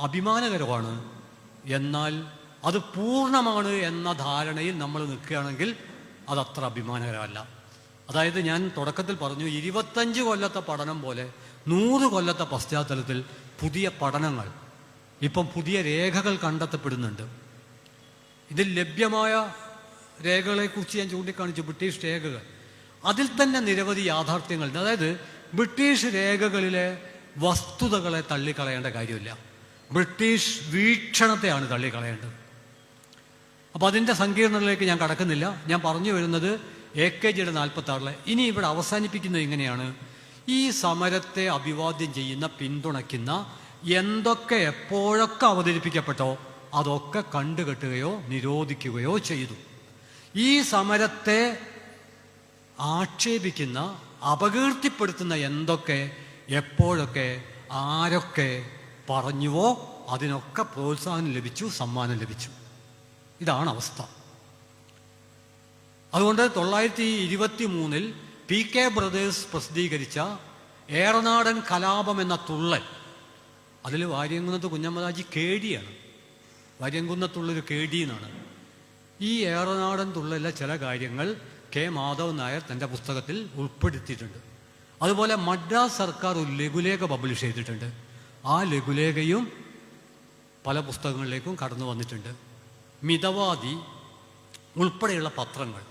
A: അഭിമാനകരമാണ്. എന്നാൽ അത് പൂർണ്ണമാണ് എന്ന ധാരണയിൽ നമ്മൾ നിൽക്കുകയാണെങ്കിൽ അതത്ര അഭിമാനകരമല്ല. അതായത് ഞാൻ തുടക്കത്തിൽ പറഞ്ഞു, 25 കൊല്ലത്തെ പഠനം പോലെ 100 കൊല്ലത്തെ പശ്ചാത്തലത്തിൽ പുതിയ പഠനങ്ങൾ, ഇപ്പം പുതിയ രേഖകൾ കണ്ടെത്തപ്പെടുന്നുണ്ട്. ഇതിൽ ലഭ്യമായ രേഖകളെക്കുറിച്ച് ഞാൻ ചൂണ്ടിക്കാണിച്ചു, ബ്രിട്ടീഷ് രേഖകൾ. അതിൽ തന്നെ നിരവധി യാഥാർത്ഥ്യങ്ങളുണ്ട്. അതായത് ബ്രിട്ടീഷ് രേഖകളിലെ വസ്തുതകളെ തള്ളിക്കളയേണ്ട കാര്യമില്ല, ബ്രിട്ടീഷ് വീക്ഷണത്തെയാണ് തള്ളിക്കളയേണ്ടത്. അപ്പോൾ അതിൻ്റെ സങ്കീർണതയിലേക്ക് ഞാൻ കടക്കുന്നില്ല. ഞാൻ പറഞ്ഞു വരുന്നത് AKGയുടെ 46 ഇനി ഇവിടെ അവസാനിപ്പിക്കുന്നത് ഇങ്ങനെയാണ്. ഈ സമരത്തെ അഭിവാദ്യം ചെയ്യുന്ന, പിന്തുണയ്ക്കുന്ന എന്തൊക്കെ എപ്പോഴൊക്കെ അവതരിപ്പിക്കപ്പെട്ടോ അതൊക്കെ കണ്ടുകെട്ടുകയോ നിരോധിക്കുകയോ ചെയ്തു. ഈ സമരത്തെ ആക്ഷേപിക്കുന്ന, അപകീർത്തിപ്പെടുത്തുന്ന എന്തൊക്കെ എപ്പോഴൊക്കെ ആരൊക്കെ പറഞ്ഞുവോ അതിനൊക്കെ പ്രോത്സാഹനം ലഭിച്ചു, സമ്മാനം ലഭിച്ചു. ഇതാണ് അവസ്ഥ. അതുകൊണ്ട് 1923 PK ബ്രദേഴ്സ് പ്രസിദ്ധീകരിച്ച ഏറനാടൻ കലാപം എന്ന തുള്ളൽ, അതിൽ വാര്യംകുന്നത്ത് കുഞ്ഞമ്മദാജി കേടിയാണ്. വാര്യംകുന്നത്തുള്ളൊരു കേടി എന്നാണ്. ഈ ഏറനാടൻ തുള്ളലിലെ ചില കാര്യങ്ങൾ കെ മാധവൻ നായർ തൻ്റെ പുസ്തകത്തിൽ ഉൾപ്പെടുത്തിയിട്ടുണ്ട്. അതുപോലെ മദ്രാസ് സർക്കാർ ഒരു ലഘുലേഖ പബ്ലിഷ് ചെയ്തിട്ടുണ്ട്. ആ ലഘുലേഖയും പല പുസ്തകങ്ങളിലേക്കും കടന്നു വന്നിട്ടുണ്ട്. മിതവാദി ഉൾപ്പെടെയുള്ള പത്രങ്ങൾ,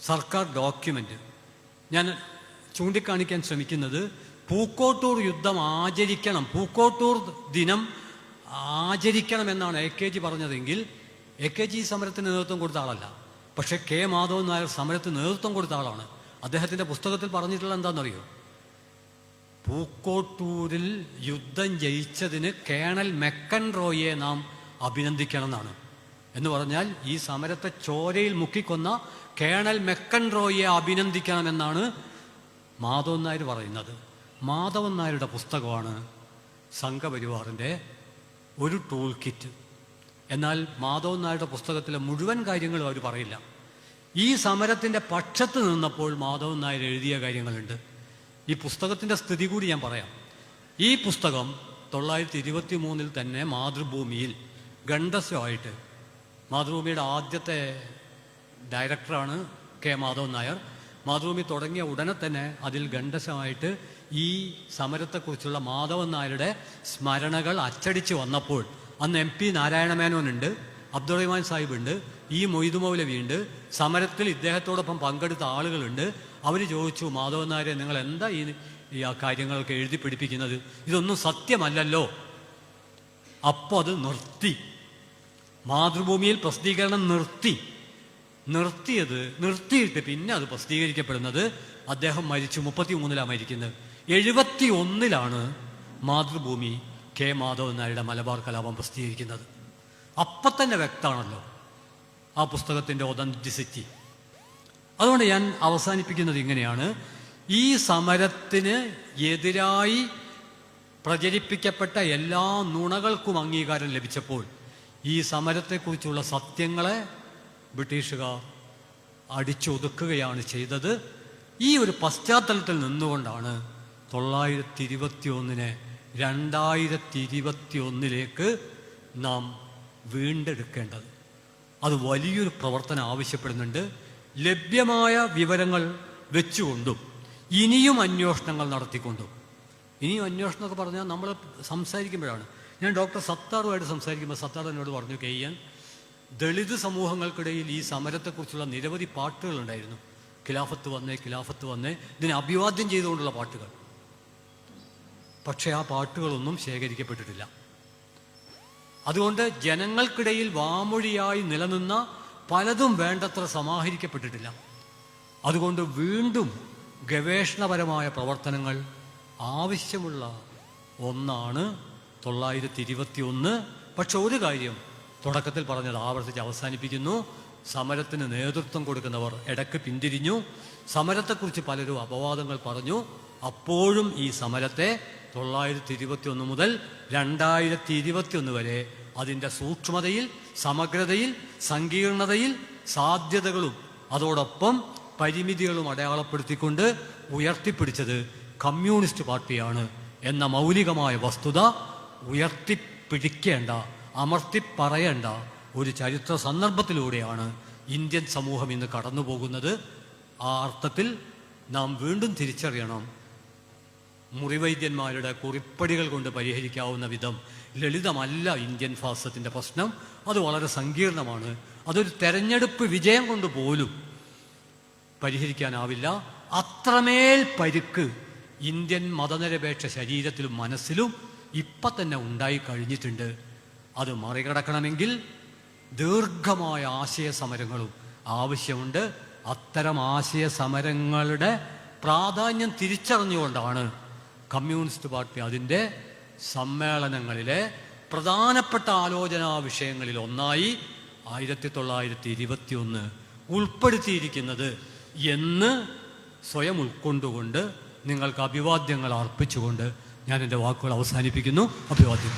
A: സർക്കാർ ഡോക്യുമെൻ്റ്. ഞാൻ ചൂണ്ടിക്കാണിക്കാൻ ശ്രമിക്കുന്നത് പൂക്കോട്ടൂർ യുദ്ധം ആചരിക്കണം, പൂക്കോട്ടൂർ ദിനം ആചരിക്കണമെന്നാണ് AKG പറഞ്ഞതെങ്കിൽ AKG സമരത്തിന് നേതൃത്വം കൊടുത്ത ആളല്ല. പക്ഷേ കെ മാധവൻ നായർ സമരത്തിന് നേതൃത്വം കൊടുത്ത ആളാണ്. അദ്ദേഹത്തിൻ്റെ പുസ്തകത്തിൽ പറഞ്ഞിട്ടുള്ള എന്താണെന്നറിയോ? പൂക്കോട്ടൂരിൽ യുദ്ധം ജയിച്ചതിന് കേണൽ മെക്കൻറോയെ നാം അഭിനന്ദിക്കണം എന്നാണ്. എന്ന് പറഞ്ഞാൽ ഈ സമരത്തെ ചോരയിൽ മുക്കിക്കൊന്ന കേണൽ മെക്കൻറോയെ അഭിനന്ദിക്കണമെന്നാണ് മാധവൻ നായർ പറയുന്നത്. മാധവൻ നായരുടെ പുസ്തകമാണ് സംഘപരിവാറിൻ്റെ ഒരു ടൂൾ കിറ്റ്. എന്നാൽ മാധവൻ നായരുടെ പുസ്തകത്തിലെ മുഴുവൻ കാര്യങ്ങളും അവർ പറയില്ല. ഈ സമരത്തിൻ്റെ പക്ഷത്ത് നിന്നപ്പോൾ മാധവൻ നായർ എഴുതിയ കാര്യങ്ങളുണ്ട്. ഈ പുസ്തകത്തിൻ്റെ സ്ഥിതി കൂടി ഞാൻ പറയാം. ഈ പുസ്തകം 1923 തന്നെ മാതൃഭൂമിയിൽ ഖണ്ഡസ്വമായിട്ട്, മാതൃഭൂമിയുടെ ആദ്യത്തെ ഡയറക്ടറാണ് കെ മാധവൻ നായർ. മാതൃഭൂമി തുടങ്ങിയ ഉടനെ തന്നെ അതിൽ ഖണ്ഡസ്വമായിട്ട് ഈ സമരത്തെക്കുറിച്ചുള്ള മാധവൻ നായരുടെ സ്മരണകൾ അച്ചടിച്ച് വന്നപ്പോൾ അന്ന് MP നാരായണ മേനോനുണ്ട്, അബ്ദുറഹ്മാൻ സാഹിബ് ഉണ്ട്, മൊയ്തു മൗലവി ഉണ്ട്, സമരത്തിൽ ഇദ്ദേഹത്തോടൊപ്പം പങ്കെടുത്ത ആളുകളുണ്ട്. അവർ ചോദിച്ചു, മാധവൻ നായരെ നിങ്ങൾ എന്താ ഈ കാര്യങ്ങളൊക്കെ എഴുതി പിടിപ്പിക്കുന്നത്? ഇതൊന്നും സത്യമല്ലല്ലോ. അപ്പോൾ അത് മാതൃഭൂമിയിൽ പ്രസിദ്ധീകരണം നിർത്തിയിട്ട് പിന്നെ അത് പ്രസിദ്ധീകരിക്കപ്പെടുന്നത് അദ്ദേഹം മരിച്ചു 33-ലാണ് മരിക്കുന്നത്. 71-ലാണ് മാതൃഭൂമി കെ മാധവൻ നായരുടെ മലബാർ കലാപം പ്രസിദ്ധീകരിക്കുന്നത്. അപ്പം തന്നെ വ്യക്തമാണല്ലോ ആ പുസ്തകത്തിൻ്റെ ഒതന്റിസിറ്റി. അതുകൊണ്ട് ഞാൻ അവസാനിപ്പിക്കുന്നത് ഇങ്ങനെയാണ്. ഈ സമരത്തിന് എതിരായി പ്രചരിപ്പിക്കപ്പെട്ട എല്ലാ നുണകൾക്കും അംഗീകാരം ലഭിച്ചപ്പോൾ ഈ സമരത്തെക്കുറിച്ചുള്ള സത്യങ്ങളെ ബ്രിട്ടീഷുകാർ അടിച്ചൊതുക്കുകയാണ് ചെയ്തത്. ഈ ഒരു പശ്ചാത്തലത്തിൽ നിന്നുകൊണ്ടാണ് 921-നെ 2021-ലേക്ക് നാം വീണ്ടെടുക്കേണ്ടത്. അത് വലിയൊരു പ്രവർത്തനം ആവശ്യപ്പെടുന്നുണ്ട്. ലഭ്യമായ വിവരങ്ങൾ വെച്ചുകൊണ്ടും ഇനിയും അന്വേഷണങ്ങൾ നടത്തിക്കൊണ്ടും. ഇനിയും അന്വേഷണമൊക്കെ പറഞ്ഞാൽ നമ്മൾ സംസാരിക്കുമ്പോഴാണ്. ഞാൻ ഡോക്ടർ സത്താറുമായിട്ട് സംസാരിക്കുമ്പോൾ സത്താർ എന്നോട് പറഞ്ഞു, കെയ്യാൻ ദളിത് സമൂഹങ്ങൾക്കിടയിൽ ഈ സമരത്തെക്കുറിച്ചുള്ള നിരവധി പാട്ടുകളുണ്ടായിരുന്നു. ഖിലാഫത്ത് വന്നേ ഇതിനെ അഭിവാദ്യം ചെയ്തുകൊണ്ടുള്ള പാട്ടുകൾ. പക്ഷേ ആ പാട്ടുകളൊന്നും ശേഖരിക്കപ്പെട്ടിട്ടില്ല. അതുകൊണ്ട് ജനങ്ങൾക്കിടയിൽ വാമൊഴിയായി നിലനിന്ന പലതും വേണ്ടത്ര സമാഹരിക്കപ്പെട്ടിട്ടില്ല. അതുകൊണ്ട് വീണ്ടും ഗവേഷണപരമായ പ്രവർത്തനങ്ങൾ ആവശ്യമുള്ള ഒന്നാണ് 921. പക്ഷെ ഒരു കാര്യം തുടക്കത്തിൽ പറഞ്ഞത് ആവർത്തിച്ച് അവസാനിപ്പിക്കുന്നു. സമരത്തിന് നേതൃത്വം കൊടുക്കുന്നവർ ഇടയ്ക്ക് പിന്തിരിഞ്ഞു. സമരത്തെക്കുറിച്ച് പലരും അപവാദങ്ങൾ പറഞ്ഞു. അപ്പോഴും ഈ സമരത്തെ 921 മുതൽ 2021 വരെ അതിൻ്റെ സൂക്ഷ്മതയിൽ, സമഗ്രതയിൽ, സങ്കീർണതയിൽ, സാധ്യതകളും അതോടൊപ്പം പരിമിതികളും അടയാളപ്പെടുത്തിക്കൊണ്ട് ഉയർത്തിപ്പിടിച്ചത് കമ്മ്യൂണിസ്റ്റ് പാർട്ടിയാണ് എന്ന മൗലികമായ വസ്തുത ഉയർത്തിപ്പിടിക്കേണ്ട, അമർത്തിപ്പറയേണ്ട ഒരു ചരിത്ര സന്ദർഭത്തിലൂടെയാണ് ഇന്ത്യൻ സമൂഹം ഇന്ന് കടന്നു പോകുന്നത്. ആ അർത്ഥത്തിൽ നാം വീണ്ടും തിരിച്ചറിയണം, മുറിവൈദ്യന്മാരുടെ കുറിപ്പടികൾ കൊണ്ട് പരിഹരിക്കാവുന്ന വിധം ലളിതമല്ല ഇന്ത്യൻ ഫാസിസത്തിൻ്റെ പ്രശ്നം. അത് വളരെ സങ്കീർണമാണ്. അതൊരു തെരഞ്ഞെടുപ്പ് വിജയം കൊണ്ട് പോലും പരിഹരിക്കാനാവില്ല. അത്രമേൽ പരിക്ക് ഇന്ത്യൻ മതനിരപേക്ഷ ശരീരത്തിലും മനസ്സിലും ഇപ്പം തന്നെ ഉണ്ടായി കഴിഞ്ഞിട്ടുണ്ട്. അത് മറികടക്കണമെങ്കിൽ ദീർഘമായ ആശയ സമരങ്ങളും ആവശ്യമുണ്ട്. അത്തരം ആശയ സമരങ്ങളുടെ പ്രാധാന്യം തിരിച്ചറിഞ്ഞുകൊണ്ടാണ് കമ്മ്യൂണിസ്റ്റ് പാർട്ടി അതിൻ്റെ സമ്മേളനങ്ങളിലെ പ്രധാനപ്പെട്ട ആലോചനാ വിഷയങ്ങളിൽ ഒന്നായി 1921 ഉൾപ്പെടുത്തിയിരിക്കുന്നത് എന്ന് സ്വയം ഉൾക്കൊണ്ടുകൊണ്ട് നിങ്ങൾക്ക് അഭിവാദ്യങ്ങൾ അർപ്പിച്ചുകൊണ്ട് ഞാൻ എൻ്റെ വാക്കുകൾ അവസാനിപ്പിക്കുന്നു. അഭിവാദ്യം.